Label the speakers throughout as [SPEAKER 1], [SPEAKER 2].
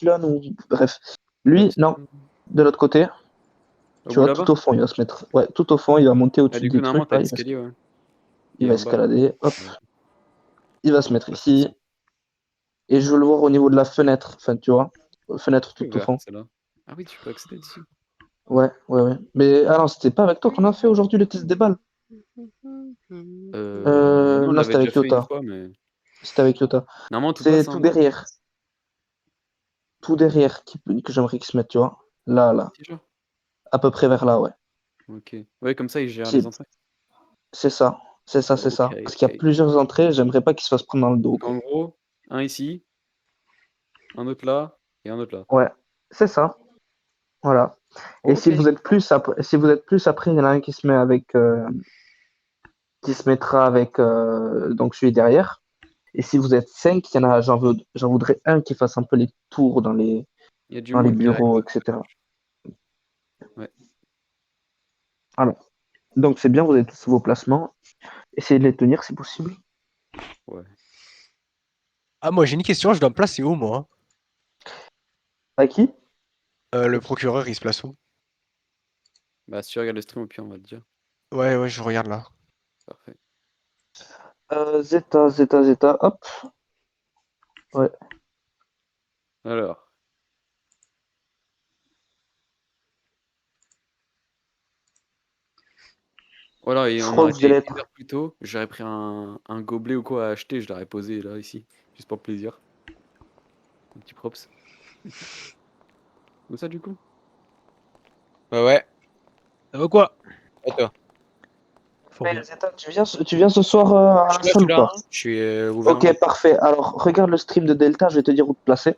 [SPEAKER 1] Epsilon ou bref. Lui, non, de l'autre côté,
[SPEAKER 2] Au
[SPEAKER 1] tu
[SPEAKER 2] bout
[SPEAKER 1] vois,
[SPEAKER 2] là-bas?
[SPEAKER 1] tout au fond, il va se mettre. Ouais, tout au fond, il va monter
[SPEAKER 2] Ah,
[SPEAKER 1] au-dessus
[SPEAKER 2] du coup,
[SPEAKER 1] des
[SPEAKER 2] normalement,
[SPEAKER 1] trucs
[SPEAKER 2] t'as
[SPEAKER 1] là,
[SPEAKER 2] l'escalier, ouais.
[SPEAKER 1] il
[SPEAKER 2] Et
[SPEAKER 1] va
[SPEAKER 2] en bas.
[SPEAKER 1] escalader, hop,
[SPEAKER 2] Ouais.
[SPEAKER 1] il va se mettre
[SPEAKER 2] Pas de soucis.
[SPEAKER 1] ici, et je veux le voir au niveau de la fenêtre, enfin, tu vois, fenêtre tout au
[SPEAKER 2] Ouvert,
[SPEAKER 1] fond.
[SPEAKER 2] celle-là. Ah oui, tu peux accéder dessus.
[SPEAKER 1] Ouais, ouais, ouais. Mais alors, c'était pas avec toi qu'on a fait aujourd'hui le test des balles?
[SPEAKER 2] Nous, on
[SPEAKER 1] Non,
[SPEAKER 2] l'avait
[SPEAKER 1] c'était
[SPEAKER 2] déjà
[SPEAKER 1] avec
[SPEAKER 2] fait une
[SPEAKER 1] Yota.
[SPEAKER 2] fois, mais.
[SPEAKER 1] C'était avec Yota.
[SPEAKER 2] Normalement, tout
[SPEAKER 1] C'est
[SPEAKER 2] passe,
[SPEAKER 1] tout
[SPEAKER 2] hein.
[SPEAKER 1] derrière. Tout derrière que j'aimerais qu'ils se mettent, tu vois. Là, là.
[SPEAKER 2] Ici, genre.
[SPEAKER 1] À peu près vers là, ouais.
[SPEAKER 2] Ok. Ouais, comme ça, il gère les
[SPEAKER 1] Qui-
[SPEAKER 2] entrées.
[SPEAKER 1] C'est ça. C'est ça, c'est
[SPEAKER 2] Ok,
[SPEAKER 1] ça. Parce qu'il y a
[SPEAKER 2] ok.
[SPEAKER 1] plusieurs entrées, j'aimerais pas qu'ils se fassent prendre dans le dos,
[SPEAKER 2] Donc,
[SPEAKER 1] quoi.
[SPEAKER 2] en gros, un ici, un autre là, et un autre là.
[SPEAKER 1] Ouais, c'est ça. Voilà. Et
[SPEAKER 2] Ok.
[SPEAKER 1] si vous êtes plus après, il y en a un qui se met avec, qui se mettra avec donc celui derrière. Et si vous êtes 5, j'en voudrais un qui fasse un peu les tours
[SPEAKER 2] Il y a du
[SPEAKER 1] dans les
[SPEAKER 2] monde direct
[SPEAKER 1] bureaux,
[SPEAKER 2] à
[SPEAKER 1] etc.
[SPEAKER 2] gauche. Ouais.
[SPEAKER 1] Alors, donc c'est bien, vous avez tous vos placements. Essayez de les tenir si possible.
[SPEAKER 2] Ouais.
[SPEAKER 3] Ah, moi j'ai une question, je dois me placer où, moi?
[SPEAKER 1] À qui?
[SPEAKER 3] Le procureur, il se place où?
[SPEAKER 2] Bah, si tu regardes le stream, au pire, on va te dire.
[SPEAKER 3] Ouais, ouais, je regarde là.
[SPEAKER 2] Parfait.
[SPEAKER 1] Zeta, Zeta, Zeta, hop. Ouais.
[SPEAKER 2] Alors. Voilà, et
[SPEAKER 1] Je
[SPEAKER 2] on
[SPEAKER 1] crois
[SPEAKER 2] aurait
[SPEAKER 1] que vous allez
[SPEAKER 2] été une
[SPEAKER 1] être.
[SPEAKER 2] heure plus tôt. J'aurais pris un gobelet ou quoi à acheter, je l'aurais posé là, ici. Juste pour plaisir. Un petit props. Où ça, du coup?
[SPEAKER 4] Ouais, ouais.
[SPEAKER 3] Ça va quoi?
[SPEAKER 4] Et toi?
[SPEAKER 3] Fort
[SPEAKER 1] Mais
[SPEAKER 3] bien.
[SPEAKER 1] Zeta, tu viens ce soir
[SPEAKER 4] Je
[SPEAKER 1] à la
[SPEAKER 4] suis là, je
[SPEAKER 1] salle
[SPEAKER 4] suis
[SPEAKER 1] ou
[SPEAKER 4] là,
[SPEAKER 1] pas?
[SPEAKER 4] hein. Je suis au
[SPEAKER 1] Ok,
[SPEAKER 4] gouvernement.
[SPEAKER 1] parfait. Alors, regarde le stream de Delta, je vais te dire où te placer.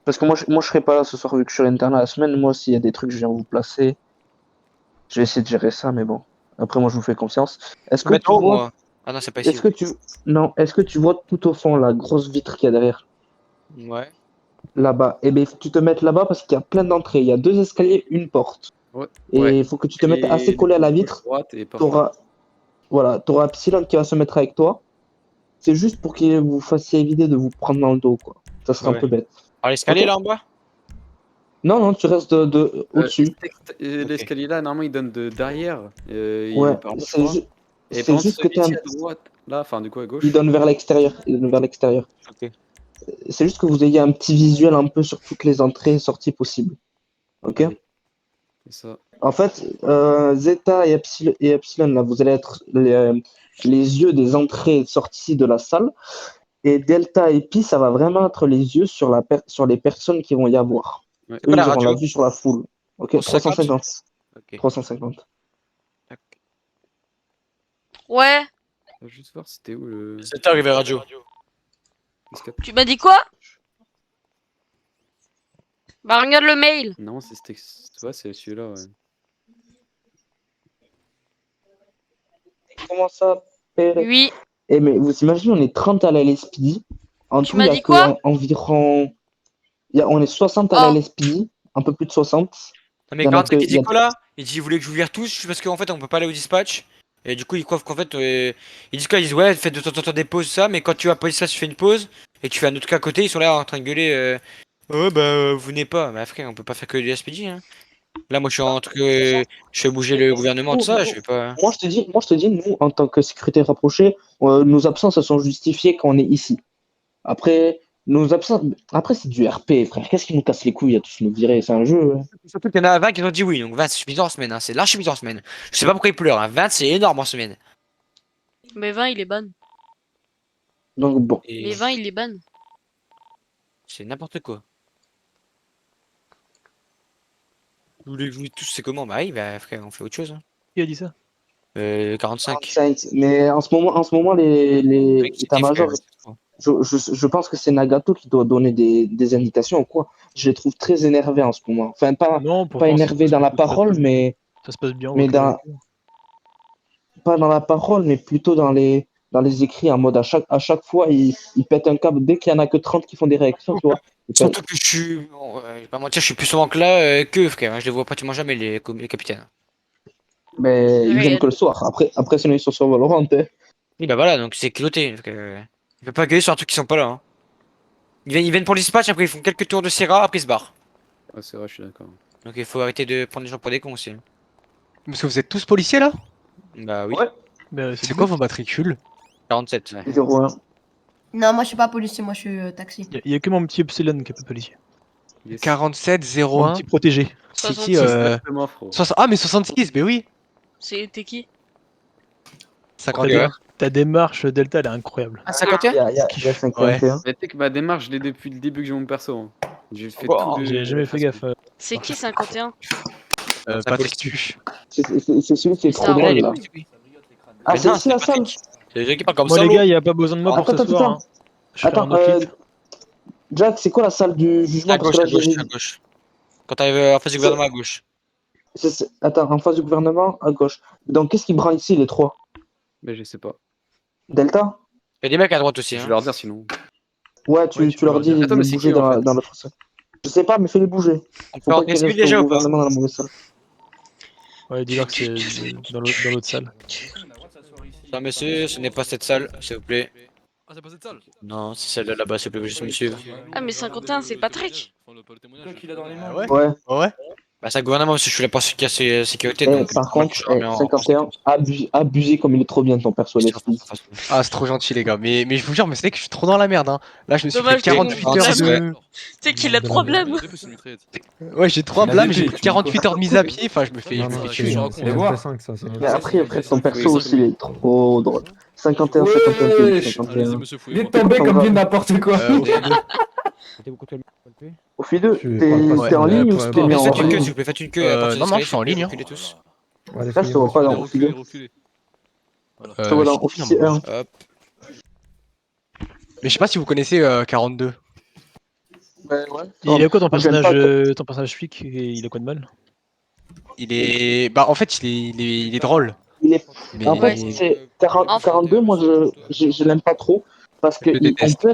[SPEAKER 1] Parce que moi, je serai pas là ce soir vu que je suis à l'internat la semaine. Moi, s'il y a des trucs, je viens vous placer. Je vais essayer de gérer ça, mais bon. Après, moi, je vous fais confiance. Est-ce
[SPEAKER 4] Je
[SPEAKER 1] que
[SPEAKER 4] vais mettre
[SPEAKER 1] tu
[SPEAKER 4] en haut,
[SPEAKER 1] vois,
[SPEAKER 4] moi. Ah non, c'est pas ici.
[SPEAKER 1] est-ce
[SPEAKER 4] Ok.
[SPEAKER 1] que tu, non, est-ce que tu vois tout au fond la grosse vitre qu'il y a derrière?
[SPEAKER 4] Ouais.
[SPEAKER 1] Là-bas. Eh bien, il faut que tu te mettes là-bas parce qu'il y a plein d'entrées. Il y a 2 escaliers, une porte.
[SPEAKER 2] Ouais.
[SPEAKER 1] Et
[SPEAKER 2] Ouais.
[SPEAKER 1] il faut que tu te mettes
[SPEAKER 2] Et
[SPEAKER 1] assez
[SPEAKER 2] du
[SPEAKER 1] collé à
[SPEAKER 2] coup,
[SPEAKER 1] la
[SPEAKER 2] gauche,
[SPEAKER 1] vitre.
[SPEAKER 2] droite et porte là.
[SPEAKER 1] T'auras, voilà, t'auras Psylon qui va se mettre avec toi. C'est juste pour que vous fassiez éviter de vous prendre dans le dos, quoi. Ça serait
[SPEAKER 4] Ouais,
[SPEAKER 1] un
[SPEAKER 4] ouais.
[SPEAKER 1] peu bête.
[SPEAKER 4] Alors,
[SPEAKER 1] Ok?
[SPEAKER 4] l'escalier là en bas?
[SPEAKER 1] Non, non, tu restes au-dessus.
[SPEAKER 4] Ok.
[SPEAKER 2] L'escalier là, normalement, il donne de derrière.
[SPEAKER 1] Ouais,
[SPEAKER 2] Par là, je crois. Et par
[SPEAKER 1] c'est
[SPEAKER 2] contre,
[SPEAKER 1] juste que
[SPEAKER 2] celui-ci à droite, là, enfin, du coup, à
[SPEAKER 1] il
[SPEAKER 2] gauche.
[SPEAKER 1] donne vers l'extérieur. Il donne vers l'extérieur.
[SPEAKER 4] Ok.
[SPEAKER 1] C'est juste que vous ayez un petit visuel un peu sur toutes les entrées et sorties possibles. Ok?
[SPEAKER 2] Allez, c'est ça.
[SPEAKER 1] En fait, Zeta et Epsilon, là, vous allez être les yeux des entrées et sorties de la salle. Et Delta et Pi, ça va vraiment être les yeux sur, sur les personnes qui vont y avoir.
[SPEAKER 2] Ouais.
[SPEAKER 4] C'est
[SPEAKER 1] Eux,
[SPEAKER 4] quoi la
[SPEAKER 1] ils auront la
[SPEAKER 4] radio?
[SPEAKER 1] vue sur la foule. Ok,
[SPEAKER 4] 350?
[SPEAKER 1] 350.
[SPEAKER 4] Ok.
[SPEAKER 1] 350.
[SPEAKER 4] Tac.
[SPEAKER 5] Ouais,
[SPEAKER 2] Je vais juste voir c'était où le.
[SPEAKER 4] C'est arrivé radio.
[SPEAKER 5] tu m'as dit quoi? Bah regarde le mail.
[SPEAKER 2] Non, c'était. Tu vois, c'est celui-là, ouais.
[SPEAKER 1] Comment ça, Pérez?
[SPEAKER 5] Oui.
[SPEAKER 1] Eh, mais vous imaginez, on est 30 à la LSPD. En
[SPEAKER 5] Tu
[SPEAKER 1] tout, il
[SPEAKER 5] m'as
[SPEAKER 1] y a
[SPEAKER 5] dit quoi?
[SPEAKER 1] environ. On est 60 à la
[SPEAKER 5] Oh,
[SPEAKER 1] LSPD, un peu plus de 60.
[SPEAKER 4] Non
[SPEAKER 1] Il
[SPEAKER 4] mais
[SPEAKER 1] y en a
[SPEAKER 4] 45
[SPEAKER 1] que.
[SPEAKER 4] il dit quoi là? Il dit il voulait que je vous vire tous parce qu'en fait on peut pas aller au dispatch. Et du coup ils croient qu'en fait ils disent quoi? Ils disent ouais faites de temps en temps des pauses ça mais quand tu vas pas au dispatch tu fais une pause et tu fais un autre cas à côté ils sont là en train de gueuler oh bah vous venez pas. Mais frère on peut pas faire que du SPD hein. Là moi je suis en truc je fais bouger le gouvernement tout ça je vais pas.
[SPEAKER 1] Moi, je te dis, nous, en tant que sécurité rapprochée, nos absences, elles sont justifiées quand on est ici. Après, nos absences. Après, c'est du RP, frère. Qu'est-ce qui nous casse les couilles à tous nous virer? C'est un jeu, hein.
[SPEAKER 4] Surtout qu'il y en a 20 qui ont dit oui donc 20 c'est suffisant en semaine hein. C'est large suffisant en semaine. Je sais pas pourquoi ils pleurent hein. 20 c'est énorme en semaine.
[SPEAKER 5] mais 20 il est ban.
[SPEAKER 1] Donc, bon.
[SPEAKER 4] Et
[SPEAKER 5] Mais 20 il est ban.
[SPEAKER 4] c'est n'importe quoi. Vous voulez que je vous tous c'est comment? Bah oui bah frère on fait autre chose hein.
[SPEAKER 3] Qui a dit ça?
[SPEAKER 4] 45.
[SPEAKER 1] 45. Mais en ce moment les
[SPEAKER 4] Mec, c'était frère.
[SPEAKER 1] états-majors, je pense que c'est Nagato qui doit donner des indications ou quoi. Je les trouve très énervés en ce moment. Enfin,
[SPEAKER 3] Non,
[SPEAKER 1] pas
[SPEAKER 3] pourtant,
[SPEAKER 1] énervés dans la parole,
[SPEAKER 3] ça se passe bien
[SPEAKER 1] mais
[SPEAKER 3] avec eux.
[SPEAKER 1] pas dans la parole, mais plutôt dans les écrits, en mode à chaque fois, ils pètent un câble. Dès qu'il y en a que 30 qui font des réactions, tu vois.
[SPEAKER 4] Surtout que je suis. Bon, je vais pas mentir, je suis plus souvent que là qu'eux, frère. Hein. Je les vois pratiquement jamais, les capitaines.
[SPEAKER 1] Mais ils viennent que
[SPEAKER 5] Réel.
[SPEAKER 1] le soir. Après sinon, ils sont sur Valorant, hein.
[SPEAKER 4] Oui, bah voilà, donc c'est culotté. Il peut pas gueuler sur un truc qui sont pas là. Hein. Ils viennent pour le dispatch, après ils font quelques tours de Sierra, après ils se barrent.
[SPEAKER 2] Ouais, c'est vrai, je suis d'accord.
[SPEAKER 4] Donc il faut arrêter de prendre les gens pour des cons aussi.
[SPEAKER 3] Parce que vous êtes tous policiers là?
[SPEAKER 4] Bah oui.
[SPEAKER 1] Ouais.
[SPEAKER 6] Mais
[SPEAKER 3] C'est quoi vos matricules?
[SPEAKER 4] 47.
[SPEAKER 2] Ouais.
[SPEAKER 1] 0-1.
[SPEAKER 7] Non, moi je suis pas policier, moi je suis taxi.
[SPEAKER 6] il y a que mon petit Epsilon qui est pas policier.
[SPEAKER 2] Yes.
[SPEAKER 3] 47
[SPEAKER 6] Mon
[SPEAKER 3] 01.
[SPEAKER 6] petit protégé.
[SPEAKER 3] C'est qui
[SPEAKER 5] 66.
[SPEAKER 2] Exactement, frérot.
[SPEAKER 3] Ah mais 66, mais oui.
[SPEAKER 5] T'es qui?
[SPEAKER 3] 51.
[SPEAKER 6] Ta démarche Delta, elle est incroyable.
[SPEAKER 4] Ah, 51?
[SPEAKER 1] Il y a 51.
[SPEAKER 2] Mais tu sais que ma démarche, je l'ai depuis le début que j'ai mon perso. Hein. J'ai fait
[SPEAKER 3] Oh,
[SPEAKER 2] tout de...
[SPEAKER 6] J'ai jamais fait gaffe.
[SPEAKER 5] C'est qui 51?
[SPEAKER 3] Patrick Tuche.
[SPEAKER 1] C'est celui qui est trop
[SPEAKER 5] Star
[SPEAKER 1] drôle
[SPEAKER 4] Allez,
[SPEAKER 1] là.
[SPEAKER 4] oui.
[SPEAKER 1] Ah,
[SPEAKER 4] Mais
[SPEAKER 1] c'est
[SPEAKER 4] non,
[SPEAKER 1] ici la
[SPEAKER 4] c'est
[SPEAKER 1] salle.
[SPEAKER 4] Patrick. C'est les gens qui parlent comme
[SPEAKER 6] Moi
[SPEAKER 4] ça.
[SPEAKER 6] les gars, il y a pas besoin de moi pour
[SPEAKER 1] Attends,
[SPEAKER 6] ce soir.
[SPEAKER 1] attends.
[SPEAKER 6] Hein. Je fais
[SPEAKER 1] Attends,
[SPEAKER 6] un autre clip.
[SPEAKER 1] Jack, c'est quoi la salle du jugement?
[SPEAKER 4] À
[SPEAKER 1] Parce
[SPEAKER 4] gauche,
[SPEAKER 1] que
[SPEAKER 4] à
[SPEAKER 1] là, j'ai
[SPEAKER 4] gauche,
[SPEAKER 1] mis-
[SPEAKER 4] à gauche. Quand t'arrives en face du gouvernement à gauche.
[SPEAKER 1] Attends, en face du gouvernement, à gauche. Donc, qu'est-ce qui branle ici, les trois?
[SPEAKER 2] Mais je sais pas.
[SPEAKER 1] Delta?
[SPEAKER 4] Il y a des mecs à droite aussi.
[SPEAKER 2] Je vais
[SPEAKER 4] Hein.
[SPEAKER 2] leur dire sinon.
[SPEAKER 1] Ouais, tu
[SPEAKER 6] peux
[SPEAKER 1] leur
[SPEAKER 6] leur
[SPEAKER 1] dis
[SPEAKER 6] dire.
[SPEAKER 1] de
[SPEAKER 2] Attends, mais c'est
[SPEAKER 1] bouger
[SPEAKER 2] qui, en fait
[SPEAKER 1] dans l'autre salle. Je sais pas, mais fais-les bouger.
[SPEAKER 4] On peut
[SPEAKER 1] Faut pas
[SPEAKER 4] rentrer
[SPEAKER 1] qu'ils
[SPEAKER 4] celui
[SPEAKER 1] restent
[SPEAKER 4] déjà
[SPEAKER 1] au
[SPEAKER 4] ou pas?
[SPEAKER 1] gouvernement dans la mauvaise salle.
[SPEAKER 6] Ouais, dis-leur que c'est dans l'autre salle.
[SPEAKER 4] Non, monsieur, ce n'est pas cette salle, s'il vous plaît.
[SPEAKER 8] Ah, c'est pas cette salle?
[SPEAKER 4] Non, c'est celle de là-bas, s'il vous plaît, juste me suivre.
[SPEAKER 5] Ah, mais 51, c'est Patrick.
[SPEAKER 3] Ouais.
[SPEAKER 6] Ouais.
[SPEAKER 3] Ouais.
[SPEAKER 4] Bah, c'est le gouvernement, parce que je suis là pour qui a sécurité. Donc,
[SPEAKER 1] Par contre,
[SPEAKER 4] je suis remis en
[SPEAKER 1] 51, abusé comme il est trop bien ton perso,
[SPEAKER 4] en-
[SPEAKER 1] l'esprit.
[SPEAKER 3] Ah, c'est trop gentil, les gars. Mais je vous jure, mais c'est que je suis trop dans la merde. Hein. Là, je me suis
[SPEAKER 5] Dommage,
[SPEAKER 3] fait 48
[SPEAKER 5] j'ai
[SPEAKER 3] heures
[SPEAKER 4] compris.
[SPEAKER 3] de.
[SPEAKER 5] C'est qu'il a de problèmes.
[SPEAKER 3] Ouais, j'ai 3 blâmes, j'ai pris 48 heures de mise à pied. Enfin, je me fais.
[SPEAKER 8] Non,
[SPEAKER 3] je me
[SPEAKER 8] non,
[SPEAKER 3] fais
[SPEAKER 8] c'est-
[SPEAKER 3] tuer.
[SPEAKER 8] c'est-
[SPEAKER 3] Hein.
[SPEAKER 8] c'est-
[SPEAKER 9] MP5, ça, c'est
[SPEAKER 1] Mais après, ton perso
[SPEAKER 2] Oui,
[SPEAKER 1] aussi, il est trop drôle. 51, 51,
[SPEAKER 8] Allez,
[SPEAKER 1] 51.
[SPEAKER 8] monsieur
[SPEAKER 9] Il est
[SPEAKER 8] Fouillé.
[SPEAKER 9] tombé comme du n'importe quoi.
[SPEAKER 1] Au Fido,
[SPEAKER 9] Je parle pas
[SPEAKER 1] t'es en
[SPEAKER 9] de-
[SPEAKER 1] ligne ou
[SPEAKER 9] ouais,
[SPEAKER 1] t'es mis en
[SPEAKER 4] Faites une queue,
[SPEAKER 1] ligne?
[SPEAKER 4] s'il vous plaît, faites une queue. à partir
[SPEAKER 3] non,
[SPEAKER 4] des
[SPEAKER 3] non, je suis en
[SPEAKER 4] escaliers,
[SPEAKER 3] ligne, hein.
[SPEAKER 4] reculez tous.
[SPEAKER 9] Ouais,
[SPEAKER 1] Là, je te vois pas dans Fido. Je te vois dans officier 1.
[SPEAKER 4] Hop.
[SPEAKER 3] Mais je sais pas si vous connaissez 42.
[SPEAKER 1] Ouais.
[SPEAKER 6] Il a quoi ton
[SPEAKER 1] Moi, j'aime
[SPEAKER 6] personnage flic? Il a quoi de mal?
[SPEAKER 3] Il est. Bah, en fait, il est drôle.
[SPEAKER 1] Il est...
[SPEAKER 3] Mais.
[SPEAKER 1] En fait, c'est 42, moi je l'aime pas trop parce
[SPEAKER 3] Je le
[SPEAKER 1] qu'on
[SPEAKER 3] déteste.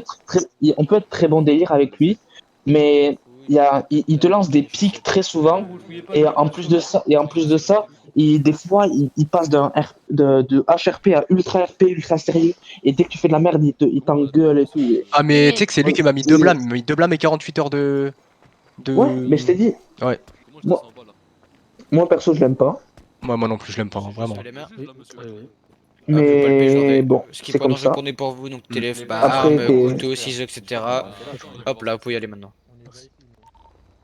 [SPEAKER 1] on peut être très bon délire avec lui, mais il te lance des pics très souvent et en plus de ça, des fois il passe de HRP à ultra RP, ultra sérieux et dès que tu fais de la merde, il t'engueule et tout.
[SPEAKER 3] Ah, mais
[SPEAKER 5] Mais-
[SPEAKER 3] tu sais que c'est lui qui m'a mis 2 blâmes. Il m'a mis 2 blâmes et 48 heures de.
[SPEAKER 1] Ouais, mais je t'ai dit,
[SPEAKER 3] Ouais.
[SPEAKER 1] moi perso je l'aime pas,
[SPEAKER 3] Moi non plus, je l'aime pas, hein, vraiment.
[SPEAKER 4] Les mains.
[SPEAKER 1] mais bon,
[SPEAKER 4] Ce qui est
[SPEAKER 1] c'est
[SPEAKER 4] pas
[SPEAKER 1] comme
[SPEAKER 4] dangereux
[SPEAKER 1] ça.
[SPEAKER 4] pour nous pour vous, donc téléphone,
[SPEAKER 1] Après,
[SPEAKER 4] armes,
[SPEAKER 1] t'es-
[SPEAKER 4] couteaux, ciseaux, etc. Hop là, vous pouvez y aller maintenant.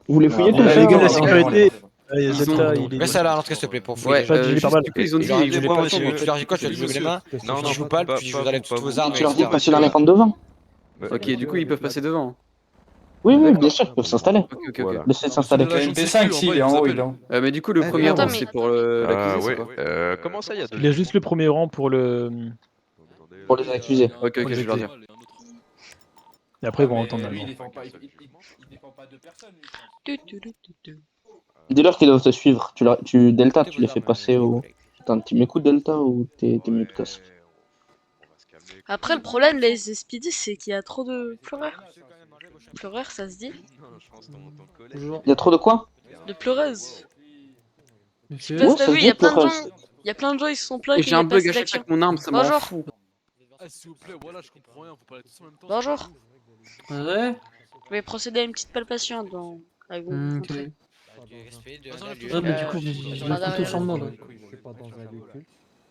[SPEAKER 1] Vous voulez fouiller tout
[SPEAKER 6] Les
[SPEAKER 1] ça
[SPEAKER 6] gars, la
[SPEAKER 1] hein
[SPEAKER 6] sécurité.
[SPEAKER 2] Ils
[SPEAKER 6] Delta,
[SPEAKER 2] ont-
[SPEAKER 6] il est.
[SPEAKER 4] Reste à l'entrée, s'il te plaît, pour
[SPEAKER 2] Ouais,
[SPEAKER 4] fouiller.
[SPEAKER 6] Pas de gilet pare-balles.
[SPEAKER 2] du coup, ils ont dit
[SPEAKER 4] Tu leur
[SPEAKER 2] qu'ils voulaient pas
[SPEAKER 4] tu
[SPEAKER 2] attendre.
[SPEAKER 4] leur dis quoi? Tu vas te lever les mains.
[SPEAKER 8] Non,
[SPEAKER 4] Tu joues pas, puis je vous enlève toutes vos armes.
[SPEAKER 1] Tu leur dis de
[SPEAKER 4] etc.
[SPEAKER 1] passer dans les pentes devant.
[SPEAKER 2] Ok, du coup, ils peuvent passer devant.
[SPEAKER 1] Oui, bien sûr, ils peuvent s'installer.
[SPEAKER 2] Ok.
[SPEAKER 1] Laissez s'installer.
[SPEAKER 9] MP5, si, il est en haut, il est en haut.
[SPEAKER 2] Mais du coup, le premier
[SPEAKER 5] attends,
[SPEAKER 2] rang,
[SPEAKER 5] mais-
[SPEAKER 2] c'est pour l'accusé, c'est quoi?
[SPEAKER 8] Comment ça, il y a
[SPEAKER 6] Il a juste le premier rang pour le.
[SPEAKER 1] Pour les accusés.
[SPEAKER 2] Ok,
[SPEAKER 6] Pour
[SPEAKER 2] je
[SPEAKER 6] les
[SPEAKER 2] vais leur dire.
[SPEAKER 6] Et après, ils vont entendre.
[SPEAKER 7] lui,
[SPEAKER 6] d'abord.
[SPEAKER 1] Dis-leur qu'ils doivent te suivre. Delta, tu les fais passer au. Attends, tu m'écoutes Delta ou t'es mieux de casse?
[SPEAKER 5] Après, le problème des SPD, c'est qu'il y a trop de pleureurs. Pleureurs, ça se dit?
[SPEAKER 1] Il y a trop de quoi?
[SPEAKER 5] De pleureuses.
[SPEAKER 1] Ouais,
[SPEAKER 5] T'as
[SPEAKER 1] ça
[SPEAKER 5] vu,
[SPEAKER 1] se
[SPEAKER 5] il y a
[SPEAKER 1] dit
[SPEAKER 5] plein de
[SPEAKER 1] pleureuse.
[SPEAKER 5] gens. Il y a plein de gens, ils se sont plaints
[SPEAKER 2] Et
[SPEAKER 5] qu'il
[SPEAKER 2] j'ai
[SPEAKER 5] n'y
[SPEAKER 2] un
[SPEAKER 5] ait pas
[SPEAKER 2] bug
[SPEAKER 5] assez
[SPEAKER 2] à chaque
[SPEAKER 5] d'action.
[SPEAKER 2] fois que mon arme, ça m'en
[SPEAKER 5] Bonjour.
[SPEAKER 2] fout.
[SPEAKER 8] Ah, s'il vous plaît, voilà, je comprends rien, faut parler tous en même temps.
[SPEAKER 5] Bonjour.
[SPEAKER 10] Ouais.
[SPEAKER 5] Je vais procéder à une petite palpation dans... avec vous.
[SPEAKER 10] Ok.
[SPEAKER 5] Entrez.
[SPEAKER 10] Ouais, mais du coup, j'ai le couteau sur moi là.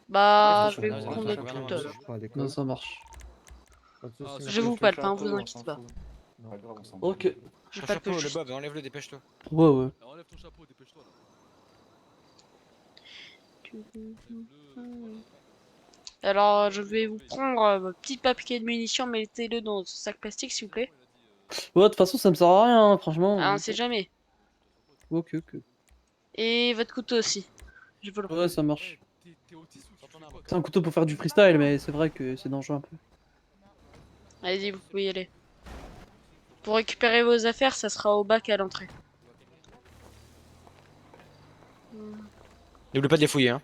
[SPEAKER 5] Bah, je vais vous prendre votre couteau.
[SPEAKER 10] Non, ça marche.
[SPEAKER 5] Je vous palpe, hein, vous inquiétez pas.
[SPEAKER 10] Ok.
[SPEAKER 5] Je
[SPEAKER 4] Un
[SPEAKER 5] palpe
[SPEAKER 4] chapeau, le
[SPEAKER 5] juste.
[SPEAKER 4] bob, enlève-le, dépêche-toi.
[SPEAKER 10] Ouais, ouais.
[SPEAKER 8] Enlève ton chapeau, dépêche-toi là.
[SPEAKER 5] Alors, je vais vous prendre votre petit papier de munitions, mettez-le dans ce sac plastique, s'il vous plaît.
[SPEAKER 10] Ouais, de toute façon, ça me sert à rien, hein, franchement.
[SPEAKER 5] Ah, on sait jamais.
[SPEAKER 10] Ok, ok.
[SPEAKER 5] Et votre couteau aussi. Je veux le prendre.
[SPEAKER 10] Ouais, ça marche. C'est un couteau pour faire du freestyle, mais c'est vrai que c'est dangereux un peu.
[SPEAKER 5] Allez-y, vous pouvez y aller. Pour récupérer vos affaires, ça sera au bac à l'entrée.
[SPEAKER 4] N'oublie pas de les fouiller, hein.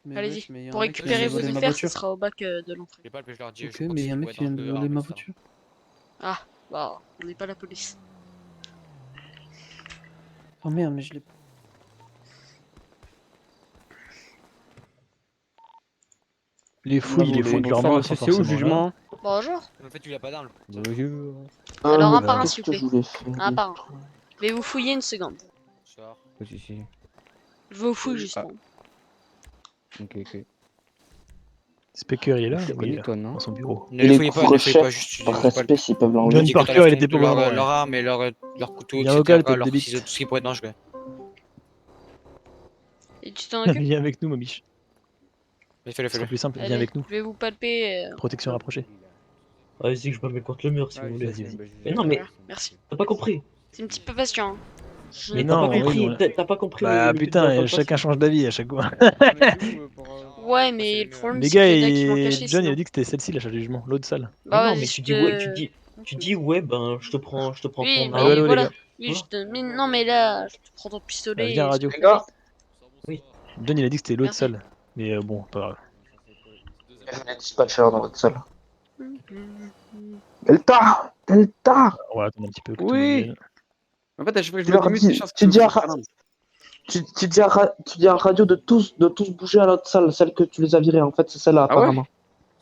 [SPEAKER 10] Mais
[SPEAKER 5] Allez-y.
[SPEAKER 10] wesh, mais y a
[SPEAKER 5] Pour
[SPEAKER 10] un mec qui
[SPEAKER 5] récupérer
[SPEAKER 10] vient de
[SPEAKER 5] vos
[SPEAKER 10] voler ma
[SPEAKER 5] affaires, ça
[SPEAKER 10] voiture.
[SPEAKER 5] sera au bac de l'entrée.
[SPEAKER 4] Je palpe, je leur dis.
[SPEAKER 10] Ok, mais y a un mec qui vient de voler ma voiture.
[SPEAKER 5] Ah, bah, on n'est pas la police.
[SPEAKER 10] Oh merde, mais je l'ai.
[SPEAKER 3] Les fouilles, ils les font de leurs mains sans
[SPEAKER 10] C'est où le
[SPEAKER 3] forcément là.
[SPEAKER 10] jugement?
[SPEAKER 5] Bonjour.
[SPEAKER 4] En fait, tu l'as pas d'arme.
[SPEAKER 10] Bonjour.
[SPEAKER 5] Alors, un
[SPEAKER 1] mais
[SPEAKER 5] par un,
[SPEAKER 1] qu'est-ce
[SPEAKER 5] s'il
[SPEAKER 1] que
[SPEAKER 5] vous
[SPEAKER 1] je
[SPEAKER 5] plaît.
[SPEAKER 1] voulais faire
[SPEAKER 5] Un par un. Je vais vous fouiller une seconde.
[SPEAKER 4] Sors.
[SPEAKER 5] Je vous fouille justement.
[SPEAKER 3] Specker, il est là,
[SPEAKER 10] Je
[SPEAKER 3] ou il est là
[SPEAKER 10] connais,
[SPEAKER 3] dans son bureau.
[SPEAKER 4] Ne
[SPEAKER 1] Et
[SPEAKER 4] les
[SPEAKER 1] les
[SPEAKER 4] fouillez pas, ne les fouillez pas,
[SPEAKER 1] couvre-chefs,
[SPEAKER 4] juste tu
[SPEAKER 1] par
[SPEAKER 4] les fouilles pas.
[SPEAKER 1] respect, s'ils peuvent
[SPEAKER 4] Je
[SPEAKER 1] l'enlever.
[SPEAKER 4] dis
[SPEAKER 3] John
[SPEAKER 4] que t'as
[SPEAKER 3] Parker, il
[SPEAKER 4] la
[SPEAKER 3] était
[SPEAKER 4] fenêtre,
[SPEAKER 3] pas loin,
[SPEAKER 4] leur arme et leur couteau,
[SPEAKER 3] Viens
[SPEAKER 4] etc.
[SPEAKER 3] au calme, tête
[SPEAKER 4] Leur
[SPEAKER 3] de bite.
[SPEAKER 4] ciseau, tout ce qui pourrait être dangereux.
[SPEAKER 5] Et tu t'en occupes?
[SPEAKER 3] Viens avec nous, ma biche.
[SPEAKER 4] Mais fais-le,
[SPEAKER 3] Ce sera
[SPEAKER 4] fais-le.
[SPEAKER 3] plus simple, viens
[SPEAKER 5] Allez,
[SPEAKER 3] avec nous.
[SPEAKER 5] je vais vous palper.
[SPEAKER 3] Protection rapprochée.
[SPEAKER 11] Vas-y, je me mets contre le mur si vous voulez.
[SPEAKER 3] Vas-y, vas-y.
[SPEAKER 11] Mais non, mais
[SPEAKER 5] Voilà, merci.
[SPEAKER 11] t'as pas compris.
[SPEAKER 5] C'est un petit peu patient. Hein.
[SPEAKER 3] Mais
[SPEAKER 11] T'as
[SPEAKER 3] non,
[SPEAKER 11] pas compris,
[SPEAKER 3] oui,
[SPEAKER 11] t'as pas compris.
[SPEAKER 3] Bah
[SPEAKER 11] le truc de la
[SPEAKER 3] putain,
[SPEAKER 11] palpation.
[SPEAKER 3] chacun change d'avis à chaque fois.
[SPEAKER 5] Ouais, mais le problème,
[SPEAKER 3] Les
[SPEAKER 5] c'est qu'il
[SPEAKER 3] gars,
[SPEAKER 5] y en a qui vont cacher
[SPEAKER 3] John, il
[SPEAKER 5] sinon.
[SPEAKER 3] a dit que c'était celle-ci la salle du jugement, l'autre salle.
[SPEAKER 11] Mais
[SPEAKER 5] Bah,
[SPEAKER 11] non,
[SPEAKER 5] vas-y,
[SPEAKER 11] mais
[SPEAKER 5] je
[SPEAKER 11] tu dis ouais,
[SPEAKER 5] te...
[SPEAKER 11] tu dis ouais, ben je te prends
[SPEAKER 5] Oui,
[SPEAKER 11] ton
[SPEAKER 5] mais
[SPEAKER 3] Allô, allô, les
[SPEAKER 5] voilà.
[SPEAKER 3] gars.
[SPEAKER 5] Oui, je te... Mais non, mais là, je te prends ton pistolet.
[SPEAKER 3] Viens,
[SPEAKER 5] et
[SPEAKER 3] radio.
[SPEAKER 5] je te
[SPEAKER 1] Les gars,
[SPEAKER 3] John, il a dit que c'était l'autre
[SPEAKER 5] Merci.
[SPEAKER 3] salle. Mais bon, pas grave.
[SPEAKER 1] il y a des dispatchers dans votre salle.
[SPEAKER 5] Mhm.
[SPEAKER 1] Delta! Delta!
[SPEAKER 3] On va attendre un petit peu que
[SPEAKER 2] Oui.
[SPEAKER 3] tout le monde vienne.
[SPEAKER 2] En fait, à chaque fois que
[SPEAKER 1] Tu
[SPEAKER 2] je me
[SPEAKER 1] leur
[SPEAKER 2] démute,
[SPEAKER 1] dis-
[SPEAKER 2] les chances
[SPEAKER 1] tu
[SPEAKER 2] que
[SPEAKER 1] dis
[SPEAKER 2] je
[SPEAKER 1] à-
[SPEAKER 2] fasse un.
[SPEAKER 1] Tu dis à radio de tous bouger à l'autre salle, celle que tu les as virés. En fait, c'est celle-là,
[SPEAKER 2] Ah ouais
[SPEAKER 1] apparemment.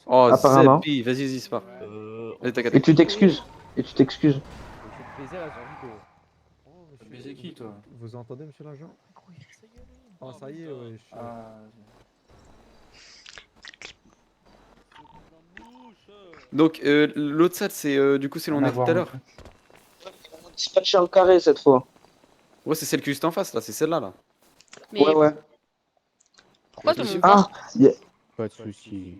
[SPEAKER 2] Oh,
[SPEAKER 1] Apparemment.
[SPEAKER 2] Zeppi, vas-y, c'est pas. Vas-y,
[SPEAKER 1] Et
[SPEAKER 2] t'inquiète.
[SPEAKER 1] tu t'excuses. Et tu t'excuses.
[SPEAKER 9] Mais c'est qui, toi?
[SPEAKER 6] Vous entendez, monsieur l'agent? Oh, ça y est, ouais.
[SPEAKER 2] Donc, l'autre salle, c'est du coup, c'est l'on a tout à l'heure.
[SPEAKER 1] Dispatcher en carré cette fois.
[SPEAKER 2] Ouais, c'est celle qui est juste en face, là, c'est celle-là, là.
[SPEAKER 5] Mais
[SPEAKER 1] Ouais.
[SPEAKER 5] pourquoi tout le monde
[SPEAKER 1] Ah,
[SPEAKER 5] part
[SPEAKER 10] Pas de soucis.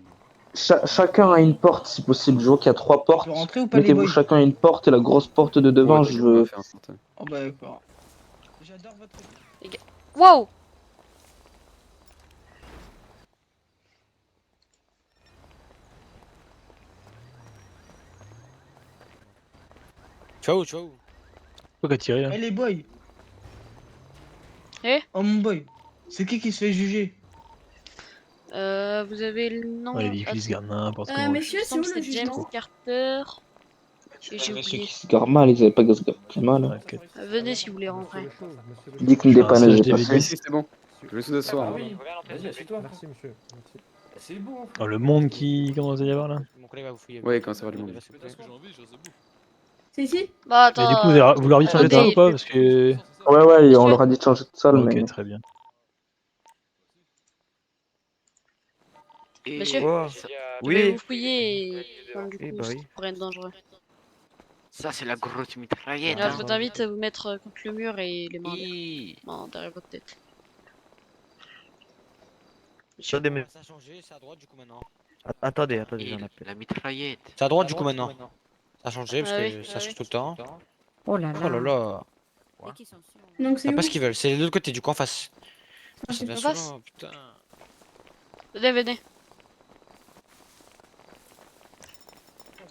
[SPEAKER 1] chacun a une porte si possible. Je vois qu'il y a 3 portes.
[SPEAKER 7] rentrer ou pas les
[SPEAKER 1] Mettez-vous
[SPEAKER 7] boys?
[SPEAKER 1] chacun une porte et la grosse porte de devant,
[SPEAKER 2] Ouais,
[SPEAKER 1] je
[SPEAKER 2] on va
[SPEAKER 1] veux.
[SPEAKER 2] faire un certain.
[SPEAKER 7] Oh bah d'accord. J'adore votre...
[SPEAKER 5] Wow!
[SPEAKER 4] Tu vas où, tu vas où?
[SPEAKER 3] Pourquoi tirer là?
[SPEAKER 7] Eh les boys.
[SPEAKER 5] Eh?
[SPEAKER 7] Oh mon boy. C'est qui se fait juger?
[SPEAKER 5] Vous avez le nom...
[SPEAKER 3] Ouais, les véhicules, ils se gardent n'importe comment.
[SPEAKER 7] Monsieur,
[SPEAKER 5] Il me
[SPEAKER 7] c'est
[SPEAKER 5] semble
[SPEAKER 7] où
[SPEAKER 5] que
[SPEAKER 7] le
[SPEAKER 5] c'est James
[SPEAKER 7] jugement?
[SPEAKER 5] Carter. Et j'ai
[SPEAKER 1] Ceux
[SPEAKER 5] oublié.
[SPEAKER 1] qui se garent mal, ils avaient pas se garer mal. Hein.
[SPEAKER 3] Ouais, ok.
[SPEAKER 5] Venez si vous voulez rentrer.
[SPEAKER 1] Dis que me
[SPEAKER 3] Je fais un
[SPEAKER 1] dépanner,
[SPEAKER 3] slash
[SPEAKER 1] j'ai
[SPEAKER 3] DVD.
[SPEAKER 1] passé.
[SPEAKER 2] Si, c'est bon. Je vais sous asseoir.
[SPEAKER 9] Vas-y, assieds-toi.
[SPEAKER 6] Merci, monsieur. Merci.
[SPEAKER 9] C'est bon.
[SPEAKER 3] Oh, le monde qui commence à y avoir là.
[SPEAKER 4] Mon collègue va vous fouiller.
[SPEAKER 2] Ouais, quand ça va du monde.
[SPEAKER 8] Parce que j'ai envie, je reste debout.
[SPEAKER 7] C'est ici?
[SPEAKER 5] Bah
[SPEAKER 3] Et
[SPEAKER 5] attends.
[SPEAKER 3] du coup, vous leur dites de changer de salle ou pas? Parce que.
[SPEAKER 1] Ouais, on leur a dit de changer de salle, mais.
[SPEAKER 3] Ok, très bien.
[SPEAKER 5] Monsieur, je vais vous fouiller et... donc, du coup, ça pourrait être dangereux.
[SPEAKER 12] Ça, c'est la grosse mitraillette.
[SPEAKER 5] Là, je vous invite à vous mettre contre le mur et les mains derrière votre tête. Monsieur,
[SPEAKER 4] Ça a changé, c'est à droite du coup maintenant.
[SPEAKER 12] Attendez, j'en appelle. La mitraillette.
[SPEAKER 4] C'est à droite du coup maintenant. Ça a changé parce
[SPEAKER 5] Ah
[SPEAKER 4] que
[SPEAKER 5] oui,
[SPEAKER 4] ça
[SPEAKER 5] ah
[SPEAKER 4] change
[SPEAKER 5] oui.
[SPEAKER 4] tout le temps.
[SPEAKER 12] Oh là
[SPEAKER 4] Oh là là.
[SPEAKER 7] Donc
[SPEAKER 4] C'est pas ce qu'ils veulent, c'est de l'autre côté du coup en face. Ça devient
[SPEAKER 5] en face
[SPEAKER 4] saoulant, putain.
[SPEAKER 5] venez.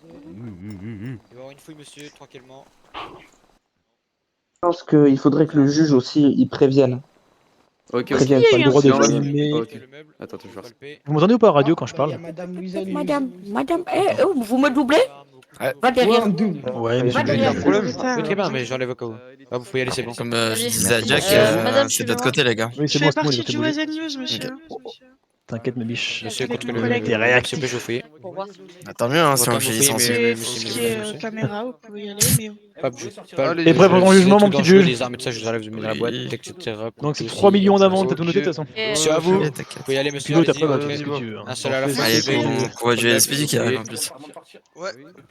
[SPEAKER 4] Il va y avoir une fouille monsieur, tranquillement.
[SPEAKER 1] Je pense qu'il faudrait que le juge aussi il prévienne.
[SPEAKER 2] Ok,
[SPEAKER 1] Prévienne
[SPEAKER 5] Qui
[SPEAKER 1] pas
[SPEAKER 5] a eu
[SPEAKER 1] le
[SPEAKER 5] un
[SPEAKER 1] droit de
[SPEAKER 3] souci
[SPEAKER 1] filmer.
[SPEAKER 2] Ok.
[SPEAKER 4] Le meuble,
[SPEAKER 2] Attends, je vais voir.
[SPEAKER 4] palper.
[SPEAKER 3] Vous m'entendez ou pas à radio quand je parle?
[SPEAKER 7] Madame Louisa
[SPEAKER 12] Madame, vous me doublez? Va derrière.
[SPEAKER 3] Ouais, monsieur
[SPEAKER 12] Pas
[SPEAKER 3] le
[SPEAKER 12] derrière.
[SPEAKER 3] juge.
[SPEAKER 4] Oui, très bien, mais j'enlève au cas où. Ah, vous pouvez y aller, c'est bon.
[SPEAKER 5] Comme je disais à Jack, madame, c'est de l'autre côté,
[SPEAKER 12] les gars.
[SPEAKER 3] Oui, c'est bon, c'est bon, il était bougé.
[SPEAKER 7] News, monsieur.
[SPEAKER 3] T'inquiète, ma biche.
[SPEAKER 4] Monsieur, contre
[SPEAKER 7] mon
[SPEAKER 4] le
[SPEAKER 7] collègue.
[SPEAKER 3] T'es réactif.
[SPEAKER 4] je vais fouiller.
[SPEAKER 5] Pour voir.
[SPEAKER 12] Tant mieux, hein,
[SPEAKER 4] si on fait licencier.
[SPEAKER 7] Caméra, vous pouvez y aller, mais...
[SPEAKER 4] Pas
[SPEAKER 3] T'es prêt pour ton jugement, mon petit juge?
[SPEAKER 4] Les armes et tout ça, je les enlève, je les mets dans la boîte, etc.
[SPEAKER 3] Donc c'est 3 millions d'amende, t'as tout noté de toute façon.
[SPEAKER 4] C'est à vous. Vous pouvez y aller, monsieur.
[SPEAKER 3] Pilote après,
[SPEAKER 4] allez-y,
[SPEAKER 3] bah, tu fais ce que tu veux.
[SPEAKER 4] un seul à la fois.
[SPEAKER 12] Allez,
[SPEAKER 4] s'il vous plaît.
[SPEAKER 12] pour réduire les speedy qui arrive en plus.
[SPEAKER 9] Ouais.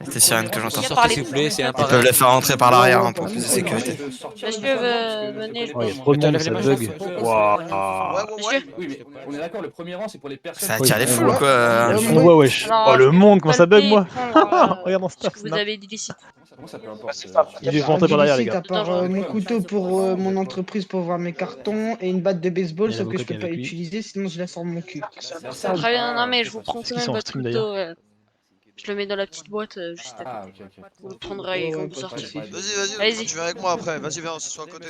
[SPEAKER 12] C'est sirène que j'entends.
[SPEAKER 4] Sortez, s'il vous plaît, c'est un
[SPEAKER 12] Ils
[SPEAKER 4] par
[SPEAKER 12] peuvent
[SPEAKER 4] un.
[SPEAKER 12] les faire rentrer par l'arrière hein, pour plus de sécurité.
[SPEAKER 5] Monsieur, venez.
[SPEAKER 3] Ouais, il y a trop de monde, ça bug. Waouh.
[SPEAKER 5] Monsieur,
[SPEAKER 9] Oui, mais on est d'accord, le premier rang, c'est pour les personnes.
[SPEAKER 12] Ça attire les foules ou quoi?
[SPEAKER 3] Le convoi, wesh. Oh, le monde, comment ça bug, moi. Regarde mon
[SPEAKER 5] ce
[SPEAKER 3] stuff.
[SPEAKER 5] que vous avez dit d'ici.
[SPEAKER 9] Comment ça peut importer?
[SPEAKER 3] Il est rentré par derrière, les gars.
[SPEAKER 7] À part mon couteau pour mon entreprise pour voir mes cartons et une batte de baseball,
[SPEAKER 3] Il y a
[SPEAKER 7] sauf que je
[SPEAKER 3] l'avocat
[SPEAKER 7] peux
[SPEAKER 3] qui
[SPEAKER 7] pas
[SPEAKER 3] est avec lui.
[SPEAKER 7] utiliser, sinon je la sors de mon cul.
[SPEAKER 5] Très bien, non mais je vous prends
[SPEAKER 3] Est-ce
[SPEAKER 5] quand
[SPEAKER 3] qu'ils
[SPEAKER 5] même
[SPEAKER 3] sont en
[SPEAKER 5] votre
[SPEAKER 3] stream,
[SPEAKER 5] couteau. Je le mets dans la petite boîte juste à
[SPEAKER 9] Ah,
[SPEAKER 5] côté.
[SPEAKER 9] ok.
[SPEAKER 5] Vous le prendrez quand vous sortez.
[SPEAKER 9] Vas-y,
[SPEAKER 5] Allez-y.
[SPEAKER 9] tu viens avec moi après. Vas-y, viens, on se soit à côté.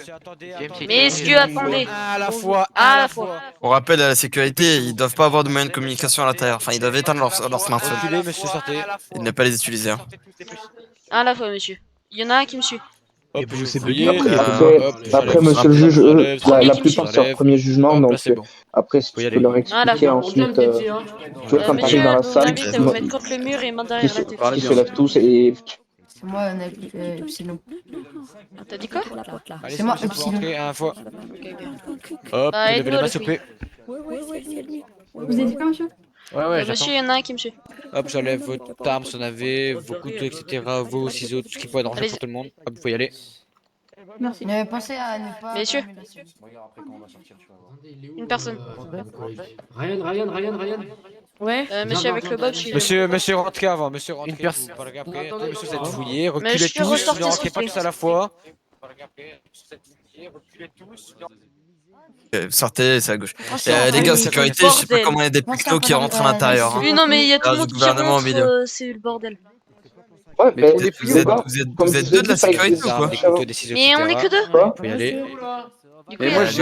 [SPEAKER 5] Messieurs, attendez.
[SPEAKER 4] À la fois,
[SPEAKER 5] À la fois.
[SPEAKER 12] On rappelle à la sécurité, ils doivent pas avoir de moyens de communication à l'intérieur. Enfin, ils doivent éteindre leur smartphone
[SPEAKER 4] Reculez, monsieur, sortez.
[SPEAKER 12] et ne pas les utiliser. Hein.
[SPEAKER 5] À la fois, monsieur. Il y en a un qui me suit.
[SPEAKER 3] Et vous, c'est
[SPEAKER 4] fouillé,
[SPEAKER 3] bugué.
[SPEAKER 1] Après, monsieur le juge, la plupart c'est leur premier jugement, donc après, si tu peux leur expliquer ensuite, tu vois, quand t'arrives
[SPEAKER 5] Monsieur,
[SPEAKER 1] dans la
[SPEAKER 5] je vous
[SPEAKER 1] salle,
[SPEAKER 5] invite à vous mettre contre le mur et main derrière la tête.
[SPEAKER 1] qui se lèvent tous et
[SPEAKER 13] Moi, on a Epsilon.
[SPEAKER 5] Ah, t'as dit quoi?
[SPEAKER 4] Allez,
[SPEAKER 13] C'est moi,
[SPEAKER 4] monsieur,
[SPEAKER 13] Epsilon.
[SPEAKER 4] rentrez à la fois.
[SPEAKER 5] Ok, ok.
[SPEAKER 4] Hop,
[SPEAKER 5] Bah,
[SPEAKER 4] levez
[SPEAKER 5] aide-nous,
[SPEAKER 4] les mains
[SPEAKER 5] le
[SPEAKER 4] s'il vous
[SPEAKER 5] fille.
[SPEAKER 4] plaît.
[SPEAKER 13] Vous êtes quoi, monsieur?
[SPEAKER 3] Ouais,
[SPEAKER 5] Monsieur, il y en a un qui me suit.
[SPEAKER 4] Hop, j'enlève votre arme si on avait, vos couteaux, etc., vos ciseaux, tout ce qui peut être danger pour tout le monde. Hop, vous pouvez y aller.
[SPEAKER 13] Merci. Pensez à ne pas.
[SPEAKER 5] Messieurs. Une personne.
[SPEAKER 13] Ryan. Ouais.
[SPEAKER 5] Monsieur avec le bob,
[SPEAKER 4] Monsieur, rentrez avant, monsieur, rentrez. Une personne. Après, monsieur, vous êtes fouillés, reculez
[SPEAKER 5] Monsieur,
[SPEAKER 4] tous,
[SPEAKER 5] ressortez,
[SPEAKER 4] ne rentrez
[SPEAKER 5] s'il
[SPEAKER 4] pas
[SPEAKER 5] vous plaît.
[SPEAKER 4] tous à la fois.
[SPEAKER 12] Sortez, c'est à gauche.
[SPEAKER 5] Attention,
[SPEAKER 12] Les gars,
[SPEAKER 5] allez,
[SPEAKER 12] sécurité,
[SPEAKER 5] bordel.
[SPEAKER 12] je sais pas comment il y a des pictos qui rentrent à l'intérieur.
[SPEAKER 5] Oui, non, mais il y a tout le
[SPEAKER 12] Du
[SPEAKER 5] monde qui
[SPEAKER 12] gouvernement au milieu.
[SPEAKER 5] rentre, c'est le bordel.
[SPEAKER 1] ouais,
[SPEAKER 12] Mais
[SPEAKER 1] mais
[SPEAKER 12] vous êtes deux de la sécurité ou quoi?
[SPEAKER 5] Mais on est que deux.
[SPEAKER 4] Vous pouvez y aller.
[SPEAKER 5] Du coup,
[SPEAKER 2] Mais
[SPEAKER 5] il y
[SPEAKER 2] moi,
[SPEAKER 5] a-
[SPEAKER 2] j'ai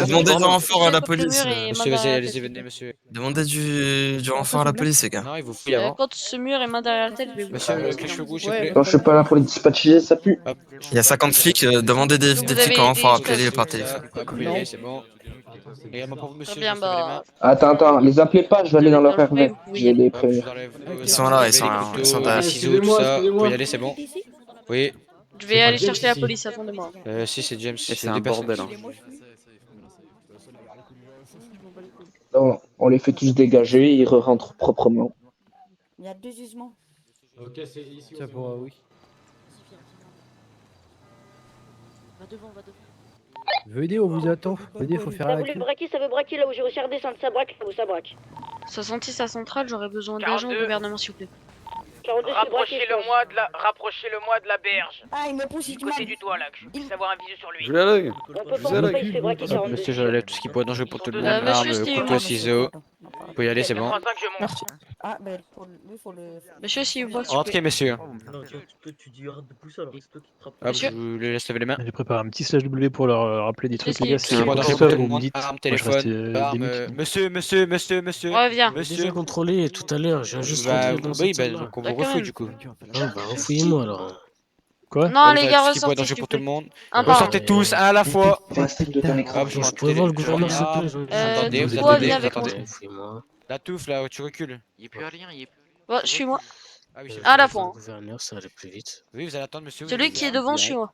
[SPEAKER 12] Demandez du renfort à la
[SPEAKER 5] contre le
[SPEAKER 12] police.
[SPEAKER 5] mur et main
[SPEAKER 4] Monsieur,
[SPEAKER 5] derrière
[SPEAKER 4] vas-y,
[SPEAKER 5] la
[SPEAKER 4] allez-y,
[SPEAKER 5] tête.
[SPEAKER 4] venez, monsieur.
[SPEAKER 12] Demandez du renfort à la police, les gars.
[SPEAKER 4] Non, il vous fouille avant.
[SPEAKER 5] Contre ce mur et main derrière la tête, je vais vous
[SPEAKER 4] Monsieur, avec les cheveux rouges, s'il vous plaît.
[SPEAKER 1] quand je suis pas là pour les dispatcher, ça pue.
[SPEAKER 4] Hop.
[SPEAKER 12] Il y a 50 flics, demandez des
[SPEAKER 5] Vous
[SPEAKER 12] flics
[SPEAKER 5] avez
[SPEAKER 12] en renfort,
[SPEAKER 5] des
[SPEAKER 12] appelez-les par
[SPEAKER 5] choses.
[SPEAKER 12] téléphone.
[SPEAKER 4] Hop, vous pouvez y aller, c'est bon. Également pour vous, monsieur.
[SPEAKER 5] Très bien,
[SPEAKER 4] je vous lève les
[SPEAKER 5] bah.
[SPEAKER 4] mains.
[SPEAKER 1] Attends, les appelez pas, je vais aller dans leur
[SPEAKER 5] Dans le coin,
[SPEAKER 1] RV.
[SPEAKER 5] vous pouvez
[SPEAKER 1] Je
[SPEAKER 5] y
[SPEAKER 1] vais
[SPEAKER 5] aller.
[SPEAKER 1] les
[SPEAKER 4] Hop, je
[SPEAKER 1] prévenir.
[SPEAKER 4] vous enlève vos
[SPEAKER 12] Ils sont là,
[SPEAKER 4] armes,
[SPEAKER 12] ils sont
[SPEAKER 4] les
[SPEAKER 12] là,
[SPEAKER 4] couteaux,
[SPEAKER 12] ils sont derrière.
[SPEAKER 4] les ciseaux, tout ça. Vous pouvez y aller, c'est bon. Oui.
[SPEAKER 5] Je vais aller chercher la police, attendez-moi.
[SPEAKER 4] Si, c'est James.
[SPEAKER 2] Et c'est un bordel. Hein.
[SPEAKER 1] Non, on les fait tous dégager, ils rentrent proprement.
[SPEAKER 13] Il y a 2 jugements.
[SPEAKER 10] Ok, c'est ici. Ça pourra, oui.
[SPEAKER 5] Va devant, va devant.
[SPEAKER 10] Venez, on vous attend. Venez, faut faire la queue.
[SPEAKER 13] braquer, ça veut braquer là où j'ai reçu redescendre. Ça braque là où ça braque.
[SPEAKER 5] 66 à Centrale, j'aurais besoin d'agents au gouvernement, s'il vous plaît.
[SPEAKER 13] Rapprochez-le-moi de la berge. Ah, il me pousse, il
[SPEAKER 14] Côté du toit là, que je puisse avoir un visu sur lui.
[SPEAKER 2] Je l'ai à l'œil.
[SPEAKER 13] On peut
[SPEAKER 2] Je
[SPEAKER 13] pas,
[SPEAKER 2] vous ai
[SPEAKER 13] on peut
[SPEAKER 2] à
[SPEAKER 13] pas, il se fait braquer, ça rentre
[SPEAKER 4] Monsieur,
[SPEAKER 13] dessus.
[SPEAKER 4] j'enlève tout ce qui peut être dangereux pour tout le monde.
[SPEAKER 5] Monsieur
[SPEAKER 4] Armes,
[SPEAKER 5] Steve.
[SPEAKER 4] couteaux, ciseaux. Vous pouvez y aller, c'est bon.
[SPEAKER 14] 35, je monte.
[SPEAKER 13] Ah, ben, lui, faut le.
[SPEAKER 5] Monsieur, s'il vous plaît, s'il vous
[SPEAKER 4] Rentrez,
[SPEAKER 5] plaît.
[SPEAKER 4] messieurs.
[SPEAKER 11] Non, toi, tu dis arrête de pousser alors, c'est toi qui te frappes.
[SPEAKER 4] Hop,
[SPEAKER 5] Monsieur.
[SPEAKER 4] je vous laisse lever les mains.
[SPEAKER 6] J'ai préparé un petit slash W pour leur rappeler des trucs, les gars.
[SPEAKER 5] Qu'est-ce
[SPEAKER 6] Si
[SPEAKER 5] qui-
[SPEAKER 6] c'est
[SPEAKER 4] Pas
[SPEAKER 6] pour
[SPEAKER 4] danger
[SPEAKER 6] ça,
[SPEAKER 4] pour tout le
[SPEAKER 6] vous me
[SPEAKER 4] monde.
[SPEAKER 6] dites.
[SPEAKER 4] Arme,
[SPEAKER 6] Moi, je reste
[SPEAKER 4] téléphone,
[SPEAKER 6] des
[SPEAKER 4] arme.
[SPEAKER 6] minutes.
[SPEAKER 4] Monsieur.
[SPEAKER 5] Reviens.
[SPEAKER 4] Monsieur.
[SPEAKER 10] contrôlé tout à l'heure, j'ai juste
[SPEAKER 4] Bah, oui, bah, donc on vous
[SPEAKER 5] Bah, quand
[SPEAKER 4] refouille
[SPEAKER 5] même.
[SPEAKER 4] du coup.
[SPEAKER 10] refouillez-moi alors.
[SPEAKER 6] Quoi?
[SPEAKER 5] Non, les
[SPEAKER 4] Vous
[SPEAKER 5] gars,
[SPEAKER 4] avez tout ce qui peut être
[SPEAKER 5] ressortez,
[SPEAKER 4] danger
[SPEAKER 5] s'il
[SPEAKER 4] pour
[SPEAKER 5] vous
[SPEAKER 4] tout le
[SPEAKER 5] plaît.
[SPEAKER 4] monde.
[SPEAKER 5] Un par un.
[SPEAKER 4] Ressortez tous à la fois.
[SPEAKER 1] Fais un strip de ton écran.
[SPEAKER 4] Hop, je rentre le gouverneur, s'il vous plaît. Attendez, vous
[SPEAKER 5] toi,
[SPEAKER 4] attendez,
[SPEAKER 5] viens
[SPEAKER 4] vous
[SPEAKER 5] avec moi.
[SPEAKER 4] attendez. La touffe là, tu recules.
[SPEAKER 14] Il est plus rien, il est plus.
[SPEAKER 5] Ouais, suis-moi.
[SPEAKER 4] Ah oui, c'est
[SPEAKER 5] À la fois. hein.
[SPEAKER 10] Gouverneur, ça allait plus vite.
[SPEAKER 4] Oui, vous allez attendre, monsieur.
[SPEAKER 5] Celui qui est devant, suis-moi.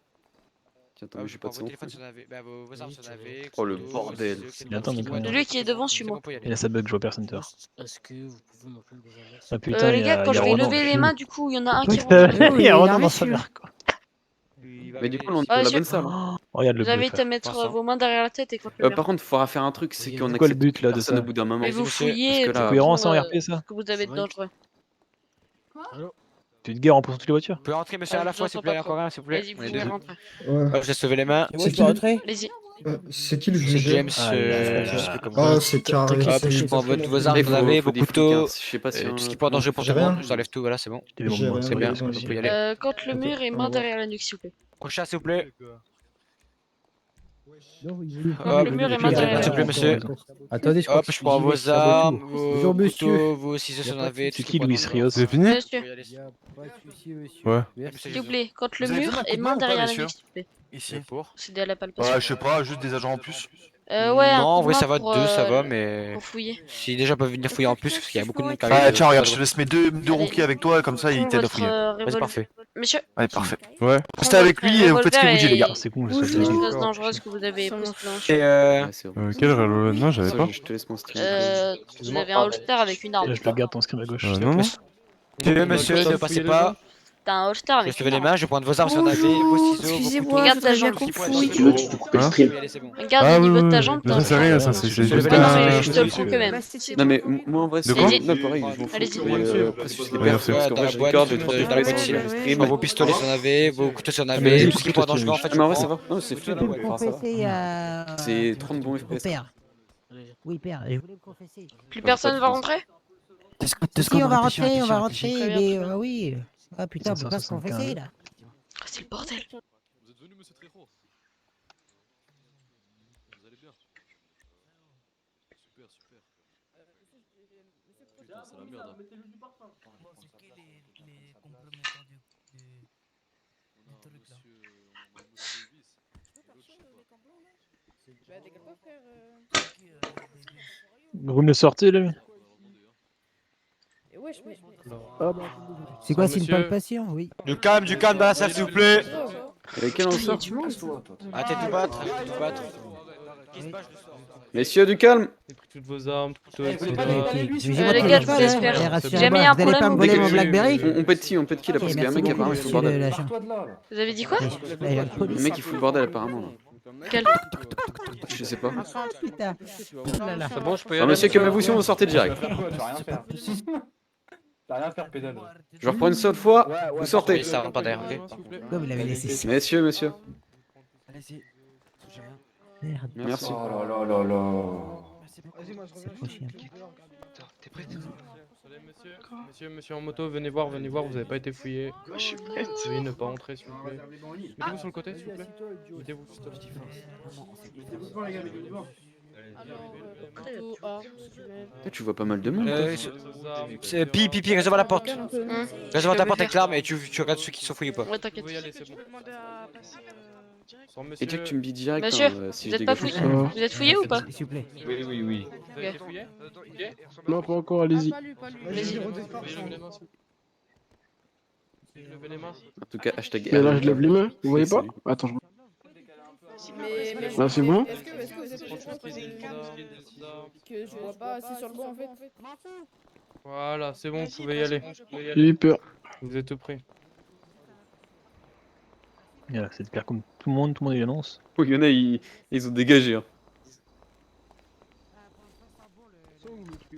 [SPEAKER 2] Tiens, attends,
[SPEAKER 4] Ah,
[SPEAKER 2] mais
[SPEAKER 4] je
[SPEAKER 2] j'ai pas
[SPEAKER 4] prends
[SPEAKER 2] de
[SPEAKER 4] vos
[SPEAKER 2] son.
[SPEAKER 4] téléphones si on avait. Bah, vos armes si on avait.
[SPEAKER 2] Oh, le
[SPEAKER 4] couteaux,
[SPEAKER 2] bordel.
[SPEAKER 4] ciseaux, etc.
[SPEAKER 6] Il attend, mais quand même.
[SPEAKER 5] Celui qui est devant,
[SPEAKER 4] C'est
[SPEAKER 5] suis-moi.
[SPEAKER 4] bon, on peut y aller.
[SPEAKER 6] Et là, ça bug, je vois personne dehors.
[SPEAKER 10] Est-ce que vous pouvez m'appeler le gouverneur
[SPEAKER 6] Ah putain,
[SPEAKER 5] Les
[SPEAKER 6] il y
[SPEAKER 5] gars,
[SPEAKER 6] a
[SPEAKER 5] quand je vais
[SPEAKER 6] Ronan.
[SPEAKER 5] lever les mains, du coup, il y en a un qui rentre.
[SPEAKER 6] Il y a Ronan
[SPEAKER 7] arrive,
[SPEAKER 6] dans sa
[SPEAKER 7] celui-là.
[SPEAKER 6] mère, quoi.
[SPEAKER 2] Mais du coup, on est
[SPEAKER 5] Ah,
[SPEAKER 2] dans la
[SPEAKER 5] monsieur.
[SPEAKER 2] bonne salle. Hein.
[SPEAKER 6] Regarde le
[SPEAKER 5] Vous avez
[SPEAKER 6] but.
[SPEAKER 5] été à mettre
[SPEAKER 4] Vincent.
[SPEAKER 5] vos mains derrière la tête et contre le mur.
[SPEAKER 2] Par contre, il faudra faire un truc, c'est qu'on
[SPEAKER 6] C'est quoi le
[SPEAKER 2] accepte
[SPEAKER 6] but, là, de
[SPEAKER 2] personne
[SPEAKER 6] ça
[SPEAKER 2] au bout d'un moment.
[SPEAKER 5] Mais vous
[SPEAKER 4] monsieur,
[SPEAKER 5] fouillez
[SPEAKER 2] parce que là-
[SPEAKER 5] pour
[SPEAKER 6] Cohérence en
[SPEAKER 5] voir,
[SPEAKER 6] RP, ça?
[SPEAKER 5] ce que vous avez de dangereux.
[SPEAKER 6] Tu te guerres en poussant toutes les voitures?
[SPEAKER 4] Vous pouvez rentrer, monsieur, à la fois, s'il vous plaît, encore un, s'il vous plaît.
[SPEAKER 5] Vas-y, vous
[SPEAKER 4] On est
[SPEAKER 5] pouvez
[SPEAKER 4] deux.
[SPEAKER 5] rentrer.
[SPEAKER 4] Hop, je laisse lever les mains.
[SPEAKER 7] C'est qui
[SPEAKER 5] Allez-y.
[SPEAKER 7] C'est qui le
[SPEAKER 4] C'est
[SPEAKER 7] juge
[SPEAKER 4] James,
[SPEAKER 6] Ah,
[SPEAKER 4] je sais plus comment.
[SPEAKER 7] Ah, c'est carré.
[SPEAKER 4] Hop, je prends vos armes,
[SPEAKER 2] Il
[SPEAKER 4] vous avez vos
[SPEAKER 2] faut des flics,
[SPEAKER 4] couteaux,
[SPEAKER 2] hein. Je sais pas si
[SPEAKER 4] tout ce qui peut être dangereux pour tout
[SPEAKER 7] J'ai
[SPEAKER 4] le monde.
[SPEAKER 7] rien.
[SPEAKER 4] Je t'enlève tout, voilà, c'est bon.
[SPEAKER 6] J'ai des
[SPEAKER 7] J'ai
[SPEAKER 6] moments,
[SPEAKER 7] rien,
[SPEAKER 6] c'est
[SPEAKER 4] bien,
[SPEAKER 6] bien.
[SPEAKER 4] vous pouvez y aller.
[SPEAKER 5] Contre le mur et main derrière la nuque, s'il vous plaît.
[SPEAKER 4] Prochain, s'il vous plaît.
[SPEAKER 5] Contre le mur et main derrière
[SPEAKER 4] s'il
[SPEAKER 5] la
[SPEAKER 4] vous plaît,
[SPEAKER 5] nuque.
[SPEAKER 4] monsieur.
[SPEAKER 10] Attendez,
[SPEAKER 4] Hop, je prends vos armes,
[SPEAKER 10] Bonjour,
[SPEAKER 4] vos
[SPEAKER 10] monsieur.
[SPEAKER 4] couteaux, vos ciseaux si on avait.
[SPEAKER 6] C'est qui Luis Rios?
[SPEAKER 4] C'est
[SPEAKER 10] fini?
[SPEAKER 5] Monsieur,
[SPEAKER 10] Ouais.
[SPEAKER 5] s'il vous plaît, contre le
[SPEAKER 9] Vous avez
[SPEAKER 5] mur
[SPEAKER 9] besoin d'un
[SPEAKER 5] et
[SPEAKER 9] coup de
[SPEAKER 5] main
[SPEAKER 9] main ou pas,
[SPEAKER 5] derrière la
[SPEAKER 9] messieurs
[SPEAKER 5] nuque, s'il vous plaît.
[SPEAKER 9] Ici.
[SPEAKER 4] Pour
[SPEAKER 5] C'est à la palpation.
[SPEAKER 9] Je sais pas, juste des agents en plus.
[SPEAKER 5] Ouais, un
[SPEAKER 4] Non,
[SPEAKER 5] coup
[SPEAKER 4] en
[SPEAKER 5] de
[SPEAKER 4] vrai,
[SPEAKER 5] main
[SPEAKER 4] ça va
[SPEAKER 5] pour,
[SPEAKER 4] deux, ça va, mais.
[SPEAKER 5] pour fouiller.
[SPEAKER 4] Si déjà peuvent venir fouiller en plus, parce qu'il y a beaucoup de monde qui
[SPEAKER 9] Ah,
[SPEAKER 4] arrive.
[SPEAKER 9] tiens, regarde, je te laisse mes deux rookies avec toi, comme ça ils
[SPEAKER 5] Prends
[SPEAKER 9] t'aident à
[SPEAKER 5] votre
[SPEAKER 9] fouiller.
[SPEAKER 4] Vas-y,
[SPEAKER 5] revolver.
[SPEAKER 4] parfait.
[SPEAKER 5] Monsieur,
[SPEAKER 9] Ouais, parfait.
[SPEAKER 10] Ouais.
[SPEAKER 9] Restez avec lui et vous faites ce que vous dites, les gars.
[SPEAKER 6] C'est con,
[SPEAKER 5] c'est
[SPEAKER 6] ça.
[SPEAKER 5] une chose dangereuse que vous avez posée blanche.
[SPEAKER 4] Et
[SPEAKER 2] Ouais, c'est vrai.
[SPEAKER 10] Quel reload? Non, j'avais pas.
[SPEAKER 2] Je te laisse mon stream.
[SPEAKER 5] Vous avez un holster avec une arme.
[SPEAKER 6] Là, je le garde ton screen à gauche.
[SPEAKER 10] Non, non.
[SPEAKER 4] monsieur, ne passez pas.
[SPEAKER 5] T'as un holster
[SPEAKER 4] Je
[SPEAKER 5] avec
[SPEAKER 4] laisse
[SPEAKER 5] une
[SPEAKER 4] lever les
[SPEAKER 5] arme.
[SPEAKER 4] mains, je vais prendre vos armes si on avait, vos ciseaux, vos couteaux.
[SPEAKER 5] Regarde ta jambe.
[SPEAKER 1] Si tu veux, tu peux couper le stream.
[SPEAKER 5] Regarde
[SPEAKER 10] Ah
[SPEAKER 5] au
[SPEAKER 10] oui,
[SPEAKER 5] niveau de ta
[SPEAKER 10] oui,
[SPEAKER 5] jambe.
[SPEAKER 10] mais
[SPEAKER 5] t'as
[SPEAKER 10] ça c'est
[SPEAKER 5] un
[SPEAKER 10] rien,
[SPEAKER 5] holster.
[SPEAKER 10] ça c'est
[SPEAKER 4] Je
[SPEAKER 10] juste
[SPEAKER 4] vais
[SPEAKER 5] Non,
[SPEAKER 4] Ah,
[SPEAKER 5] mais
[SPEAKER 10] un...
[SPEAKER 5] je te le prends quand même.
[SPEAKER 2] Non, mais moi en vrai, c'est
[SPEAKER 5] quoi
[SPEAKER 2] là pareil, je m'en fous.
[SPEAKER 5] Allez-y.
[SPEAKER 2] Après, si c'est des
[SPEAKER 10] Ouais,
[SPEAKER 2] pertes,
[SPEAKER 10] merci.
[SPEAKER 2] parce qu'en
[SPEAKER 4] Dans
[SPEAKER 2] vrai,
[SPEAKER 4] la
[SPEAKER 2] je
[SPEAKER 4] boîte,
[SPEAKER 2] regarde les
[SPEAKER 4] dans
[SPEAKER 2] 30
[SPEAKER 4] la
[SPEAKER 2] minutes
[SPEAKER 4] boîte,
[SPEAKER 2] sur le
[SPEAKER 4] je
[SPEAKER 2] stream.
[SPEAKER 4] prends vos pistolets si on avait, vos couteaux si on
[SPEAKER 6] mais
[SPEAKER 4] avait,
[SPEAKER 6] vas-y,
[SPEAKER 4] tout ce qui peut être dangereux en fait.
[SPEAKER 2] Mais en vrai,
[SPEAKER 4] je
[SPEAKER 2] ça
[SPEAKER 4] prends.
[SPEAKER 2] va. Non, c'est fluide. Enfin, ça va. C'est 30 bons FPS.
[SPEAKER 15] Père. Oui, père, je voulais me confesser.
[SPEAKER 5] Plus personne va rentrer?
[SPEAKER 15] Si, on va rentrer,
[SPEAKER 5] Très bien,
[SPEAKER 15] mais
[SPEAKER 5] très bien.
[SPEAKER 15] oui. Ah putain, on peut pas se
[SPEAKER 6] 575.
[SPEAKER 15] confesser là.
[SPEAKER 5] Ah, c'est le bordel.
[SPEAKER 8] Vous êtes venu, monsieur Trejo? Vous allez bien? Super, super. Putain, c'est la merde.
[SPEAKER 15] Bon, c'est qui les complémentaires du truc là?
[SPEAKER 6] Vous me le sortez là?
[SPEAKER 15] C'est quoi, c'est une
[SPEAKER 6] Monsieur.
[SPEAKER 15] palpation? Oui.
[SPEAKER 4] Du calme dans la salle, s'il vous plaît.
[SPEAKER 2] Avec quel
[SPEAKER 5] Putain, y a
[SPEAKER 2] sort?
[SPEAKER 5] du monde.
[SPEAKER 4] Arrêtez de vous battre, arrêtez de vous battre.
[SPEAKER 2] Messieurs, du calme.
[SPEAKER 6] J'ai pris toutes vos armes, toutes vos
[SPEAKER 15] Ok,
[SPEAKER 6] etc.
[SPEAKER 15] mais j'ai
[SPEAKER 5] les
[SPEAKER 15] votre
[SPEAKER 5] gars, je
[SPEAKER 15] téléphone,
[SPEAKER 5] vous laisse
[SPEAKER 15] hein.
[SPEAKER 5] faire.
[SPEAKER 15] Eh,
[SPEAKER 5] Si
[SPEAKER 15] rassurez-moi,
[SPEAKER 5] jamais y a un
[SPEAKER 15] vous allez pas
[SPEAKER 5] problème,
[SPEAKER 15] me voler
[SPEAKER 5] on
[SPEAKER 15] mon
[SPEAKER 5] fait-
[SPEAKER 15] Blackberry?
[SPEAKER 2] On pète qui là?
[SPEAKER 15] Ok,
[SPEAKER 2] Parce qu'il y a un
[SPEAKER 15] merci
[SPEAKER 2] mec
[SPEAKER 15] beaucoup,
[SPEAKER 2] apparemment il fout le
[SPEAKER 15] monsieur
[SPEAKER 2] bordel.
[SPEAKER 15] l'agent.
[SPEAKER 5] Vous avez dit quoi?
[SPEAKER 15] L'agent de
[SPEAKER 2] Le
[SPEAKER 15] police.
[SPEAKER 2] mec il fout le bordel apparemment. Là.
[SPEAKER 5] Quel?
[SPEAKER 2] Je sais pas.
[SPEAKER 15] Putain. Oh là là.
[SPEAKER 6] C'est bon, je peux y
[SPEAKER 2] Alors,
[SPEAKER 6] aller.
[SPEAKER 2] monsieur, calmez-vous sinon vous sortez direct.
[SPEAKER 11] T'as rien à faire, pédale.
[SPEAKER 2] Je reprends une seule fois, vous sortez.
[SPEAKER 4] Ça rentre pas derrière, ok.
[SPEAKER 15] Pourquoi vous l'avez laissé?
[SPEAKER 2] Messieurs, monsieur.
[SPEAKER 15] Merde.
[SPEAKER 2] Merci.
[SPEAKER 11] Oh là là là là.
[SPEAKER 7] Vas-y, moi je
[SPEAKER 15] C'est trop
[SPEAKER 7] reviens.
[SPEAKER 15] chiant.
[SPEAKER 6] T'es prêt? Monsieur en moto, venez voir, vous avez pas été fouillé.
[SPEAKER 1] Je suis prêt.
[SPEAKER 6] Veuillez ne pas entrer s'il vous plaît. Mettez-vous sur le côté s'il vous plaît. Mettez-vous s'il te plaît.
[SPEAKER 2] Tu vois pas mal de monde.
[SPEAKER 4] C'est pipi, réserve la porte. Réserve ta porte avec l'arme et tu regardes ceux qui sont fouillés ou pas.
[SPEAKER 5] Ouais, t'inquiète.
[SPEAKER 6] Vous pouvez y aller, c'est bon.
[SPEAKER 2] Et déjà que tu me dis direct.
[SPEAKER 5] Monsieur,
[SPEAKER 2] si
[SPEAKER 5] vous
[SPEAKER 2] je
[SPEAKER 5] êtes pas
[SPEAKER 2] dégage
[SPEAKER 5] fouillé?
[SPEAKER 2] tout
[SPEAKER 5] Vous êtes fouillé ou pas?
[SPEAKER 15] S'il vous plaît.
[SPEAKER 11] Oui, oui, oui.
[SPEAKER 6] Vous avez été fouillé?
[SPEAKER 11] Non, pas encore, allez-y.
[SPEAKER 7] Vas-y, redépart.
[SPEAKER 6] Levez les mains.
[SPEAKER 2] En tout cas, hashtag.
[SPEAKER 11] Mais là, je lève les mains, vous voyez pas?
[SPEAKER 2] Salut.
[SPEAKER 11] Attends, là, c'est bon?
[SPEAKER 6] Est-ce que vous êtes
[SPEAKER 13] Que je vois pas, c'est sur le banc en fait.
[SPEAKER 6] Voilà, c'est bon, vous pouvez y aller.
[SPEAKER 11] J'ai eu peur.
[SPEAKER 6] Vous êtes tout prêts.
[SPEAKER 3] C'est de faire comme tout le monde y annonce.
[SPEAKER 2] Oui, il y en a, ils ont dégagé. Hein.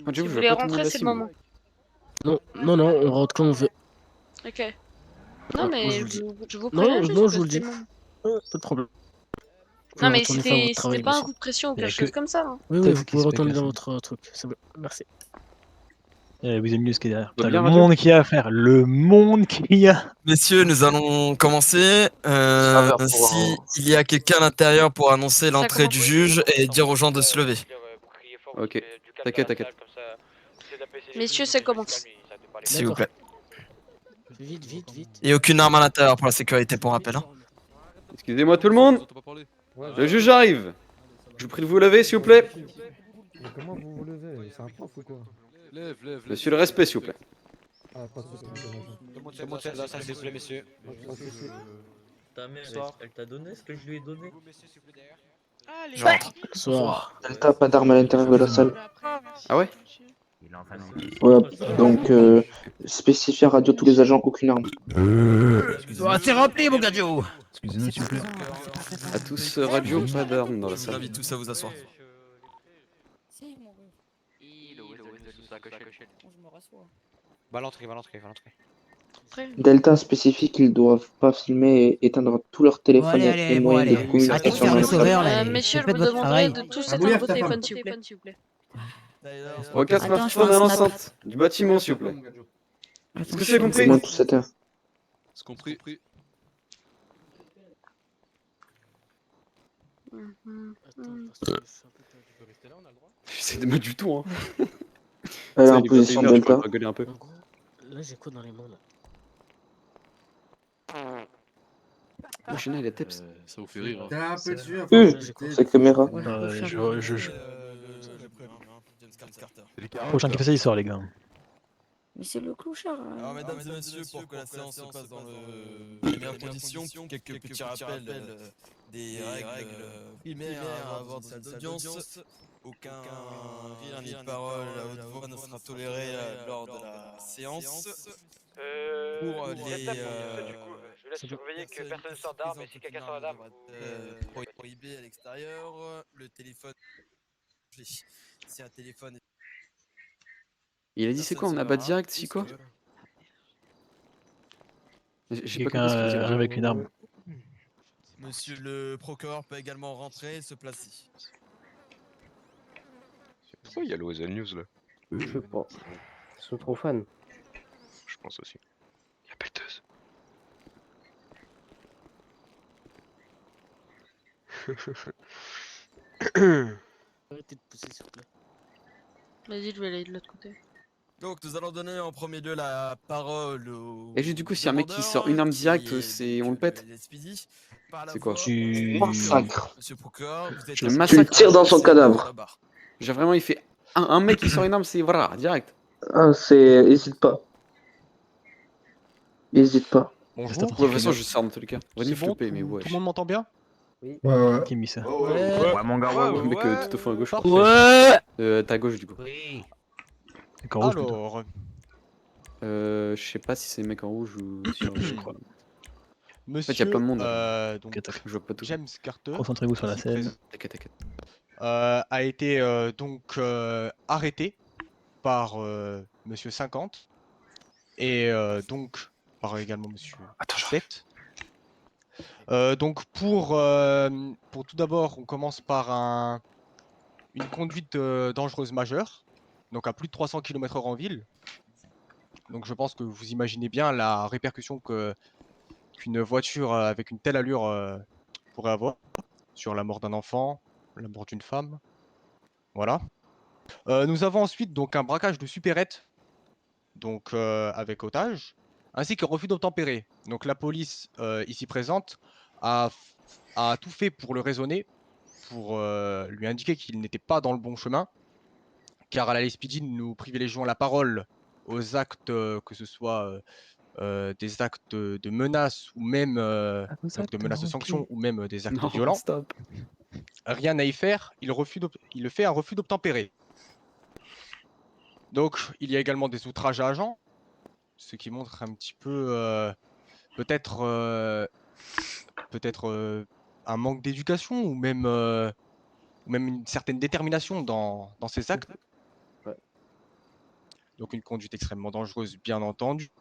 [SPEAKER 2] Quand
[SPEAKER 5] Si
[SPEAKER 2] j'avoue,
[SPEAKER 5] vous
[SPEAKER 2] je
[SPEAKER 5] voulez
[SPEAKER 2] vois pas tout
[SPEAKER 5] rentrer,
[SPEAKER 2] monde
[SPEAKER 5] c'est
[SPEAKER 2] assis,
[SPEAKER 5] le
[SPEAKER 2] moi.
[SPEAKER 5] moment.
[SPEAKER 11] Non, on rentre comme on veut.
[SPEAKER 5] Ok. Non, mais je vous
[SPEAKER 11] Non,
[SPEAKER 5] préviens juste.
[SPEAKER 11] non, je vous
[SPEAKER 5] parce
[SPEAKER 11] le dis.
[SPEAKER 5] que bon.
[SPEAKER 11] Pas de problème.
[SPEAKER 5] Non, mais
[SPEAKER 11] retourner faire votre
[SPEAKER 5] c'était
[SPEAKER 11] travail,
[SPEAKER 5] pas un
[SPEAKER 11] monsieur.
[SPEAKER 5] coup de pression ou
[SPEAKER 3] Il y a
[SPEAKER 5] quelque chose
[SPEAKER 3] que-
[SPEAKER 5] comme ça. Hein.
[SPEAKER 11] Oui,
[SPEAKER 3] T'as
[SPEAKER 11] oui,
[SPEAKER 3] vu
[SPEAKER 11] vous
[SPEAKER 3] qu'il
[SPEAKER 11] pouvez
[SPEAKER 3] se
[SPEAKER 11] retourner
[SPEAKER 3] paye
[SPEAKER 11] dans
[SPEAKER 3] personne.
[SPEAKER 11] votre truc. C'est bon. Merci.
[SPEAKER 3] Vous aimez mieux ce qu'il y a derrière.
[SPEAKER 2] Va
[SPEAKER 3] Putain,
[SPEAKER 2] bien,
[SPEAKER 3] le
[SPEAKER 2] Radio
[SPEAKER 3] monde qu'il y a à faire. Le monde qu'il y a.
[SPEAKER 12] Messieurs, nous allons commencer. Si il y a quelqu'un à l'intérieur pour annoncer l'entrée du juge et dire aux gens de se lever.
[SPEAKER 2] Ok, t'inquiète.
[SPEAKER 5] Messieurs, ça commence.
[SPEAKER 12] S'il vous plaît.
[SPEAKER 11] Vite.
[SPEAKER 12] Et aucune arme à l'intérieur pour la sécurité, pour rappel. Hein.
[SPEAKER 2] Excusez-moi tout le monde. Le juge arrive. Je vous prie de vous lever, s'il vous plaît.
[SPEAKER 16] Mais comment vous vous levez? C'est un prof ou quoi?
[SPEAKER 8] Lève.
[SPEAKER 2] Monsieur le respect, s'il vous plaît.
[SPEAKER 16] Ah, pas de soucis,
[SPEAKER 4] Montez dans la salle, s'il vous plaît, messieurs.
[SPEAKER 11] Ta mère, elle t'a donné ce que je lui ai donné?
[SPEAKER 12] Je rentre.
[SPEAKER 11] Soir.
[SPEAKER 1] Delta, pas d'armes à l'intérieur de la salle.
[SPEAKER 2] Ah ouais?
[SPEAKER 1] Ouais, donc spécifier à radio tous les agents, aucune arme.
[SPEAKER 12] C'est rempli, mon gadio.
[SPEAKER 9] Excusez-nous, s'il vous plaît.
[SPEAKER 2] À tous, radio, pas d'armes dans la
[SPEAKER 12] Je vous
[SPEAKER 2] salle.
[SPEAKER 12] invite tous à vous asseoir.
[SPEAKER 4] Va l'entrée.
[SPEAKER 1] Delta spécifie qu'ils doivent pas filmer et éteindre tous leurs téléphones
[SPEAKER 15] Bon,
[SPEAKER 1] et
[SPEAKER 15] allez,
[SPEAKER 1] les
[SPEAKER 15] bon,
[SPEAKER 1] moyens
[SPEAKER 15] allez.
[SPEAKER 1] de communication
[SPEAKER 15] Arrêtez de faire
[SPEAKER 1] dans
[SPEAKER 15] le
[SPEAKER 1] la salle.
[SPEAKER 15] sauveur, là.
[SPEAKER 5] Messieurs, je
[SPEAKER 15] Faites
[SPEAKER 5] vous
[SPEAKER 15] votre
[SPEAKER 5] demanderai
[SPEAKER 15] travail.
[SPEAKER 5] de tous éteindre vos téléphones, s'il vous plaît.
[SPEAKER 2] Recasse
[SPEAKER 15] Attends, je
[SPEAKER 2] smartphone
[SPEAKER 15] fais
[SPEAKER 2] à
[SPEAKER 15] un snap.
[SPEAKER 2] l'enceinte du bâtiment, s'il vous plaît. Est-ce que c'est compris?
[SPEAKER 1] C'est moi tous éteints.
[SPEAKER 8] C'est compris.
[SPEAKER 2] J'essaie de mettre du ton. Hein.
[SPEAKER 1] Elle est
[SPEAKER 2] Ça,
[SPEAKER 1] en
[SPEAKER 2] il est
[SPEAKER 1] position
[SPEAKER 2] 21 heures, je
[SPEAKER 1] Delta.
[SPEAKER 2] peux rigoler un peu.
[SPEAKER 11] Là, j'ai quoi dans les mains, là?
[SPEAKER 2] Moi, je suis les tips.
[SPEAKER 8] Ça vous fait rire. Hein.
[SPEAKER 16] T'es un peu sûr.
[SPEAKER 1] C'est caméra.
[SPEAKER 3] Prochain qui fait ça, il sort, les gars.
[SPEAKER 13] Mais c'est le clochard.
[SPEAKER 12] Alors, mesdames et messieurs, pour que la séance se passe dans les meilleures conditions, quelques petits rappels des règles primaires à avoir dans une salle d'audience. Aucun rire ni parole à haute voix ne sera toléré lors de la séance. Pour les
[SPEAKER 4] je laisse surveiller que personne ne sort d'armes, et si quelqu'un sort d'armes,
[SPEAKER 12] prohibé à l'extérieur, le téléphone. Si un téléphone est...
[SPEAKER 2] Il a dit c'est quoi, on abat direct, si quoi? J'ai pas
[SPEAKER 3] Quelqu'un
[SPEAKER 2] compris ce qu'il
[SPEAKER 3] arrive avec une arme.
[SPEAKER 12] Monsieur le procureur peut également rentrer et se placer.
[SPEAKER 16] Pourquoi il y a l'Ozen News là?
[SPEAKER 11] Je sais pas. Ils sont trop fans.
[SPEAKER 16] Je pense aussi. Il y a péteuse.
[SPEAKER 11] Arrêtez de pousser, s'il vous plaît.
[SPEAKER 5] Vas-y, je vais aller de l'autre côté.
[SPEAKER 12] Donc nous allons donner en premier lieu la parole au...
[SPEAKER 2] Et juste du coup, si un mec qui sort une arme directe, c'est on le pète.
[SPEAKER 12] par la
[SPEAKER 2] C'est quoi?
[SPEAKER 12] voie,
[SPEAKER 3] Tu-
[SPEAKER 1] Massacre.
[SPEAKER 12] Monsieur le procureur, vous êtes
[SPEAKER 2] Je le
[SPEAKER 12] un-
[SPEAKER 1] Tu
[SPEAKER 2] massacre.
[SPEAKER 1] tires dans son
[SPEAKER 12] c'est contre
[SPEAKER 1] cadavre.
[SPEAKER 12] la barre.
[SPEAKER 2] J'ai vraiment, il fait un mec qui sort une arme, c'est voilà, direct.
[SPEAKER 1] Ah, hésite pas. Hésite pas.
[SPEAKER 3] Bonjour.
[SPEAKER 2] De toute façon, je sors dans tous les cas.
[SPEAKER 3] C'est
[SPEAKER 2] Renif
[SPEAKER 3] bon,
[SPEAKER 2] loupé, mais
[SPEAKER 3] tout
[SPEAKER 2] ouais.
[SPEAKER 3] le monde m'entend bien?
[SPEAKER 15] Oui.
[SPEAKER 3] Qui a mis ça?
[SPEAKER 9] Ouais, mon gars, ouais.
[SPEAKER 2] Le mec tout au fond à gauche.
[SPEAKER 3] Parfait.
[SPEAKER 2] Ouais. Ta gauche, du coup.
[SPEAKER 15] Oui.
[SPEAKER 3] D'accord, rouge plutôt.
[SPEAKER 6] Alors,
[SPEAKER 2] Je sais pas si c'est les mecs en rouge ou sur.
[SPEAKER 3] Je crois.
[SPEAKER 6] monsieur,
[SPEAKER 2] il y a plein de monde,
[SPEAKER 6] donc,
[SPEAKER 2] Je vois pas tout.
[SPEAKER 6] James Carter,
[SPEAKER 3] Concentrez-vous sur la
[SPEAKER 6] ici
[SPEAKER 3] scène.
[SPEAKER 6] présent,
[SPEAKER 2] T'inquiète.
[SPEAKER 6] a été donc arrêté par monsieur 50 et donc par également monsieur 7. Donc pour tout d'abord, on commence par une conduite dangereuse majeure, donc à plus de 300 km/h en ville. Donc je pense que vous imaginez bien la répercussion qu'une voiture avec une telle allure pourrait avoir sur la mort d'un enfant, la mort d'une femme. Voilà. Nous avons ensuite donc un braquage de supérette, donc avec otage, ainsi qu'un refus d'obtempérer. Donc la police ici présente a tout fait pour le raisonner, pour lui indiquer qu'il n'était pas dans le bon chemin, car à la LSPD, nous privilégions la parole aux actes, que ce soit des actes de menaces ou même donc de menaces de sanctions ou même des actes violents.
[SPEAKER 2] Stop.
[SPEAKER 6] Rien à y faire, il fait un refus d'obtempérer. Donc, il y a également des outrages à agents, ce qui montre un petit peu peut-être un manque d'éducation ou même une certaine détermination dans ces actes.
[SPEAKER 15] Ouais.
[SPEAKER 6] Donc une conduite extrêmement dangereuse, bien entendu.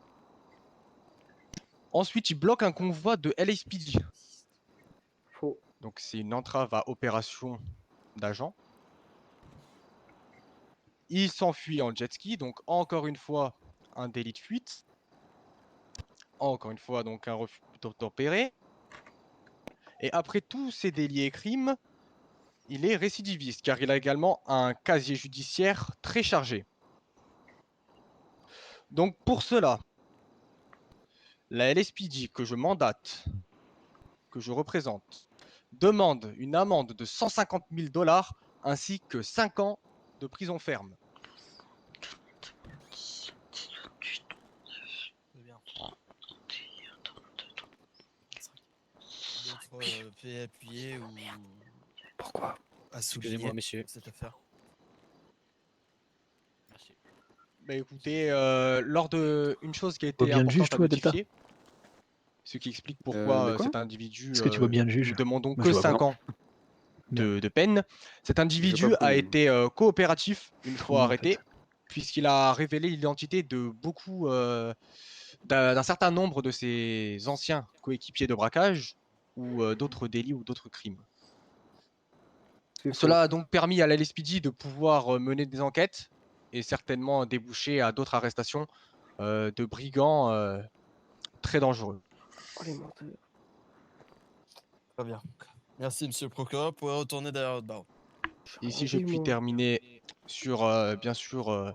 [SPEAKER 6] Ensuite, il bloque un convoi de LSPD.
[SPEAKER 15] Faux.
[SPEAKER 6] Donc c'est une entrave à opération d'agents. Il s'enfuit en jet ski, donc encore une fois un délit de fuite. Encore une fois donc un refus d'obtempérer. Et après tous ces délits et crimes, il est récidiviste car il a également un casier judiciaire très chargé. Donc pour cela, la LSPD que je mandate, que je représente, demande une amende de 150 000 $ ainsi que 5 ans de prison ferme.
[SPEAKER 12] D'autres faits appuyés ou
[SPEAKER 2] Pourquoi?
[SPEAKER 12] à souligner
[SPEAKER 4] Excusez-moi, messieurs.
[SPEAKER 12] cette affaire.
[SPEAKER 4] Merci.
[SPEAKER 6] Bah écoutez, lors de une chose qui a
[SPEAKER 3] Tu vois
[SPEAKER 6] été
[SPEAKER 3] bien le juge,
[SPEAKER 6] importante à
[SPEAKER 3] toi, Delta?
[SPEAKER 6] notifier, ce qui explique pourquoi
[SPEAKER 2] de quoi
[SPEAKER 6] cet individu,
[SPEAKER 3] Est-ce que tu vois bien le juge?
[SPEAKER 6] nous demandons
[SPEAKER 3] Moi,
[SPEAKER 6] que
[SPEAKER 3] je vois pas.
[SPEAKER 6] 5 ans de peine. Cet individu
[SPEAKER 2] pas
[SPEAKER 6] a
[SPEAKER 2] beaucoup.
[SPEAKER 6] été coopératif une fois
[SPEAKER 3] Comment, en
[SPEAKER 6] arrêté,
[SPEAKER 3] fait
[SPEAKER 6] puisqu'il a révélé l'identité de beaucoup, d'un certain nombre de ses anciens coéquipiers de braquage ou d'autres délits ou d'autres crimes. Cela a donc permis à la LSPD de pouvoir mener des enquêtes et certainement déboucher à d'autres arrestations de brigands très dangereux.
[SPEAKER 15] Oh, les menteurs.
[SPEAKER 12] Très bien. Merci, monsieur le procureur. Vous pourrez retourner derrière votre barreau.
[SPEAKER 6] Ici, je puis
[SPEAKER 15] Rendez-moi.
[SPEAKER 6] terminer sur, bien sûr,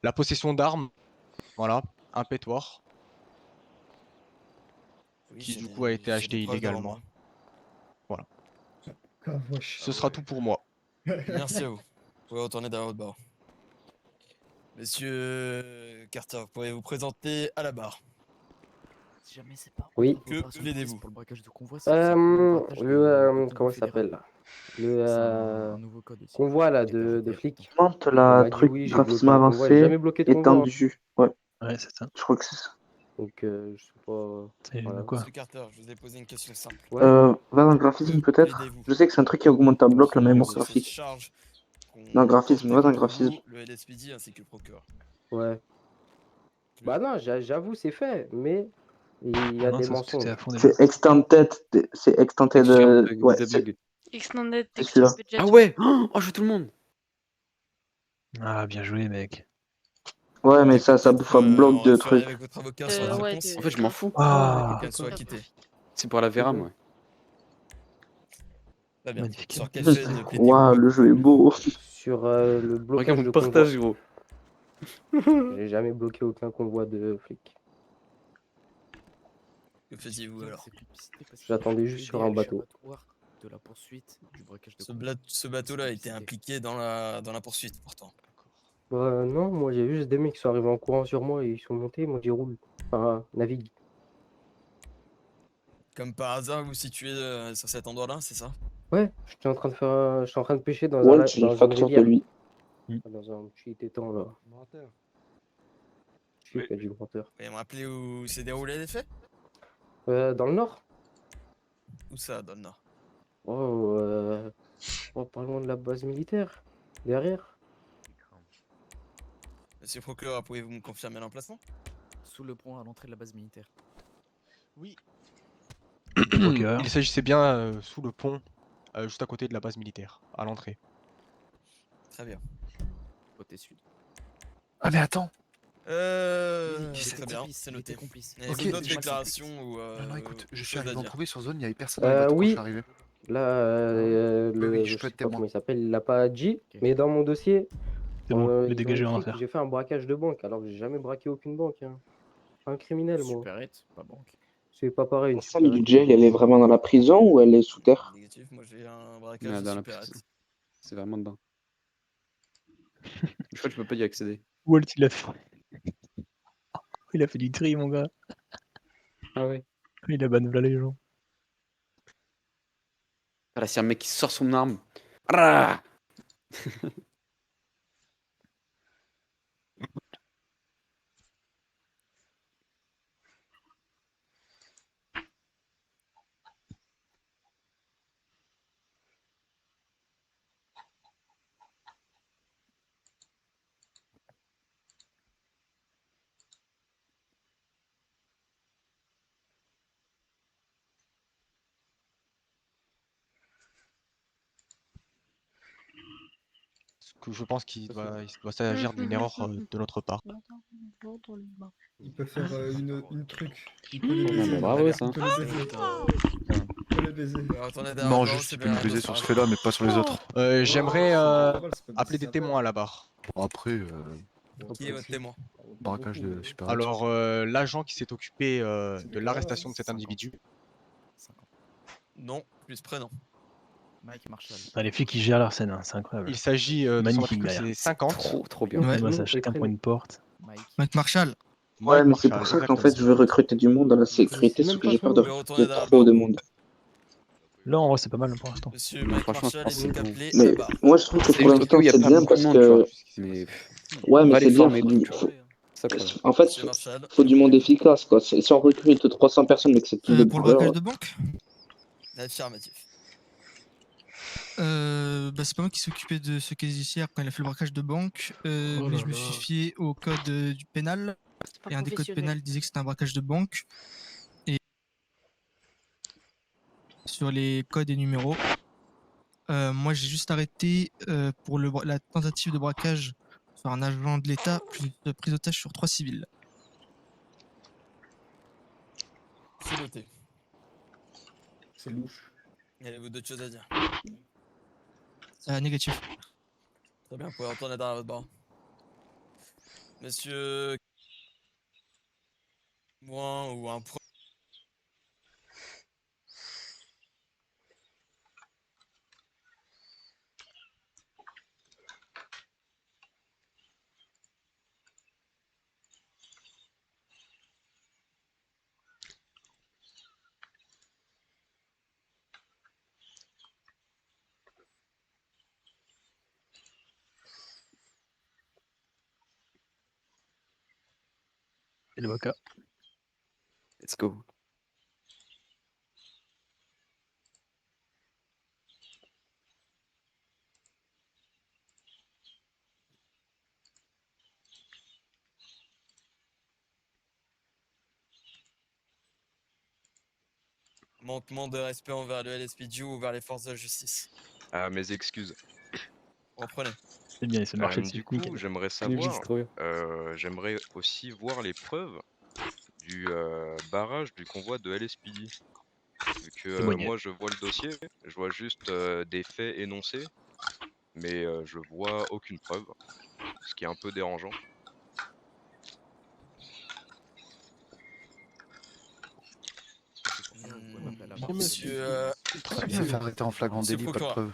[SPEAKER 6] la possession d'armes. Voilà, un pétoire
[SPEAKER 12] Oui,
[SPEAKER 6] qui,
[SPEAKER 12] c'est
[SPEAKER 6] du
[SPEAKER 12] des-
[SPEAKER 6] coup, a été
[SPEAKER 12] c'est des
[SPEAKER 6] acheté
[SPEAKER 12] preuves de
[SPEAKER 6] illégalement.
[SPEAKER 12] rendre.
[SPEAKER 6] Voilà.
[SPEAKER 16] Ah
[SPEAKER 6] Ce sera tout pour moi.
[SPEAKER 12] Merci à vous. Vous pouvez retourner derrière votre barreau. Monsieur Carter, vous pouvez vous présenter à la barre.
[SPEAKER 14] Si jamais c'est pas.
[SPEAKER 15] Oui.
[SPEAKER 12] Que plaidez-vous?
[SPEAKER 14] Pour le braquage de convoi,
[SPEAKER 15] Comment ça s'appelle? Le
[SPEAKER 14] nouveau code aussi.
[SPEAKER 15] convoi là de flics.
[SPEAKER 1] Monte
[SPEAKER 15] On
[SPEAKER 1] la
[SPEAKER 15] m'a dit
[SPEAKER 1] truc
[SPEAKER 15] oui, j'ai
[SPEAKER 1] graphisme
[SPEAKER 15] bloqué le convoi. J'ai
[SPEAKER 1] avancé,
[SPEAKER 15] jamais bloqué de convoi.
[SPEAKER 1] étendu. Ouais,
[SPEAKER 3] Ouais, c'est ça.
[SPEAKER 1] je crois que c'est ça.
[SPEAKER 15] Donc je sais pas.
[SPEAKER 3] C'est
[SPEAKER 15] Voilà.
[SPEAKER 3] quoi?
[SPEAKER 12] Monsieur Carter, je vous ai posé une question simple.
[SPEAKER 15] Ouais.
[SPEAKER 1] Va dans le graphisme
[SPEAKER 12] Que
[SPEAKER 1] peut-être.
[SPEAKER 12] plaidez-vous?
[SPEAKER 1] Je sais que c'est un truc qui augmente ta bloc, la mémoire
[SPEAKER 12] Cette
[SPEAKER 1] graphique.
[SPEAKER 12] charge qu'on
[SPEAKER 1] Dans le graphisme,
[SPEAKER 12] portait
[SPEAKER 1] va dans le
[SPEAKER 12] contre
[SPEAKER 1] graphisme.
[SPEAKER 12] vous, le LSPD ainsi que le procureur.
[SPEAKER 15] Ouais. Bah non, j'avoue c'est fait, mais il y a
[SPEAKER 3] Non,
[SPEAKER 15] des
[SPEAKER 3] c'est parce que t'es
[SPEAKER 15] mensonges.
[SPEAKER 3] à fond déjà.
[SPEAKER 1] C'est extended, c'est extended. Ouais, c'est
[SPEAKER 5] Extended
[SPEAKER 1] c'est celui-là.
[SPEAKER 5] Texture Budget.
[SPEAKER 2] Ah ouais! Oh, je joue tout le monde!
[SPEAKER 3] Ah, bien joué, mec.
[SPEAKER 1] Ouais, mais ça bouffe un bloc de trucs.
[SPEAKER 12] Avec votre avocat sur la
[SPEAKER 5] ouais,
[SPEAKER 12] réponse.
[SPEAKER 2] En fait, je m'en fous.
[SPEAKER 3] Ah,
[SPEAKER 12] Qu'elle soit acquittée.
[SPEAKER 2] C'est pour la Véram, ouais.
[SPEAKER 12] Très bien.
[SPEAKER 3] magnifique.
[SPEAKER 12] Sur quel fait ne plaidez-vous
[SPEAKER 1] Waouh,
[SPEAKER 12] pas?
[SPEAKER 1] le jeu est beau.
[SPEAKER 15] Sur le blocage
[SPEAKER 2] Regarde
[SPEAKER 15] de
[SPEAKER 2] mon
[SPEAKER 15] convoi.
[SPEAKER 2] partage, gros.
[SPEAKER 15] J'ai jamais bloqué aucun convoi de flics.
[SPEAKER 12] Que faisiez-vous alors?
[SPEAKER 15] J'attendais juste sur un bateau.
[SPEAKER 14] De la poursuite, du braquage de
[SPEAKER 12] Ce bateau-là était impliqué dans la poursuite pourtant.
[SPEAKER 15] Bah non, moi j'ai juste des mecs qui sont arrivés en courant sur moi et ils sont montés, moi j'y roule. Enfin, navigue.
[SPEAKER 12] Comme par hasard, vous vous situez sur cet endroit-là, c'est ça?
[SPEAKER 15] Ouais, j'étais en train de faire, je suis en train de pêcher dans
[SPEAKER 1] Walt, j'ai
[SPEAKER 15] dans
[SPEAKER 1] une
[SPEAKER 15] une
[SPEAKER 1] facture de
[SPEAKER 15] rivière.
[SPEAKER 1] lui.
[SPEAKER 15] Dans un petit étang là. Je sais qu'il y a du Gibraltar.
[SPEAKER 12] Vous pouvez me rappeler où s'est déroulé les faits?
[SPEAKER 15] Dans le nord?
[SPEAKER 12] Où ça, dans le nord?
[SPEAKER 15] Pas loin de la base militaire. Derrière.
[SPEAKER 12] Monsieur le procureur, pouvez-vous me confirmer l'emplacement?
[SPEAKER 14] Sous le pont à l'entrée de la base militaire.
[SPEAKER 6] Oui.
[SPEAKER 3] Procureur.
[SPEAKER 6] Il s'agissait bien sous le pont, juste à côté de la base militaire, à l'entrée.
[SPEAKER 12] Très bien.
[SPEAKER 14] Côté sud.
[SPEAKER 9] Ah mais attends.
[SPEAKER 12] C'est très bien, c'est noté.
[SPEAKER 14] Complice.
[SPEAKER 12] Il y a
[SPEAKER 9] Ok,
[SPEAKER 12] d'autres
[SPEAKER 9] je-
[SPEAKER 12] déclarations ou
[SPEAKER 9] Non, écoute, je suis
[SPEAKER 12] choses à
[SPEAKER 9] arrivé en
[SPEAKER 12] dire?
[SPEAKER 9] premier sur zone, il n'y avait personne dans le bateau quand je
[SPEAKER 15] Oui.
[SPEAKER 9] suis arrivé.
[SPEAKER 15] Là,
[SPEAKER 9] Oui,
[SPEAKER 15] je
[SPEAKER 9] je peux
[SPEAKER 15] sais
[SPEAKER 9] être
[SPEAKER 15] pas
[SPEAKER 9] témoin.
[SPEAKER 15] comment il s'appelle, il l'a pas dit, mais dans mon dossier,
[SPEAKER 3] C'est bon, le
[SPEAKER 15] ils ont
[SPEAKER 3] dégagé en
[SPEAKER 15] écrit
[SPEAKER 3] affaire.
[SPEAKER 15] que j'ai fait un braquage de banque, alors que j'ai jamais braqué aucune banque. Hein. Pas un criminel, moi.
[SPEAKER 14] Supérette, pas banque.
[SPEAKER 15] C'est pas pareil, une
[SPEAKER 1] La femme du
[SPEAKER 15] supérette.
[SPEAKER 1] jail, elle est vraiment dans la prison ou elle est sous terre?
[SPEAKER 12] Négatif, moi j'ai un braquage de
[SPEAKER 2] Dans la
[SPEAKER 12] supérette.
[SPEAKER 2] prison. C'est vraiment dedans. Je crois que je peux pas y accéder.
[SPEAKER 3] Walt, il a fait. Il a fait du tri, mon gars.
[SPEAKER 2] Ah ouais.
[SPEAKER 3] Il a ban les gens.
[SPEAKER 2] Ah là, c'est un mec qui sort son arme. Ah
[SPEAKER 6] Ce que je pense qu'il doit s'agir d'une erreur de notre part.
[SPEAKER 16] Il peut faire une truc. Il peut les baiser.
[SPEAKER 2] bah, bravo, ça.
[SPEAKER 16] Il peut les baiser. Il peut les baiser.
[SPEAKER 12] Retournez derrière
[SPEAKER 9] Non,
[SPEAKER 12] le
[SPEAKER 9] juste
[SPEAKER 12] c'est
[SPEAKER 9] tu peux me
[SPEAKER 12] bien,
[SPEAKER 9] baiser
[SPEAKER 12] ça
[SPEAKER 9] sur ce
[SPEAKER 12] va.
[SPEAKER 9] fait-là, mais pas sur les autres.
[SPEAKER 6] J'aimerais
[SPEAKER 16] pas mal, c'est pas
[SPEAKER 6] appeler des
[SPEAKER 16] sympa.
[SPEAKER 6] témoins à la barre.
[SPEAKER 9] Bon, après,
[SPEAKER 12] Qui est votre témoin?
[SPEAKER 9] braquage de super.
[SPEAKER 6] Alors, l'agent qui s'est occupé de l'arrestation de cet individu.
[SPEAKER 12] Non, plus prénom.
[SPEAKER 14] Mike Marshall.
[SPEAKER 3] Ah, les flics qui gèrent leur scène, hein, c'est incroyable.
[SPEAKER 6] Il s'agit de son
[SPEAKER 3] Magnifique,
[SPEAKER 6] matricule,
[SPEAKER 3] d'ailleurs.
[SPEAKER 6] c'est 50.
[SPEAKER 2] Trop bien.
[SPEAKER 3] Ouais,
[SPEAKER 15] Non,
[SPEAKER 3] ça,
[SPEAKER 15] c'est
[SPEAKER 3] chacun
[SPEAKER 15] très
[SPEAKER 3] prend
[SPEAKER 15] bien.
[SPEAKER 3] une porte.
[SPEAKER 12] Mike Marshall.
[SPEAKER 1] Ouais, mais c'est
[SPEAKER 6] Marshall,
[SPEAKER 1] pour ça qu'en
[SPEAKER 6] exactement.
[SPEAKER 1] fait, je veux recruter du monde dans la sécurité,
[SPEAKER 15] même
[SPEAKER 1] sauf que
[SPEAKER 15] pas
[SPEAKER 1] j'ai
[SPEAKER 15] son
[SPEAKER 1] peur
[SPEAKER 15] nom.
[SPEAKER 1] de
[SPEAKER 12] Vous
[SPEAKER 1] recruter
[SPEAKER 12] retournez dans la
[SPEAKER 1] trop de
[SPEAKER 12] barre.
[SPEAKER 1] monde.
[SPEAKER 3] Là, en vrai, c'est pas mal pour l'instant.
[SPEAKER 12] Monsieur
[SPEAKER 2] Mais
[SPEAKER 12] Mike
[SPEAKER 2] franchement, je
[SPEAKER 12] Marshall
[SPEAKER 2] pense que
[SPEAKER 12] est
[SPEAKER 2] c'est
[SPEAKER 12] donc
[SPEAKER 2] bon.
[SPEAKER 12] appelé à
[SPEAKER 1] Mais
[SPEAKER 12] la barre.
[SPEAKER 1] moi, je trouve que
[SPEAKER 2] C'est
[SPEAKER 1] pour
[SPEAKER 2] juste au cas
[SPEAKER 1] l'instant,
[SPEAKER 2] où il y a
[SPEAKER 1] c'est
[SPEAKER 2] pas
[SPEAKER 1] bien
[SPEAKER 2] beaucoup de
[SPEAKER 1] parce
[SPEAKER 2] monde, tu vois.
[SPEAKER 1] que.
[SPEAKER 2] Mais
[SPEAKER 1] Ouais, mais
[SPEAKER 2] va
[SPEAKER 1] c'est
[SPEAKER 2] les
[SPEAKER 1] bien.
[SPEAKER 2] former, donc, ça quoi.
[SPEAKER 1] En fait,
[SPEAKER 12] Monsieur Marshall.
[SPEAKER 1] faut du monde efficace, quoi. Si on recrute 300 personnes, mais que c'est tous des
[SPEAKER 12] Pour le
[SPEAKER 1] branleurs.
[SPEAKER 12] braquage de banque? Affirmatif.
[SPEAKER 17] C'est pas moi qui s'occupais de ce cas judiciaire quand il a fait le braquage de banque,
[SPEAKER 3] Oh
[SPEAKER 17] mais
[SPEAKER 3] là
[SPEAKER 17] je me
[SPEAKER 3] là.
[SPEAKER 17] suis fié au code du pénal.
[SPEAKER 5] pas
[SPEAKER 17] Et un des codes
[SPEAKER 5] professionnel.
[SPEAKER 17] pénals disait que c'était un braquage de banque. Et sur les codes et numéros, moi j'ai juste arrêté pour la tentative de braquage sur un agent de l'État, plus prise d'otage sur 3 civils.
[SPEAKER 12] C'est noté.
[SPEAKER 16] C'est louche.
[SPEAKER 12] Avez-vous d'autres choses à dire?
[SPEAKER 17] Négatif.
[SPEAKER 12] Très bien, vous pouvez retourner dans votre barre. Monsieur. Moi ou un pro.
[SPEAKER 3] Et l'avocat.
[SPEAKER 2] Let's go.
[SPEAKER 12] Manquement de respect envers le LSPD ou envers les forces de justice.
[SPEAKER 18] Ah, mes excuses.
[SPEAKER 12] Reprenez.
[SPEAKER 3] C'est bien, il se fait marcher dessus.
[SPEAKER 18] Du coup, j'aimerais savoir, j'aimerais aussi voir les preuves du barrage du convoi de LSPD. Vu que
[SPEAKER 3] Témoigner.
[SPEAKER 18] moi je vois le dossier, je vois juste des faits énoncés, mais je vois aucune preuve, ce qui est un peu dérangeant.
[SPEAKER 12] Monsieur,
[SPEAKER 9] Il s'est fait arrêter en flagrant
[SPEAKER 12] Monsieur
[SPEAKER 9] délit, pas de
[SPEAKER 12] procureur.
[SPEAKER 9] preuve.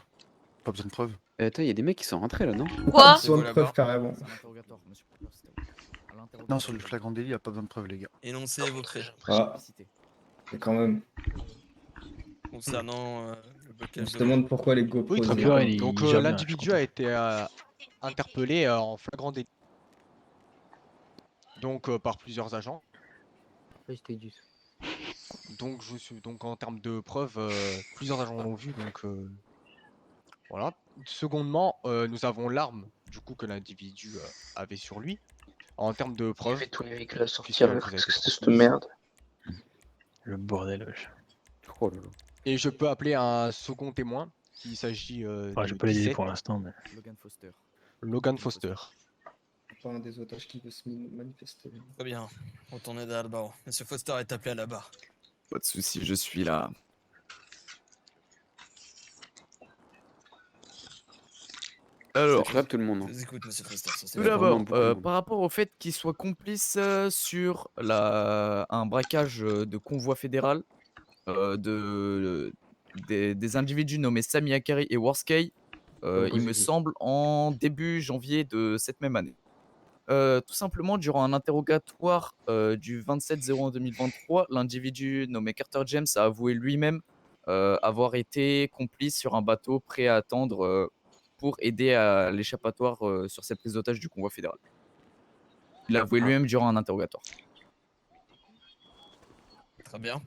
[SPEAKER 9] Pas besoin de preuve.
[SPEAKER 2] Attends, il y a des mecs qui sont rentrés là, non?
[SPEAKER 5] Quoi?
[SPEAKER 16] Besoin de preuves carrément.
[SPEAKER 9] Non, sur le flagrant délit, il n'y a pas besoin de preuve, les gars.
[SPEAKER 12] Énoncez vos faits.
[SPEAKER 16] Ah, et quand même.
[SPEAKER 12] Concernant le
[SPEAKER 16] On
[SPEAKER 12] blocage
[SPEAKER 16] se
[SPEAKER 12] de
[SPEAKER 16] demande pourquoi les GoPros.
[SPEAKER 6] Oui, très
[SPEAKER 16] ils-
[SPEAKER 6] bien. Donc l'individu a été interpellé en flagrant délit. Donc par plusieurs agents. Donc en termes de preuves, plusieurs agents l'ont vu. Donc voilà. Secondement, nous avons l'arme du coup que l'individu avait sur lui. En termes de preuves.
[SPEAKER 1] J'ai tous les véhicules à sortir
[SPEAKER 6] puisque
[SPEAKER 1] avec
[SPEAKER 6] vous avez
[SPEAKER 1] parce que
[SPEAKER 6] été
[SPEAKER 1] c'est cette merde.
[SPEAKER 3] Le bordel, wesh.
[SPEAKER 2] Oh là là.
[SPEAKER 6] Et je peux appeler un second témoin. Il s'agit
[SPEAKER 3] Ouais,
[SPEAKER 6] de
[SPEAKER 3] je peux l'aider
[SPEAKER 6] 17,
[SPEAKER 3] pour l'instant, mais.
[SPEAKER 6] Logan Foster.
[SPEAKER 16] Pas un des otages qui veut se manifester.
[SPEAKER 12] Très bien. Retournez derrière le barreau. Monsieur Foster est appelé à la barre.
[SPEAKER 14] Pas de soucis, je suis là. Alors,
[SPEAKER 2] Ça tout le monde.
[SPEAKER 12] Je vous écoute, monsieur Foster. sur ces
[SPEAKER 14] tout
[SPEAKER 12] faits.
[SPEAKER 14] d'abord, par rapport au fait qu'il soit complice sur un braquage de convoi fédéral des individus nommés Sami Akari et Warskay, il me semble en début janvier de cette même année. Tout simplement, durant un interrogatoire du 27/01/2023, l'individu nommé Carter James a avoué lui-même avoir été complice sur un bateau prêt à attendre pour aider à l'échappatoire sur cette prise d'otage du convoi fédéral. Il l'a avoué lui-même durant un interrogatoire.
[SPEAKER 12] Très bien.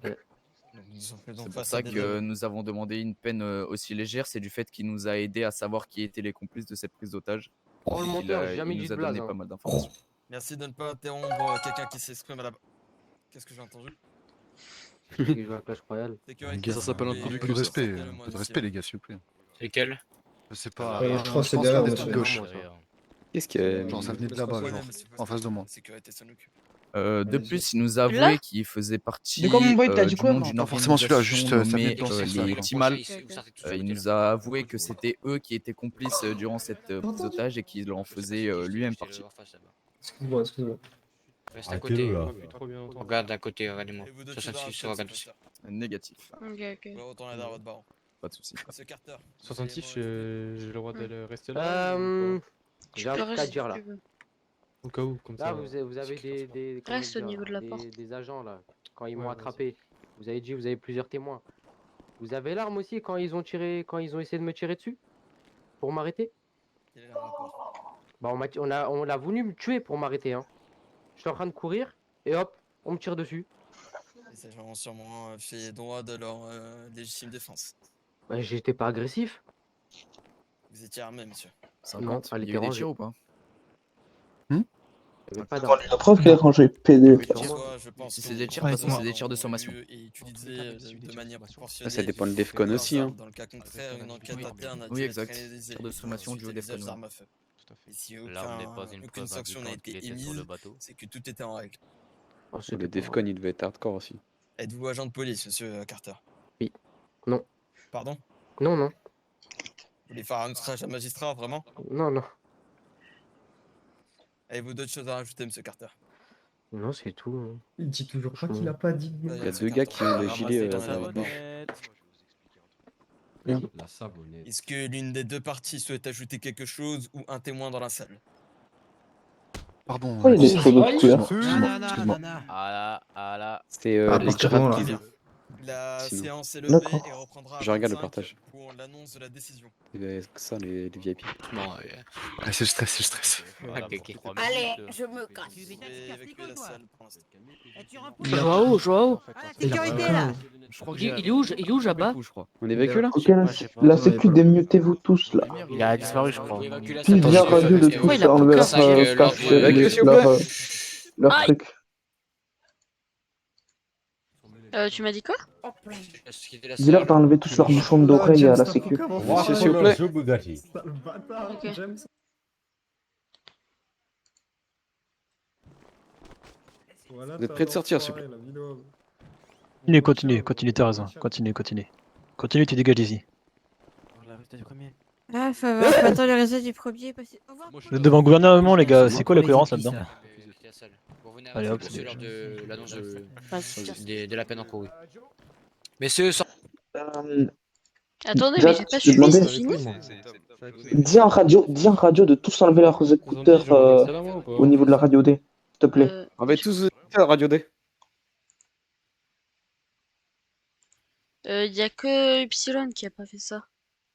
[SPEAKER 14] C'est pour ça que nous avons demandé une peine aussi légère, c'est du fait qu'il nous a aidé à savoir qui étaient les complices de cette prise d'otage.
[SPEAKER 15] Oh, le menteur, j'ai jamais
[SPEAKER 14] Il
[SPEAKER 15] dit
[SPEAKER 14] nous
[SPEAKER 15] de
[SPEAKER 14] a
[SPEAKER 15] blague.
[SPEAKER 14] donné pas mal d'informations.
[SPEAKER 12] Merci de ne pas interrompre quelqu'un qui s'exprime à la barre. Qu'est-ce que j'ai entendu?
[SPEAKER 15] Qui joue à Clash Royale.
[SPEAKER 12] Sécurité,
[SPEAKER 9] Ça s'appelle un
[SPEAKER 12] s'il vous
[SPEAKER 9] peu
[SPEAKER 12] plaît.
[SPEAKER 9] de respect,
[SPEAKER 12] Sortez-le-moi
[SPEAKER 9] un peu de
[SPEAKER 12] du
[SPEAKER 9] respect,
[SPEAKER 12] ciel.
[SPEAKER 9] les gars, s'il vous plaît.
[SPEAKER 4] Lesquels?
[SPEAKER 9] C'est pas.
[SPEAKER 16] Ouais, je crois que c'est
[SPEAKER 9] pense
[SPEAKER 16] derrière,
[SPEAKER 9] que
[SPEAKER 16] moi,
[SPEAKER 9] c'était de
[SPEAKER 16] je
[SPEAKER 9] gauche.
[SPEAKER 2] Qu'est-ce que.
[SPEAKER 9] Genre, ça venait de là-bas,
[SPEAKER 12] Ouais,
[SPEAKER 9] genre,
[SPEAKER 12] monsieur Foster,
[SPEAKER 9] en face de moi.
[SPEAKER 12] la sécurité s'en occupe.
[SPEAKER 14] De plus, il nous a
[SPEAKER 5] Là
[SPEAKER 14] avoué qu'il faisait partie
[SPEAKER 7] De quoi, mon boy, t'as dit
[SPEAKER 14] du
[SPEAKER 7] quoi,
[SPEAKER 14] nom
[SPEAKER 7] moi
[SPEAKER 14] d'une
[SPEAKER 9] Pas forcément celui-là, juste,
[SPEAKER 14] organisation
[SPEAKER 9] ça venait
[SPEAKER 14] nommée
[SPEAKER 9] de dans ce sens-là,
[SPEAKER 14] les
[SPEAKER 9] quoi.
[SPEAKER 14] Timal. Il nous a avoué que c'était eux qui étaient complices durant cette prise d'otage et qu'il en faisait lui-même partie.
[SPEAKER 16] Excuse-moi, excuse-moi.
[SPEAKER 4] Reste à côté. Regarde à côté, regardez-moi.
[SPEAKER 12] Et vous deux, tu
[SPEAKER 4] 66,
[SPEAKER 12] vas
[SPEAKER 4] regarde
[SPEAKER 12] Monsieur
[SPEAKER 4] aussi.
[SPEAKER 12] Foster.
[SPEAKER 14] Négatif.
[SPEAKER 5] Ok, ok.
[SPEAKER 12] Vous pouvez retourner derrière votre barreau.
[SPEAKER 14] Pas de soucis.
[SPEAKER 12] Monsieur Carter.
[SPEAKER 19] 66, j'ai le droit de rester
[SPEAKER 15] J'ai un truc à dire là.
[SPEAKER 19] Au cas où, comme
[SPEAKER 15] Là,
[SPEAKER 19] ça.
[SPEAKER 15] vous avez des, comment
[SPEAKER 5] Reste au
[SPEAKER 15] dire,
[SPEAKER 5] niveau de la porte.
[SPEAKER 15] des agents là. Quand ils m'ont
[SPEAKER 19] Ouais,
[SPEAKER 15] attrapé, vous avez dit vous avez plusieurs témoins. Vous avez l'arme aussi quand ils ont essayé de me tirer dessus pour m'arrêter.
[SPEAKER 12] Quel est le rapport?
[SPEAKER 15] Bah on l'a voulu me tuer pour m'arrêter hein. J'étais en train de courir et hop, on me tire dessus.
[SPEAKER 12] Les agents ont sûrement fait droit de leur légitime défense.
[SPEAKER 15] Bah j'étais pas agressif.
[SPEAKER 12] Vous étiez armé, monsieur.
[SPEAKER 14] 50,
[SPEAKER 15] elle
[SPEAKER 14] il y
[SPEAKER 15] était
[SPEAKER 14] a eu des
[SPEAKER 15] rangée.
[SPEAKER 14] tirs ou pas?
[SPEAKER 15] Il y avait pas
[SPEAKER 1] Bon,
[SPEAKER 15] d'arme.
[SPEAKER 1] la preuve qu'il est rangé, PD.
[SPEAKER 12] Je pense
[SPEAKER 14] Si
[SPEAKER 12] que
[SPEAKER 14] c'est des tirs,
[SPEAKER 12] vous-
[SPEAKER 14] de toute façon, c'est des tirs de sommation.
[SPEAKER 12] Et utilisé de manière proportionnée.
[SPEAKER 2] Ça dépend de Defcon aussi, hein.
[SPEAKER 12] Dans le cas contraire, une enquête interne a
[SPEAKER 14] Oui,
[SPEAKER 12] dû
[SPEAKER 14] exact.
[SPEAKER 12] être réalisée.
[SPEAKER 14] Tir de sommation dû au
[SPEAKER 12] Suite à
[SPEAKER 14] Defcon,
[SPEAKER 12] des
[SPEAKER 14] ouais.
[SPEAKER 12] armes à feu. Et si
[SPEAKER 11] L'arme n'est pas une
[SPEAKER 12] aucune
[SPEAKER 11] preuve
[SPEAKER 12] sanction n'a
[SPEAKER 11] indiquant qu'il
[SPEAKER 12] été
[SPEAKER 11] était sur
[SPEAKER 12] émise,
[SPEAKER 11] le bateau.
[SPEAKER 12] c'est que tout était en règle.
[SPEAKER 15] Oh,
[SPEAKER 2] Le
[SPEAKER 15] c'était pas-
[SPEAKER 2] Defcon, il devait être hardcore aussi.
[SPEAKER 12] Êtes-vous agent de police, monsieur Carter?
[SPEAKER 15] Oui. Non.
[SPEAKER 12] Pardon?
[SPEAKER 15] Non, non.
[SPEAKER 12] Vous voulez faire un outrage à magistrat, vraiment?
[SPEAKER 15] Non, non.
[SPEAKER 12] Avez-vous d'autres choses à rajouter, monsieur Carter?
[SPEAKER 15] Non, c'est tout. hein.
[SPEAKER 16] Il dit toujours pas qu'il a pas dit.
[SPEAKER 2] Il y a deux gars qui ont des gilets blancs.
[SPEAKER 11] La savonnette.
[SPEAKER 12] Est-ce que l'une des deux parties souhaite ajouter quelque chose ou un témoin dans la salle?
[SPEAKER 9] Pardon.
[SPEAKER 1] Pourquoi il y a des photos de couleur?
[SPEAKER 9] Excuse-moi.
[SPEAKER 11] Ah là.
[SPEAKER 2] C'est
[SPEAKER 16] Ah,
[SPEAKER 2] les
[SPEAKER 16] partir
[SPEAKER 2] grades
[SPEAKER 16] là.
[SPEAKER 2] qui vient.
[SPEAKER 12] La
[SPEAKER 2] Sinon.
[SPEAKER 12] séance est levée
[SPEAKER 1] D'accord.
[SPEAKER 12] et reprendra à
[SPEAKER 2] Je regarde le
[SPEAKER 12] 25
[SPEAKER 2] partage.
[SPEAKER 12] pour l'annonce de la décision.
[SPEAKER 2] C'est ça, les VIP.
[SPEAKER 4] Bon,
[SPEAKER 9] Ah, c'est le stress, c'est le stress.
[SPEAKER 11] Voilà,
[SPEAKER 4] Ok,
[SPEAKER 11] pour
[SPEAKER 4] ok.
[SPEAKER 11] 3
[SPEAKER 13] Allez,
[SPEAKER 11] minutes.
[SPEAKER 13] je me casse.
[SPEAKER 12] Vous pouvez évacuer la salle pour l'instant.
[SPEAKER 5] Joao.
[SPEAKER 13] Sécurité là.
[SPEAKER 14] Je crois que
[SPEAKER 3] Il est où, Jabba?
[SPEAKER 14] je crois.
[SPEAKER 2] On évacue là?
[SPEAKER 1] Ok, la sécu, démutez-vous tous là.
[SPEAKER 3] Il a disparu, je crois.
[SPEAKER 1] Puis bien radio de tous enlever leur truc.
[SPEAKER 5] Tu m'as dit quoi?
[SPEAKER 1] Dis-leur d'enlever tous leurs bouchons d'oreille à la sécu.
[SPEAKER 2] Monsieur, s'il vous plaît.
[SPEAKER 5] Ok.
[SPEAKER 2] Vous êtes prêts de sortir, s'il vous plaît?
[SPEAKER 3] Continue, t'as raison. Continue, tu dégages d'ici.
[SPEAKER 13] Ah, faut pas attendre le résultat du premier. Au revoir.
[SPEAKER 3] Vous êtes devant le gouvernement, les gars, c'est quoi la cohérence là-dedans? Allez, hop.
[SPEAKER 4] C'est l'heure de l'annonce de la peine encourue. Messieurs,
[SPEAKER 5] Attendez, mais j'ai
[SPEAKER 1] Jack,
[SPEAKER 5] pas
[SPEAKER 1] je te
[SPEAKER 5] suivi, c'est
[SPEAKER 1] demandais,
[SPEAKER 5] fini?
[SPEAKER 1] dis en radio de tous enlever leurs écouteurs au niveau de la radio D, s'il te plaît.
[SPEAKER 2] On va tous la radio D.
[SPEAKER 5] Y a que Epsilon qui a pas fait ça.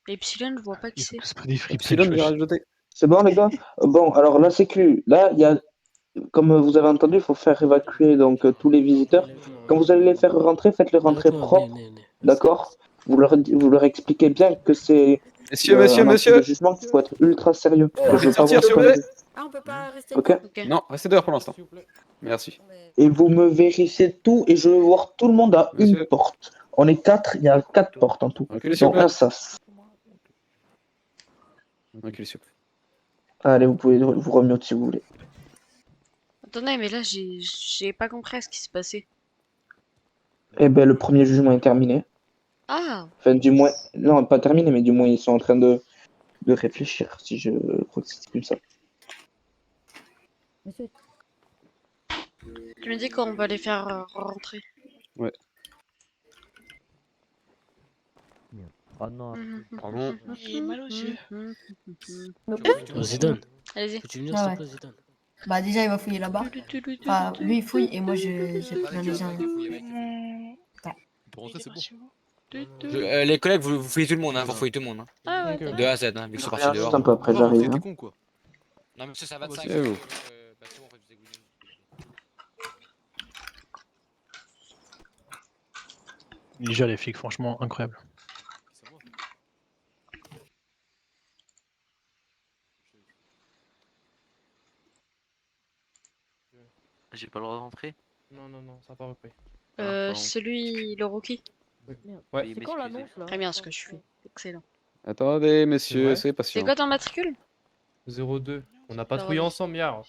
[SPEAKER 5] Epsilon, je vois pas qui c'est.
[SPEAKER 2] Epsilon vient rajouter.
[SPEAKER 1] C'est bon, les gars? Bon, alors la sécu, là, il y a, comme vous avez entendu, il faut faire évacuer donc tous les visiteurs. Quand vous allez les faire rentrer, faites-les rentrer propres, d'accord? Vous leur expliquez bien que c'est un entrée de jugement qu'il faut être ultra sérieux. Que je veux pas voir
[SPEAKER 2] Sortir, s'il vous
[SPEAKER 1] de
[SPEAKER 2] plaît.
[SPEAKER 13] Ah, on peut pas rester.
[SPEAKER 1] Ok?
[SPEAKER 2] Non, restez dehors pour l'instant. Merci.
[SPEAKER 1] Et vous me vérifiez tout et je veux voir tout le monde à une porte. On est 4, il y a 4 portes en tout,
[SPEAKER 2] Reculez, s'il vous
[SPEAKER 1] dont
[SPEAKER 2] plaît.
[SPEAKER 1] un sas.
[SPEAKER 2] Reculez, s'il vous plaît.
[SPEAKER 1] Allez, vous pouvez vous remuer si vous voulez.
[SPEAKER 5] Attendez, mais là, j'ai pas compris ce qui s'est passé.
[SPEAKER 1] Eh ben, le premier jugement est terminé.
[SPEAKER 5] Ah,
[SPEAKER 1] Enfin, du moins, non, pas terminé, mais du moins, ils sont en train de réfléchir, si je crois que c'est comme ça.
[SPEAKER 5] tu me dis qu'on va les faire rentrer.
[SPEAKER 2] Ouais.
[SPEAKER 15] Oh non,
[SPEAKER 5] Pardon.
[SPEAKER 15] j'ai mal aux yeux.
[SPEAKER 5] Zidane. Allez-y.
[SPEAKER 15] Peux-tu venir s'il te plaît, Zidane?
[SPEAKER 13] Bah déjà il va fouiller là-bas. Enfin lui il fouille et moi j'ai plein les gens.
[SPEAKER 8] Pour rentrer, c'est bon.
[SPEAKER 4] Les collègues, vous fouillez tout le monde, hein, vous fouillez tout le monde. Hein.
[SPEAKER 5] Ah ouais,
[SPEAKER 4] De A à Z, hein, vu qu'ils sont partis
[SPEAKER 1] Juste
[SPEAKER 4] dehors.
[SPEAKER 1] un peu après, j'arrive.
[SPEAKER 8] T'es
[SPEAKER 1] hein.
[SPEAKER 8] con, quoi.
[SPEAKER 4] Non, mais ça va de 5.
[SPEAKER 2] C'est vous.
[SPEAKER 3] Déjà les flics, franchement, incroyable.
[SPEAKER 11] J'ai pas le droit de rentrer?
[SPEAKER 19] Non, non, non, ça n'a pas repris.
[SPEAKER 5] celui, le rookie.
[SPEAKER 19] Ouais.
[SPEAKER 15] C'est quand l'annonce là?
[SPEAKER 5] Très bien ce que je suis. Excellent.
[SPEAKER 2] Attendez, messieurs,
[SPEAKER 19] Ouais.
[SPEAKER 2] soyez patients.
[SPEAKER 5] C'est quoi ton matricule?
[SPEAKER 19] 02. On a patrouillé ensemble hier.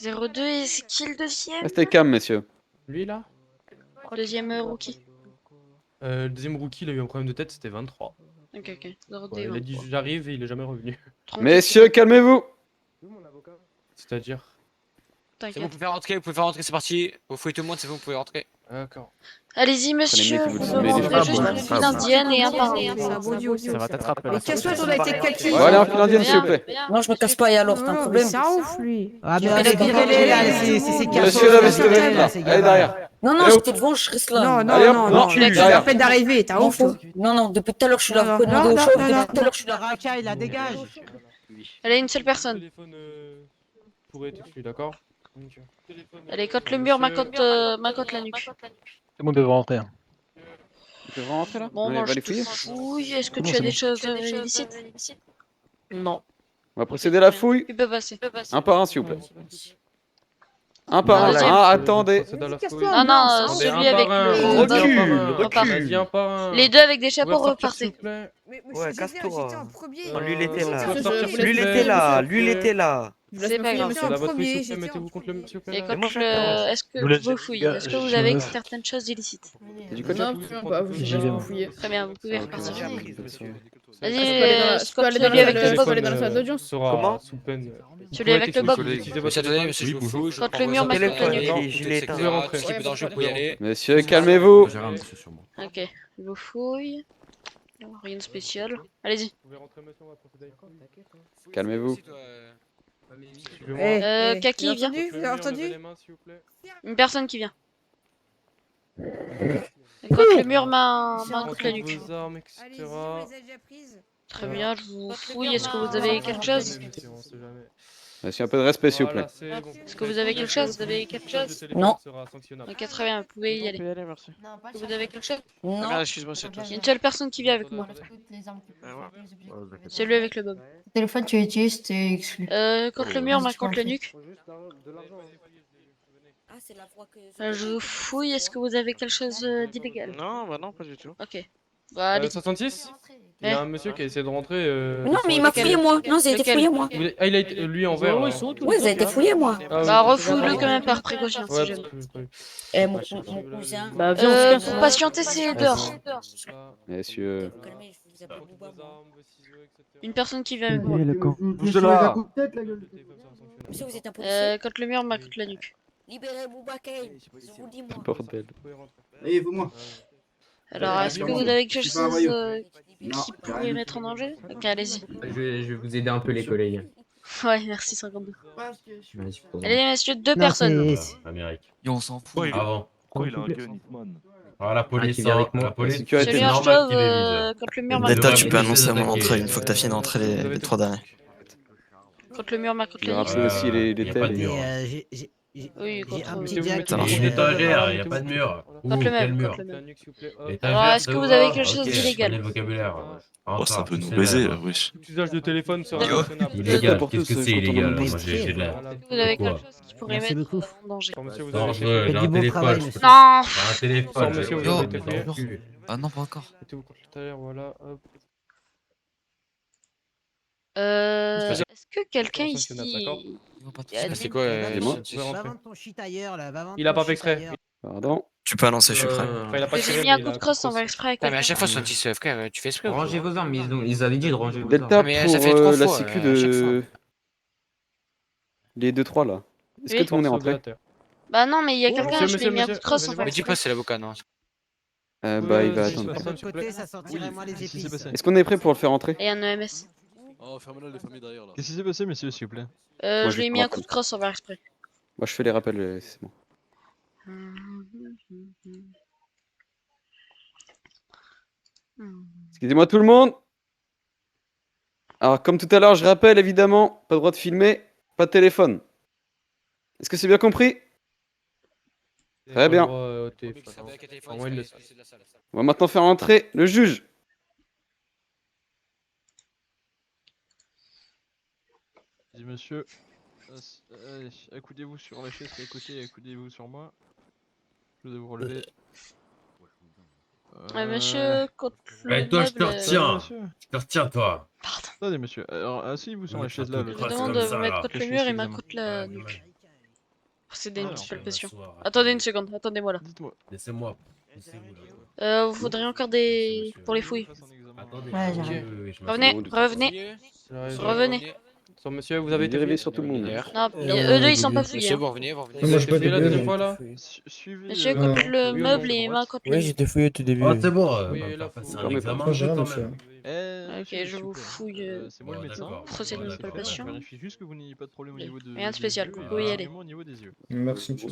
[SPEAKER 5] 02 et c'est qui le deuxième?
[SPEAKER 2] Restez calme, messieurs.
[SPEAKER 19] Lui là?
[SPEAKER 5] Deuxième rookie.
[SPEAKER 19] Le deuxième rookie, il a eu un problème de tête, c'était 23.
[SPEAKER 5] Ok, ok. 02
[SPEAKER 19] Ouais, il a dit j'arrive et il est jamais revenu.
[SPEAKER 2] Messieurs, calmez-vous.
[SPEAKER 19] C'est-à-dire?
[SPEAKER 4] C'est bon, vous pouvez faire rentrer, c'est parti. Vous fouillez tout le monde, c'est bon, vous pouvez rentrer.
[SPEAKER 19] D'accord.
[SPEAKER 5] Allez-y, monsieur.
[SPEAKER 2] mecs qui vous
[SPEAKER 5] Vous
[SPEAKER 2] disent, mais
[SPEAKER 5] rentrez
[SPEAKER 2] les
[SPEAKER 5] juste
[SPEAKER 2] femmes,
[SPEAKER 5] une file indienne et un par un.
[SPEAKER 10] Ça va t'attraper.
[SPEAKER 13] Et qu'est-ce que on a été calqué?
[SPEAKER 2] Bon, allez, en file indienne, s'il vous plaît.
[SPEAKER 13] Non je me casse pas et alors t'as un problème.
[SPEAKER 10] Ça ouf lui.
[SPEAKER 13] Ah mais virez-les là, c'est
[SPEAKER 2] Monsieur la veste verte, là. Allez, derrière.
[SPEAKER 13] Non non
[SPEAKER 2] Allez,
[SPEAKER 13] j'étais devant, je reste là.
[SPEAKER 10] Non,
[SPEAKER 2] Allez, hop,
[SPEAKER 10] non,
[SPEAKER 2] non,
[SPEAKER 10] non,
[SPEAKER 2] tu
[SPEAKER 10] mec,
[SPEAKER 2] derrière.
[SPEAKER 10] ça fait d'arriver, t'as ouf.
[SPEAKER 13] Non non, depuis tout à l'heure je suis là, vous pouvez demander au chef, depuis tout à l'heure je suis là.
[SPEAKER 10] Racaille, la dégage.
[SPEAKER 5] Allez, une seule personne.
[SPEAKER 19] Téléphone pourrait être dessus, d'accord?
[SPEAKER 5] Allez, cote le mur, ma cote la nuque.
[SPEAKER 3] C'est bon de rentrer.
[SPEAKER 2] Ils peuvent rentrer là?
[SPEAKER 5] Bon,
[SPEAKER 2] Allez,
[SPEAKER 5] moi
[SPEAKER 2] va
[SPEAKER 5] je
[SPEAKER 2] les
[SPEAKER 5] te
[SPEAKER 2] fouiller.
[SPEAKER 5] fouille. Est-ce que
[SPEAKER 3] Comment
[SPEAKER 5] tu as
[SPEAKER 3] c'est
[SPEAKER 5] des
[SPEAKER 3] bon
[SPEAKER 5] choses illicites? Non.
[SPEAKER 2] On va procéder à la fouille.
[SPEAKER 5] Tu peux passer.
[SPEAKER 2] Un par un, s'il vous plaît. Un par un.
[SPEAKER 5] Deuxième.
[SPEAKER 2] Ah, attendez.
[SPEAKER 5] Non, non, celui avec le.
[SPEAKER 19] Recule.
[SPEAKER 5] Les deux avec des chapeaux repartez.
[SPEAKER 11] Ouais, casse-toi.
[SPEAKER 13] Non,
[SPEAKER 11] lui, il était là.
[SPEAKER 19] Sortir,
[SPEAKER 11] Lui, il était là. Lui, il était là.
[SPEAKER 5] C'est pas grave.
[SPEAKER 19] C'est la votre fille, s'il vous plaît, mettez-vous contre le mur, s'il vous plaît.
[SPEAKER 5] Et
[SPEAKER 19] là.
[SPEAKER 5] quand est-ce que vous fouillez? Est-ce que vous avez certaines choses illicites?
[SPEAKER 2] Du côté.
[SPEAKER 3] J'y vais, moi.
[SPEAKER 5] Très bien, vous pouvez repartir.
[SPEAKER 11] Vas-y,
[SPEAKER 5] Vas-y, Scott, celui avec le bob.
[SPEAKER 19] Comment? Sous peine.
[SPEAKER 5] Celui avec le bob.
[SPEAKER 4] Monsieur, attendez, monsieur, je vous fouille.
[SPEAKER 5] Quand le mur, ma cote la nuque.
[SPEAKER 4] Vous pouvez rentrer. Tout ce qui est dangereux, vous pouvez y aller.
[SPEAKER 2] Messieurs, calmez-vous.
[SPEAKER 5] Ok, je vous fouille. Rien de spécial. Allez-y.
[SPEAKER 19] Vous pouvez rentrer, monsieur, on va procéder.
[SPEAKER 2] Calmez-vous.
[SPEAKER 5] Kaki, viens.
[SPEAKER 13] Vous avez entendu?
[SPEAKER 5] Une personne qui vient. Quand le mur, ma cote la nuque.
[SPEAKER 19] Vos armes, etc.
[SPEAKER 5] Très bien, je vous fouille. Est-ce que vous avez quelque chose?
[SPEAKER 2] Monsieur, un peu de respect, s'il vous plaît.
[SPEAKER 5] Est-ce que vous avez quelque chose?
[SPEAKER 13] Non.
[SPEAKER 5] Ok, très bien, vous pouvez y aller. Est-ce que vous avez quelque chose?
[SPEAKER 13] Non.
[SPEAKER 11] Excuse-moi, c'est toi.
[SPEAKER 5] Il y a une seule personne qui vient avec moi. Celui avec le bob.
[SPEAKER 13] Le téléphone que tu utilises, t'es exclu.
[SPEAKER 5] Contre le mur, ma contre la nuque.
[SPEAKER 13] Ah, c'est la voix que.
[SPEAKER 5] Je vous fouille. Est-ce que vous avez quelque chose d'illégal?
[SPEAKER 11] Non, bah non, pas du tout.
[SPEAKER 5] Ok. Bah, allez.
[SPEAKER 19] 66? Il y a un monsieur qui a essayé de rentrer.
[SPEAKER 13] Mais non, mais il m'a fouillé moi. Non, ça a été fouillé moi.
[SPEAKER 19] Ah, il a été lui en vert.
[SPEAKER 13] Ouais, ça a été fouillé moi.
[SPEAKER 5] Bah, refouille-le quand même par précaution si jamais.
[SPEAKER 13] Eh, mon cousin.
[SPEAKER 10] Bah, viens,
[SPEAKER 5] Pour patienter, c'est dehors.
[SPEAKER 2] Messieurs.
[SPEAKER 5] Une personne qui vient avec moi.
[SPEAKER 11] Bouge là.
[SPEAKER 13] Monsieur, vous êtes un policier.
[SPEAKER 5] Contre le mur, ma contre la nuque.
[SPEAKER 13] Libérez Boubaké. Je vous dis moi.
[SPEAKER 2] Bordel.
[SPEAKER 16] Allez, vous moi.
[SPEAKER 5] Alors, est-ce que vous avez quelque chose qui pourrait mettre en danger? Ok, allez-y.
[SPEAKER 11] Je vais vous aider un peu, les collègues.
[SPEAKER 5] Ouais, merci 52.
[SPEAKER 11] Vas-y, pardon.
[SPEAKER 5] Allez, messieurs, 2
[SPEAKER 11] Non,
[SPEAKER 5] personnes.
[SPEAKER 11] Amérique.
[SPEAKER 9] Et on s'en fout.
[SPEAKER 11] Avant.
[SPEAKER 12] Pourquoi il a un gun, Hitman?
[SPEAKER 11] Ah, la police, la police,
[SPEAKER 2] sécurité.
[SPEAKER 5] Celui
[SPEAKER 11] c'est
[SPEAKER 5] en
[SPEAKER 11] normal
[SPEAKER 5] chauve,
[SPEAKER 11] qu'il les vise.
[SPEAKER 5] quand le mur marque
[SPEAKER 9] Delta,
[SPEAKER 5] la
[SPEAKER 9] tu
[SPEAKER 5] ligne.
[SPEAKER 9] peux annoncer à mon entrée une fois que t'as fini d'entrer les 3 derniers.
[SPEAKER 5] Quand le mur marque
[SPEAKER 2] Je
[SPEAKER 5] la
[SPEAKER 2] vais
[SPEAKER 5] ligne.
[SPEAKER 2] rappeler aussi les
[SPEAKER 11] Y a pas de
[SPEAKER 2] thèmes.
[SPEAKER 11] mur.
[SPEAKER 5] Oui,
[SPEAKER 10] J'ai un
[SPEAKER 5] contre...
[SPEAKER 10] petit jack.
[SPEAKER 9] Ça marche.
[SPEAKER 11] Une étagère, y a pas de mur.
[SPEAKER 5] Contre le
[SPEAKER 11] Quel
[SPEAKER 5] même,
[SPEAKER 11] mur?
[SPEAKER 5] contre le même.
[SPEAKER 11] L'étagère,
[SPEAKER 5] Alors, est-ce
[SPEAKER 11] ça
[SPEAKER 5] que vous
[SPEAKER 11] va?
[SPEAKER 5] avez quelque chose
[SPEAKER 11] Ok,
[SPEAKER 5] d'illégal?
[SPEAKER 11] prenez le vocabulaire.
[SPEAKER 9] Oh, ça
[SPEAKER 11] Encore,
[SPEAKER 9] peut nous
[SPEAKER 11] c'est
[SPEAKER 9] baiser,
[SPEAKER 11] là,
[SPEAKER 9] wesh.
[SPEAKER 19] Tout usage de téléphone sera
[SPEAKER 9] Yo.
[SPEAKER 19] sanctionnable.
[SPEAKER 11] Illégal,
[SPEAKER 2] pour
[SPEAKER 11] qu'est-ce
[SPEAKER 2] tous,
[SPEAKER 11] que
[SPEAKER 2] je
[SPEAKER 11] c'est
[SPEAKER 2] retourne
[SPEAKER 11] illégal?
[SPEAKER 2] au
[SPEAKER 11] Moi, j'ai de la...
[SPEAKER 5] Est-ce que vous avez quelque
[SPEAKER 11] Pourquoi?
[SPEAKER 5] chose qui pourrait mettre en danger?
[SPEAKER 19] Attends, monsieur, vous
[SPEAKER 11] Non,
[SPEAKER 19] avez
[SPEAKER 11] je
[SPEAKER 19] été
[SPEAKER 11] veux,
[SPEAKER 19] fouillé.
[SPEAKER 11] j'ai un téléphone.
[SPEAKER 5] Non.
[SPEAKER 11] J'ai un téléphone.
[SPEAKER 19] Non, monsieur, vous
[SPEAKER 9] Yo.
[SPEAKER 19] avez été fouillé.
[SPEAKER 9] Ah non, pas encore.
[SPEAKER 19] Mettez-vous contre l'étagère, voilà. Hop.
[SPEAKER 5] Est-ce que quelqu'un
[SPEAKER 19] Sanctionnable, d'accord.
[SPEAKER 5] ici...
[SPEAKER 4] C'est quoi
[SPEAKER 19] Va
[SPEAKER 10] vendre ton shit ailleurs, là. Va vendre
[SPEAKER 19] Il a
[SPEAKER 10] ton
[SPEAKER 19] pas fait
[SPEAKER 10] shit
[SPEAKER 19] exprès.
[SPEAKER 10] ailleurs.
[SPEAKER 2] Pardon.
[SPEAKER 9] Tu peux annoncer, je suis prêt.
[SPEAKER 19] Enfin, il a pas
[SPEAKER 5] J'ai
[SPEAKER 19] tiré,
[SPEAKER 5] mis un
[SPEAKER 19] mais
[SPEAKER 5] coup
[SPEAKER 19] il
[SPEAKER 5] de
[SPEAKER 19] a
[SPEAKER 5] crosse sans faire exprès à
[SPEAKER 4] Ah, mais à
[SPEAKER 5] quelqu'un.
[SPEAKER 4] chaque fois, son 10 frère, tu fais exprès ou quoi?
[SPEAKER 11] Rangez vos armes, ils avaient dit de ranger vos armes.
[SPEAKER 2] Delta
[SPEAKER 4] Ah, mais
[SPEAKER 2] pour
[SPEAKER 4] ça fait 3
[SPEAKER 2] la
[SPEAKER 4] fois,
[SPEAKER 2] sécu
[SPEAKER 4] à chaque fois.
[SPEAKER 2] de... Les 2-3 là. Est-ce que
[SPEAKER 5] Oui.
[SPEAKER 2] tout le monde est rentré?
[SPEAKER 5] Bah non, mais il y a quelqu'un,
[SPEAKER 19] monsieur,
[SPEAKER 5] je lui ai mis un coup de
[SPEAKER 19] monsieur,
[SPEAKER 5] crosse sans
[SPEAKER 19] monsieur,
[SPEAKER 5] faire
[SPEAKER 4] Mais dis
[SPEAKER 5] exprès.
[SPEAKER 4] pas, c'est l'avocat, non.
[SPEAKER 2] Bah il va
[SPEAKER 19] si,
[SPEAKER 2] attendre.
[SPEAKER 10] De
[SPEAKER 19] personne,
[SPEAKER 10] l'autre
[SPEAKER 19] s'il vous
[SPEAKER 10] côté,
[SPEAKER 19] plaît.
[SPEAKER 10] ça sentirait moins les épices.
[SPEAKER 2] Est-ce qu'on est prêt pour le faire entrer?
[SPEAKER 5] Et un EMS.
[SPEAKER 12] Oh, fermez-la les familles derrière là.
[SPEAKER 16] Qu'est-ce qui s'est passé, messieurs, s'il vous plaît?
[SPEAKER 2] Moi,
[SPEAKER 5] Je
[SPEAKER 2] je
[SPEAKER 5] lui ai
[SPEAKER 2] te
[SPEAKER 5] mis un
[SPEAKER 2] rappelle.
[SPEAKER 5] coup de crosse sans faire exprès.
[SPEAKER 2] Moi je fais les rappels, c'est bon. Excusez-moi tout le monde. Alors comme tout à l'heure, je rappelle évidemment, pas le droit de filmer, pas de téléphone. Est-ce que c'est bien compris? Très bien. On va maintenant faire entrer le juge.
[SPEAKER 16] Dis monsieur, accoudez-vous sur la chaise qui est à côté et accoudez-vous sur moi. Je vais vous relever.
[SPEAKER 5] Monsieur, contre le
[SPEAKER 11] Eh, toi, je te
[SPEAKER 5] meuble,
[SPEAKER 11] retiens. Je te retiens, toi.
[SPEAKER 16] Attendez monsieur, alors asseyez-vous sur la chaise là.
[SPEAKER 5] Je vous demande de vous mettre contre le mur et main contre la nuque. Procéder à une petite palpation. Attendez une seconde, attendez-moi là.
[SPEAKER 16] Dites-moi.
[SPEAKER 11] Laissez-moi.
[SPEAKER 5] Vous faudrait encore des... pour les fouilles.
[SPEAKER 11] Attendez.
[SPEAKER 10] Ouais,
[SPEAKER 11] ok,
[SPEAKER 10] j'arrive.
[SPEAKER 11] oui, je
[SPEAKER 5] Revenez,
[SPEAKER 11] m'attends.
[SPEAKER 5] revenez, revenez.
[SPEAKER 19] Sur monsieur, vous avez été
[SPEAKER 2] Dérivé
[SPEAKER 19] fouillé.
[SPEAKER 2] sur tout le monde.
[SPEAKER 5] Non, eux deux ils sont pas fouillés.
[SPEAKER 4] Monsieur,
[SPEAKER 5] hein.
[SPEAKER 4] vous revenez, vous revenez.
[SPEAKER 19] Vous avez été fouillé la deuxième fois là?
[SPEAKER 16] Suivez.
[SPEAKER 5] Monsieur, contre le
[SPEAKER 19] oui ou
[SPEAKER 5] meuble
[SPEAKER 19] non,
[SPEAKER 5] et main contre le
[SPEAKER 10] Oui,
[SPEAKER 5] nuque.
[SPEAKER 10] j'étais fouillé au tout début.
[SPEAKER 11] Oh, c'est bon.
[SPEAKER 19] Oui,
[SPEAKER 11] On
[SPEAKER 19] là,
[SPEAKER 11] va passer
[SPEAKER 19] faut-
[SPEAKER 11] un
[SPEAKER 2] Non, mais
[SPEAKER 11] examen
[SPEAKER 2] pas
[SPEAKER 11] quand
[SPEAKER 10] monsieur.
[SPEAKER 11] même.
[SPEAKER 5] Ok, je vous fouille.
[SPEAKER 16] C'est moi le
[SPEAKER 11] Bon,
[SPEAKER 16] médecin.
[SPEAKER 11] d'accord.
[SPEAKER 5] Procédez à une
[SPEAKER 11] D'accord.
[SPEAKER 5] palpation.
[SPEAKER 16] Je vérifie juste que vous n'ayez pas de problème au niveau de.
[SPEAKER 5] Rien de spécial,
[SPEAKER 16] des
[SPEAKER 5] vous
[SPEAKER 16] yeux,
[SPEAKER 5] pouvez y
[SPEAKER 16] et
[SPEAKER 5] aller.
[SPEAKER 16] également au niveau des yeux.
[SPEAKER 10] Merci, monsieur.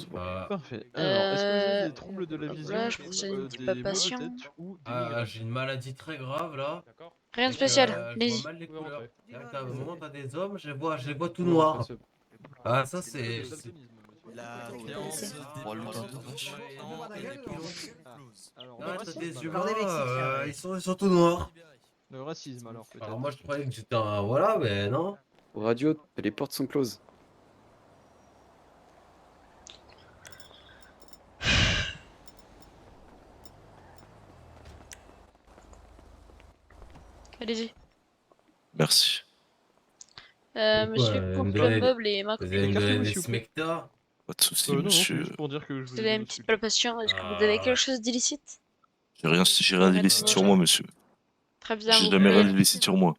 [SPEAKER 16] Parfait. Alors, est-ce que vous avez des troubles de la vision
[SPEAKER 5] Là, je procède à une petite
[SPEAKER 16] des maux de
[SPEAKER 5] palpation.
[SPEAKER 16] tête ou des
[SPEAKER 11] Ah,
[SPEAKER 16] migraines?
[SPEAKER 11] j'ai une maladie très grave là.
[SPEAKER 5] Rien de
[SPEAKER 11] Et,
[SPEAKER 5] spécial,
[SPEAKER 11] je
[SPEAKER 5] allez-y.
[SPEAKER 11] vois mal les couleurs. C'est-à-dire qu'à un moment, t'as des hommes, je les vois tout noirs. Ah, ça c'est.
[SPEAKER 12] La
[SPEAKER 11] Non,
[SPEAKER 16] Alors,
[SPEAKER 11] t'as des
[SPEAKER 16] racisme,
[SPEAKER 11] humains,
[SPEAKER 10] alors.
[SPEAKER 11] ils sont tout noirs.
[SPEAKER 16] le racisme alors peut-être.
[SPEAKER 11] Alors moi je croyais que j'étais un. Voilà, mais non.
[SPEAKER 2] Radio, les portes sont closes.
[SPEAKER 5] Allez-y.
[SPEAKER 9] Merci.
[SPEAKER 5] Monsieur,
[SPEAKER 11] vous
[SPEAKER 5] contre
[SPEAKER 11] me
[SPEAKER 5] le
[SPEAKER 11] donnez-
[SPEAKER 5] meuble et main
[SPEAKER 11] Vous
[SPEAKER 5] contre
[SPEAKER 11] allez
[SPEAKER 5] le
[SPEAKER 11] me
[SPEAKER 5] nuque.
[SPEAKER 11] donner des
[SPEAKER 16] s'il vous plaît.
[SPEAKER 11] smectars.
[SPEAKER 9] Pas de soucis,
[SPEAKER 16] Non, c'est
[SPEAKER 9] monsieur.
[SPEAKER 16] juste pour dire que je vous
[SPEAKER 5] Procédez à une petite palpation. Est-ce que vous avez quelque chose d'illicite?
[SPEAKER 9] J'ai rien d'illicite sur moi, monsieur.
[SPEAKER 5] Très bien,
[SPEAKER 9] J'ai
[SPEAKER 5] vous
[SPEAKER 9] jamais
[SPEAKER 5] pouvez...
[SPEAKER 9] rien d'illicite sur moi.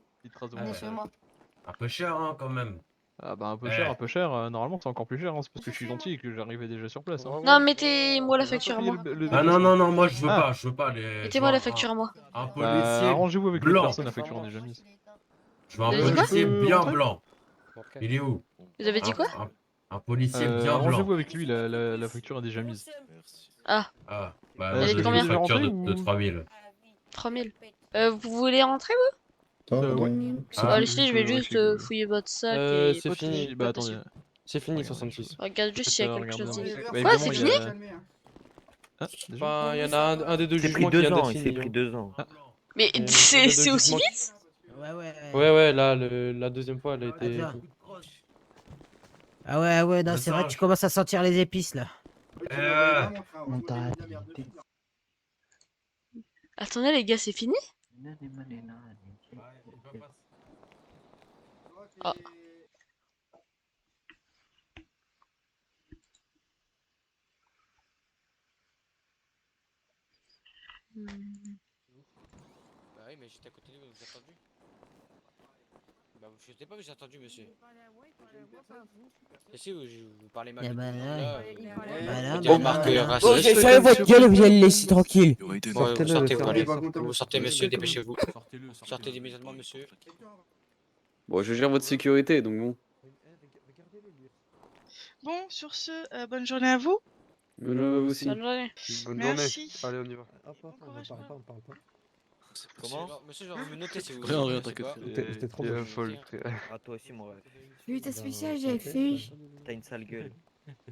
[SPEAKER 11] Un peu cher, hein, quand même.
[SPEAKER 16] Ah bah un peu
[SPEAKER 11] Eh.
[SPEAKER 16] cher, un peu cher. Normalement c'est encore plus cher, hein, c'est parce que je suis gentil et que j'arrivais déjà sur place. Hein.
[SPEAKER 5] Non, mettez-moi la facture à moi.
[SPEAKER 11] Ah non, non, non, moi je veux
[SPEAKER 16] Ah.
[SPEAKER 11] pas, je veux pas les.
[SPEAKER 5] Mettez-moi la facture à moi.
[SPEAKER 11] Un
[SPEAKER 16] Bah,
[SPEAKER 11] policier.
[SPEAKER 16] arrangez-vous avec
[SPEAKER 11] blanc.
[SPEAKER 16] l'autre personne, la facture est déjà mise.
[SPEAKER 11] Je veux un
[SPEAKER 5] Vous avez dit quoi
[SPEAKER 11] policier bien
[SPEAKER 16] rentrer
[SPEAKER 11] blanc. Il est où?
[SPEAKER 5] Vous avez dit quoi?
[SPEAKER 11] Un policier bien
[SPEAKER 16] Arrangez-vous
[SPEAKER 11] blanc.
[SPEAKER 16] avec lui, la facture est déjà mise.
[SPEAKER 5] Ah,
[SPEAKER 11] Ah, bah
[SPEAKER 16] Elle
[SPEAKER 11] moi
[SPEAKER 16] est
[SPEAKER 11] je
[SPEAKER 16] de
[SPEAKER 11] veux
[SPEAKER 16] combien?
[SPEAKER 11] une facture
[SPEAKER 16] Déjà
[SPEAKER 11] de
[SPEAKER 16] rentrée ou-
[SPEAKER 11] 3000.
[SPEAKER 5] 3000. Vous voulez rentrer, vous?
[SPEAKER 16] Ouais.
[SPEAKER 5] Allez-y, je vais
[SPEAKER 16] je
[SPEAKER 5] juste
[SPEAKER 16] vérifie que-
[SPEAKER 5] fouiller votre sac et...
[SPEAKER 19] C'est fini.
[SPEAKER 16] Bah attendez.
[SPEAKER 19] C'est fini, 66.
[SPEAKER 5] Regarde juste s'il y a quelque
[SPEAKER 16] Regardez,
[SPEAKER 5] chose d'illicite.
[SPEAKER 16] bah,
[SPEAKER 5] Quoi,
[SPEAKER 16] évidemment,
[SPEAKER 5] c'est
[SPEAKER 16] il y
[SPEAKER 5] fini?
[SPEAKER 16] a- Ah, déjà
[SPEAKER 19] Enfin, il y en a un des deux
[SPEAKER 10] C'est
[SPEAKER 19] jugements
[SPEAKER 10] pris
[SPEAKER 19] qui vient
[SPEAKER 10] 2
[SPEAKER 19] d'être
[SPEAKER 10] ans, il s'est
[SPEAKER 19] fini.
[SPEAKER 10] pris 2 ans.
[SPEAKER 5] Mais
[SPEAKER 19] Il y a
[SPEAKER 5] c'est
[SPEAKER 19] deux
[SPEAKER 5] aussi
[SPEAKER 19] jugements qui-
[SPEAKER 5] vite?
[SPEAKER 19] Ouais, là, la deuxième fois, elle a été.
[SPEAKER 10] Attends. Ah ouais, non, c'est vrai que tu commences à sentir les épices là.
[SPEAKER 5] Attendez, les gars, c'est fini? Ah.
[SPEAKER 4] Bah oui, mais j'étais à côté de lui, vous avez entendu? Bah, je sais pas, j'ai entendu, monsieur. Et si vous parlez mal
[SPEAKER 20] Eh
[SPEAKER 4] de
[SPEAKER 20] ben
[SPEAKER 4] tout le monde,
[SPEAKER 20] là,
[SPEAKER 4] là,
[SPEAKER 20] bah là,
[SPEAKER 4] vous dites des
[SPEAKER 20] bah
[SPEAKER 4] remarques
[SPEAKER 20] là.
[SPEAKER 4] racistes.
[SPEAKER 20] J'ai fermé votre gueule ou vous allez le laisser tranquille.
[SPEAKER 4] Bon, vous sortez, vous allez. Vous sortez, monsieur, dépêchez-vous. Sortez immédiatement, monsieur.
[SPEAKER 2] Bon, je gère votre sécurité, donc bon.
[SPEAKER 21] Bon, sur ce, bonne journée à vous.
[SPEAKER 2] Bonne journée à vous aussi.
[SPEAKER 5] Bonne journée.
[SPEAKER 19] Bonne
[SPEAKER 21] Merci.
[SPEAKER 19] journée. Allez, on y va.
[SPEAKER 4] Comment monsieur, je vais me noter si vous
[SPEAKER 19] Rien,
[SPEAKER 4] voulez.
[SPEAKER 19] t'inquiète.
[SPEAKER 12] T'es trop
[SPEAKER 19] folle.
[SPEAKER 12] Ah, toi aussi, mon rêve.
[SPEAKER 13] Lui, spécial, j'ai fait.
[SPEAKER 12] T'as une sale gueule.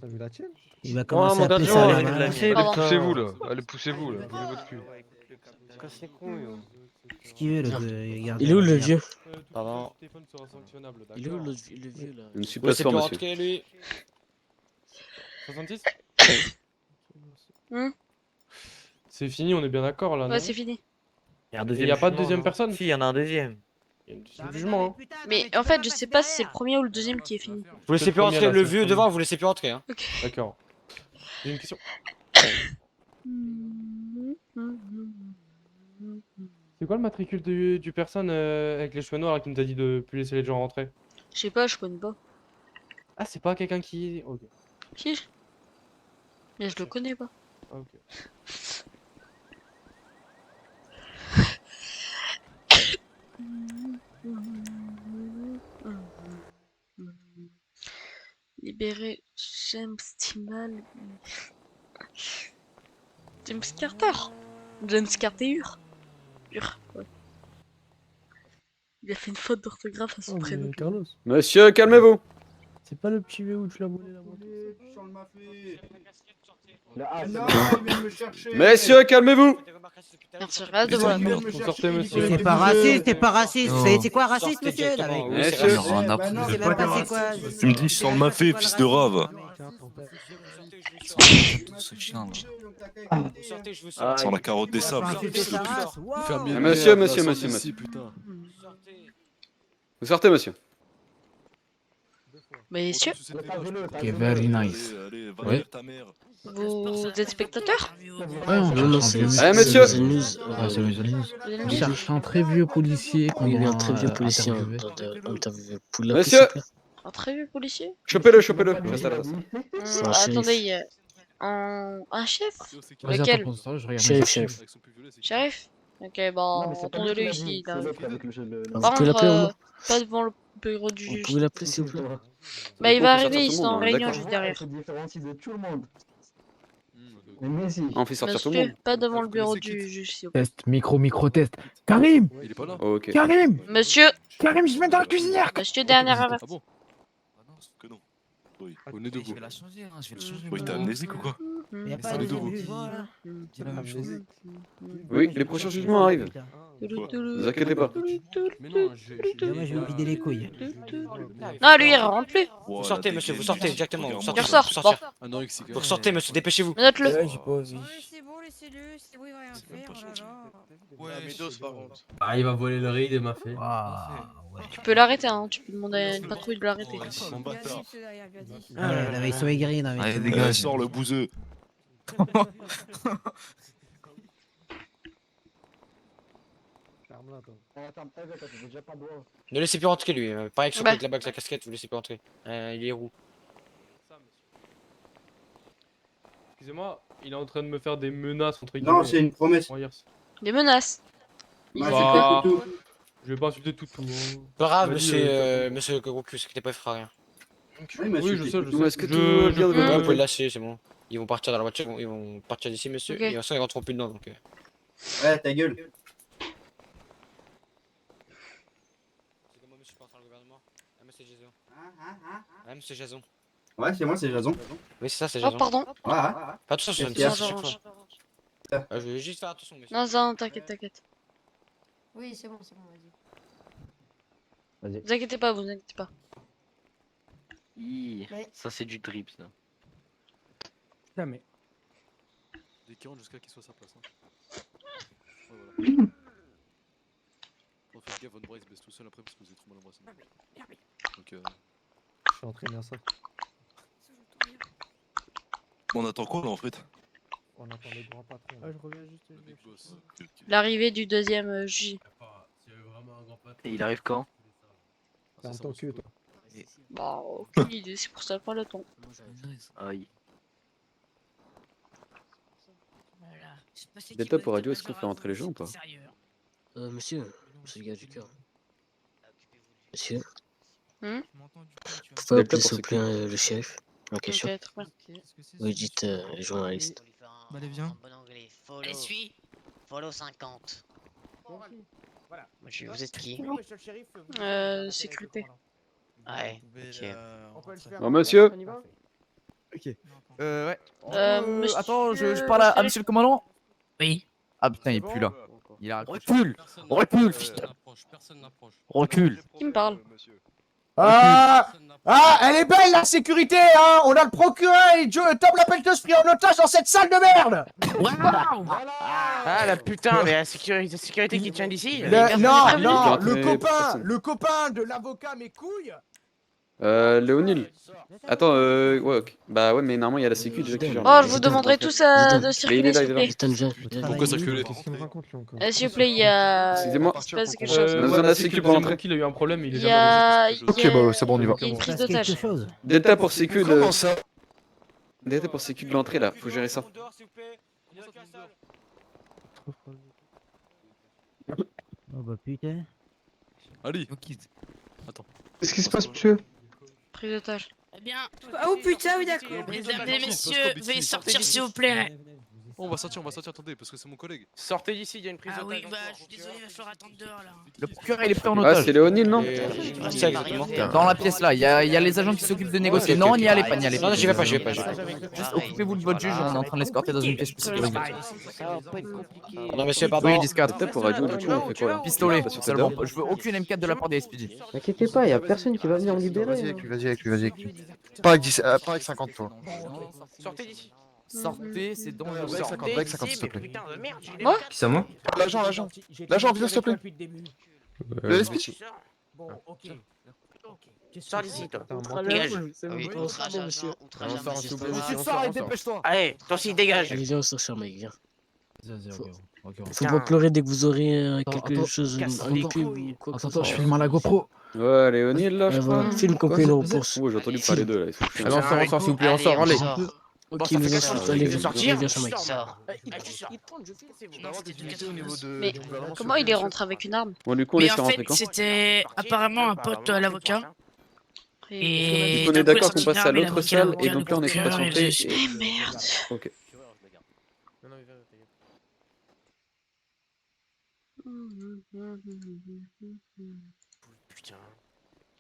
[SPEAKER 16] T'as vu la tienne?
[SPEAKER 20] Il va commencer à appeler
[SPEAKER 19] gardien,
[SPEAKER 20] ça
[SPEAKER 19] allez,
[SPEAKER 20] là.
[SPEAKER 19] allez, poussez-vous là. Allez, poussez-vous là. Bougez votre cul.
[SPEAKER 12] Casse les couilles.
[SPEAKER 20] Ce qu'il veut, le gardien.
[SPEAKER 21] Il est où le vieux?
[SPEAKER 19] Pardon.
[SPEAKER 21] Il est où le vieux là?
[SPEAKER 2] Je ne suis
[SPEAKER 4] Vous
[SPEAKER 2] pas
[SPEAKER 4] laissez
[SPEAKER 2] sûr,
[SPEAKER 4] plus
[SPEAKER 2] monsieur.
[SPEAKER 4] rentrer, lui.
[SPEAKER 19] 66.
[SPEAKER 5] Hmm.
[SPEAKER 19] C'est fini, on est bien d'accord là.
[SPEAKER 5] Ouais, c'est fini.
[SPEAKER 12] Il y a un
[SPEAKER 19] Il y a pas de deuxième personne?
[SPEAKER 12] Si, il y en a un deuxième.
[SPEAKER 19] Il y a un deuxième jugement. Hein.
[SPEAKER 5] Mais en fait, je sais pas si c'est le premier ou le deuxième qui est fini.
[SPEAKER 4] Vous laissez plus rentrer le vieux devant, vous laissez plus rentrer. Hein.
[SPEAKER 19] D'accord. J'ai une question. C'est quoi le matricule du personne avec les cheveux noirs là, qui nous a dit de plus laisser les gens rentrer?
[SPEAKER 5] Je sais pas, je connais pas.
[SPEAKER 19] Ah, c'est pas quelqu'un qui. Ok.
[SPEAKER 5] Si. Mais je le connais pas.
[SPEAKER 19] Ah, ok.
[SPEAKER 5] Libérer James Timal. James Carter. James Carter. Ouais. Il a fait une faute d'orthographe à son prénom.
[SPEAKER 10] Carlos.
[SPEAKER 2] Monsieur, calmez-vous.
[SPEAKER 10] C'est pas le petit vieux où tu l'as volé la moto.
[SPEAKER 2] Messieurs, calmez-vous.
[SPEAKER 5] Merci, reste devant la porte.
[SPEAKER 19] Vous sortez, monsieur.
[SPEAKER 20] C'est pas raciste, c'est pas raciste. C'est quoi raciste, monsieur? Là, mec.
[SPEAKER 2] Messieurs.
[SPEAKER 20] C'est même pas c'est quoi.
[SPEAKER 9] Tu me dis sans le mafé, fils de rave.
[SPEAKER 4] Vous sortez, je vous sors.
[SPEAKER 9] Sans la carotte des sables.
[SPEAKER 2] Monsieur. Vous sortez, monsieur.
[SPEAKER 5] Messieurs,
[SPEAKER 21] Ok, very nice. Ouais.
[SPEAKER 5] vous êtes spectateur?
[SPEAKER 21] Non, c'est
[SPEAKER 2] monsieur.
[SPEAKER 21] c'est news. Cherche un très vieux policier qu'on
[SPEAKER 20] Il y a un
[SPEAKER 21] doit
[SPEAKER 20] très vieux policier
[SPEAKER 21] interviewer.
[SPEAKER 2] Monsieur.
[SPEAKER 5] Un très vieux policier?
[SPEAKER 2] Chopez-le. Reste à la place.
[SPEAKER 20] C'est un shérif.
[SPEAKER 5] Attendez, il y a un chef?
[SPEAKER 21] Vas-y,
[SPEAKER 5] Lequel?
[SPEAKER 21] attends, pendant ce temps-là, je regarde.
[SPEAKER 20] Shérif.
[SPEAKER 5] Shérif? Ok, bon, entendez-le ici. Là.
[SPEAKER 20] Vous
[SPEAKER 5] Par
[SPEAKER 20] pouvez l'appeler au
[SPEAKER 5] contre,
[SPEAKER 20] moins?
[SPEAKER 5] pas devant le bureau du
[SPEAKER 20] Vous
[SPEAKER 5] juge.
[SPEAKER 20] pouvez l'appeler s'il vous plaît?
[SPEAKER 5] Bah, il va
[SPEAKER 2] Faut sortir
[SPEAKER 5] arriver,
[SPEAKER 2] tout
[SPEAKER 5] ils
[SPEAKER 2] le
[SPEAKER 5] sont
[SPEAKER 2] monde,
[SPEAKER 5] en
[SPEAKER 2] on est
[SPEAKER 5] réunion
[SPEAKER 2] d'accord.
[SPEAKER 5] juste derrière.
[SPEAKER 2] On fait sortir tout le monde.
[SPEAKER 5] Monsieur, pas devant le bureau du juge, s'il vous plaît.
[SPEAKER 21] Test, micro-test. Karim!
[SPEAKER 19] Il est pas là.
[SPEAKER 2] Ok.
[SPEAKER 21] Karim!
[SPEAKER 5] Monsieur,
[SPEAKER 21] Karim, je viens dans la cuisinière!
[SPEAKER 5] monsieur, dernière
[SPEAKER 9] Ah
[SPEAKER 5] avertissement.
[SPEAKER 9] bon? Que non. Oui,
[SPEAKER 19] On est debout.
[SPEAKER 20] Je vais la changer, hein, je vais le changer.
[SPEAKER 9] oui, t'es amnésique ou quoi?
[SPEAKER 20] Il y a
[SPEAKER 9] Mais
[SPEAKER 20] pas
[SPEAKER 9] ça,
[SPEAKER 20] de
[SPEAKER 9] les deux,
[SPEAKER 20] début,
[SPEAKER 9] vous.
[SPEAKER 20] voilà. C'est la même chose.
[SPEAKER 2] Oui, les prochains jugements arrivent. Ne vous inquiétez pas.
[SPEAKER 19] Mais non,
[SPEAKER 20] Moi, je vais me vider les couilles.
[SPEAKER 5] Non, lui, il rentre plus.
[SPEAKER 4] Vous sortez, monsieur, vous sortez directement. Vous sortez,
[SPEAKER 5] Il ressort.
[SPEAKER 4] vous sortez.
[SPEAKER 19] Anorexique.
[SPEAKER 4] Vous ressortez, monsieur, dépêchez-vous.
[SPEAKER 5] Note-le.
[SPEAKER 20] J'ai pas envie.
[SPEAKER 13] C'est bon, laissez-le, c'est bon, il va rien faire. Oh là là.
[SPEAKER 12] Ouais, mais dos par contre.
[SPEAKER 11] Ah, il va voler le raid et m'a fait.
[SPEAKER 5] Tu peux l'arrêter, hein. Tu peux demander à une patrouille de l'arrêter.
[SPEAKER 9] Mon bâtard.
[SPEAKER 20] Là, ils sont aigris. Là,
[SPEAKER 9] Allez, dégage, sors le bouseux.
[SPEAKER 4] Ne laissez plus rentrer, lui. Pareil que
[SPEAKER 5] Bah.
[SPEAKER 4] avec la casquette, vous laissez plus rentrer. Il est roux.
[SPEAKER 19] Excusez-moi, il est en train de me faire des menaces entre guillemets.
[SPEAKER 7] Non, c'est une promesse.
[SPEAKER 19] Oh, hier.
[SPEAKER 5] Des menaces.
[SPEAKER 19] Bah, je vais pas insulter tout. Hein.
[SPEAKER 4] Pas grave,
[SPEAKER 19] Vas-y,
[SPEAKER 4] monsieur Goku, c'est que t'es pas, il fera rien.
[SPEAKER 19] Oui, je sais.
[SPEAKER 2] Est-ce que tout va bien de votre
[SPEAKER 4] Vous
[SPEAKER 2] côté?
[SPEAKER 4] pouvez le lâcher, c'est bon. Ils vont partir dans la voiture, ils vont partir d'ici, monsieur.
[SPEAKER 5] Ok.
[SPEAKER 4] Et ensuite, ils rentreront plus dedans, donc.
[SPEAKER 7] Ouais, ta gueule.
[SPEAKER 4] C'est comment, monsieur, pour entrer dans le gouvernement? Ah, monsieur Jason. Ah, monsieur Jason.
[SPEAKER 7] Ouais, c'est moi, c'est Jason.
[SPEAKER 4] Oui, c'est ça, c'est
[SPEAKER 5] Oh,
[SPEAKER 4] Jason.
[SPEAKER 5] pardon.
[SPEAKER 7] Ouais, ouais.
[SPEAKER 4] Pas attention, je
[SPEAKER 7] Qu'est-ce qu'il y a
[SPEAKER 4] donne ça à chaque fois. Je vais juste faire attention, monsieur.
[SPEAKER 5] Non, t'inquiète.
[SPEAKER 13] Oui, c'est bon, vas-y.
[SPEAKER 5] Vous inquiétez pas, vous inquiétez pas.
[SPEAKER 13] Ouais.
[SPEAKER 12] Ça, c'est du drip, ça.
[SPEAKER 10] Jamais.
[SPEAKER 19] Des 40 jusqu'à qu'il soit à sa place. Hein. Ouais, voilà. On fait gaffe, votre bras il se baisse tout seul après parce que vous êtes trop mal embrassé. Donc,
[SPEAKER 16] Je suis entraîné à ça.
[SPEAKER 9] On attend quoi là en fait?
[SPEAKER 16] On attend le grand patron.
[SPEAKER 10] Ah, je reviens juste.
[SPEAKER 9] Le big boss. Ok.
[SPEAKER 5] L'arrivée du deuxième J.
[SPEAKER 12] Et il arrive quand?
[SPEAKER 16] T'as un temps que toi.
[SPEAKER 5] Bah, aucune idée, c'est pour ça pas le temps.
[SPEAKER 2] Aïe.
[SPEAKER 17] Voilà.
[SPEAKER 2] Delta pour radio, est-ce qu'on fait rentrer les gens ou pas?
[SPEAKER 17] Monsieur, c'est le gars du cœur. Monsieur,
[SPEAKER 5] Hmm
[SPEAKER 17] vous pouvez
[SPEAKER 2] Delta
[SPEAKER 17] appeler
[SPEAKER 2] pour
[SPEAKER 17] s'il vous plaît le shérif en question.
[SPEAKER 5] Ok, très bien.
[SPEAKER 17] Vous dites les journalistes.
[SPEAKER 20] Allez, viens.
[SPEAKER 17] Allez, suis.
[SPEAKER 20] Follow 50. Vous êtes qui?
[SPEAKER 5] Sécurité.
[SPEAKER 20] Ouais, ok.
[SPEAKER 2] Bon, monsieur.
[SPEAKER 14] Ok. Ouais.
[SPEAKER 5] Monsieur
[SPEAKER 14] Attends, je parle à monsieur le commandant.
[SPEAKER 17] Oui.
[SPEAKER 14] Ah putain, il est plus là. Il a raccroché.
[SPEAKER 3] Recule. Recule, fils de... Recule.
[SPEAKER 5] Qui me parle?
[SPEAKER 3] Ah, elle est belle la sécurité, hein. On a le procureur et Tom Lapelteuse pris en otage dans cette salle de merde.
[SPEAKER 15] Ah la putain, mais la sécurité qui tient d'ici.
[SPEAKER 3] Non,
[SPEAKER 2] Mais personne.
[SPEAKER 3] le copain de l'avocat mes couilles.
[SPEAKER 2] Léonil. Attends, ouais, ok. Bah ouais, mais normalement il y a la sécu déjà qui gère.
[SPEAKER 5] Oh, je vous demanderai tous de
[SPEAKER 2] Mais il
[SPEAKER 5] circuler,
[SPEAKER 2] est là,
[SPEAKER 5] s'il
[SPEAKER 2] il est
[SPEAKER 5] vous
[SPEAKER 2] là.
[SPEAKER 5] plaît.
[SPEAKER 9] Pourquoi circuler?
[SPEAKER 16] Qu'est-ce qu'il me raconte lui encore?
[SPEAKER 5] S'il vous plaît, il y a...
[SPEAKER 2] Excusez-moi.
[SPEAKER 5] Il se passe quelque chose.
[SPEAKER 2] On a besoin de la sécu pour entrer.
[SPEAKER 10] Il a eu un problème, il est
[SPEAKER 5] Il y a...
[SPEAKER 21] Ok, bah c'est bon, on y va.
[SPEAKER 5] Il y a une prise d'otage.
[SPEAKER 2] Delta pour sécu de...
[SPEAKER 9] Comment ça?
[SPEAKER 2] Delta pour sécu de l'entrée là, faut gérer ça.
[SPEAKER 21] Oh bah putain.
[SPEAKER 9] Allez.
[SPEAKER 19] Attends.
[SPEAKER 1] Qu'est-ce qui se passe, monsieur?
[SPEAKER 5] Prise d'otage.
[SPEAKER 17] Eh bien. Oh putain, oui d'accord. Mesdames et messieurs, veuillez sortir s'il vous plaît.
[SPEAKER 19] On va sortir, attendez, parce que c'est mon collègue.
[SPEAKER 15] Sortez d'ici, il y a une prise
[SPEAKER 17] Ah oui,
[SPEAKER 15] d'otage.
[SPEAKER 17] bah je suis désolé, il va falloir attendre dehors là.
[SPEAKER 14] Le procureur il est pris en
[SPEAKER 2] Ah,
[SPEAKER 14] otage.
[SPEAKER 2] c'est Léonil, non?
[SPEAKER 4] C'est exactement.
[SPEAKER 14] Dans la pièce là, il y a les agents qui s'occupent de négocier. Non, n'y allez pas, n'y allez pas.
[SPEAKER 4] Non, j'y vais pas, j'y vais pas.
[SPEAKER 14] Juste occupez-vous de votre juge, on est en train de l'escorter dans une pièce sécurisée.
[SPEAKER 4] Non, monsieur, pardon.
[SPEAKER 14] Oui, 10-4.
[SPEAKER 2] Delta pour radio, du coup, on fait quoi là?
[SPEAKER 14] Pistolet,
[SPEAKER 2] Pas sur
[SPEAKER 14] seulement.
[SPEAKER 2] Delta.
[SPEAKER 14] Je veux aucune M4 de la part des SPD.
[SPEAKER 15] T'inquiétez pas, y a personne qui va venir me libérer.
[SPEAKER 21] Vas-y avec lui, vas-y avec lui, vas-y avec lui. Pas avec 10, pas avec 50 toi.
[SPEAKER 15] Sortez d'ici.
[SPEAKER 14] Sortez, c'est dangereux.
[SPEAKER 21] Avec 50, avec 50 s'il te plaît.
[SPEAKER 5] Moi?
[SPEAKER 21] Qui ça moi? L'agent, viens s'il te plaît. Le LSP.
[SPEAKER 15] Sors d'ici, toi.
[SPEAKER 17] Dégage.
[SPEAKER 20] Oui, outrage à agent, outrage à magistrat.
[SPEAKER 14] Tu sors et dépêche-toi.
[SPEAKER 15] Allez, toi aussi, dégage.
[SPEAKER 17] Allez, viens, on sort cher mec, viens.
[SPEAKER 21] Ok.
[SPEAKER 17] Faut pas pleurer dès que vous aurez quelque chose, un cube ou quoi que ce soit.
[SPEAKER 21] Attends, je filme à la GoPro.
[SPEAKER 2] Ouais, Léonil là, je crois.
[SPEAKER 17] Voilà, filme qu'on paye nos réponses.
[SPEAKER 2] Oh, j'ai entendu parler d'eux là. Ils sont chiants.
[SPEAKER 10] Allez, on sort, s'il vous plaît, on sort, allez.
[SPEAKER 17] Ok, nous allez, viens cher mec.
[SPEAKER 20] Sors.
[SPEAKER 5] Mais comment il est rentré avec une arme?
[SPEAKER 2] Bon, du coup, on
[SPEAKER 17] Mais
[SPEAKER 2] est
[SPEAKER 17] en
[SPEAKER 2] sur un
[SPEAKER 17] fait,
[SPEAKER 2] truc, hein.
[SPEAKER 17] c'était apparemment un pote à l'avocat. Et
[SPEAKER 2] Donc on est d'accord qu'on passe à
[SPEAKER 17] d'un coup,
[SPEAKER 2] l'autre
[SPEAKER 17] il a
[SPEAKER 2] salle
[SPEAKER 17] senti
[SPEAKER 2] et donc là on est sur
[SPEAKER 17] l'avocat,
[SPEAKER 2] patienté.
[SPEAKER 17] il a-
[SPEAKER 2] et-
[SPEAKER 5] Eh merde.
[SPEAKER 2] Ok.
[SPEAKER 15] Putain.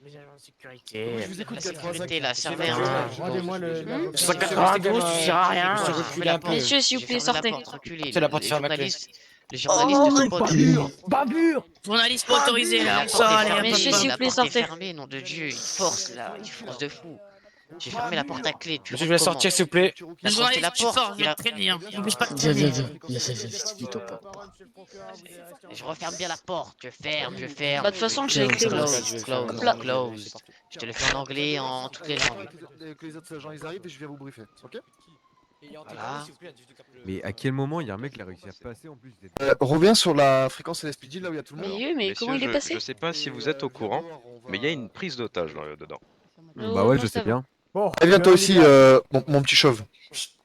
[SPEAKER 15] Les agents de sécurité.
[SPEAKER 20] Je vous écoute, la sécurité, là, servez un...
[SPEAKER 3] Rendez-moi le.
[SPEAKER 15] 192, tu sers à rien.
[SPEAKER 5] Messieurs, s'il vous plaît, sortez.
[SPEAKER 4] C'est la porte fermée à clé.
[SPEAKER 20] Les journalistes sont pas...
[SPEAKER 3] Bavure.
[SPEAKER 17] Journaliste pas autorisé là, on sort, allez, hop,
[SPEAKER 5] Messieurs,
[SPEAKER 17] hop,
[SPEAKER 5] s'il
[SPEAKER 17] hop.
[SPEAKER 5] vous plaît, sortez.
[SPEAKER 20] fermée, nom de Dieu, il force là, il force de fou. J'ai fermé la porte à clé, tu
[SPEAKER 4] Monsieur, je vais sortir, s'il vous plaît.
[SPEAKER 17] Le journaliste, tu forces,
[SPEAKER 20] il a...
[SPEAKER 17] viens traîner, hein. N'empêche pas de Viens, traîner. vite, vite, pas.
[SPEAKER 20] Je referme bien la porte, je ferme.
[SPEAKER 5] Bah, de toute façon, j'ai écrit
[SPEAKER 20] Close. Je te le fais en anglais, en toutes les langues.
[SPEAKER 21] Que les autres agents ils arrivent et je viens vous briefer, ok?
[SPEAKER 20] Voilà.
[SPEAKER 22] Mais à quel moment il y a un mec qui a réussi à passer en plus
[SPEAKER 21] Reviens sur la fréquence LSPD là où il y a tout le monde.
[SPEAKER 5] Mais oui, mais comment il est passé?
[SPEAKER 18] Je sais pas si vous êtes au courant, mais il y a une prise d'otage dedans.
[SPEAKER 22] Bah ouais, je sais bien.
[SPEAKER 21] Bon, et viens toi aussi, mon petit chauve.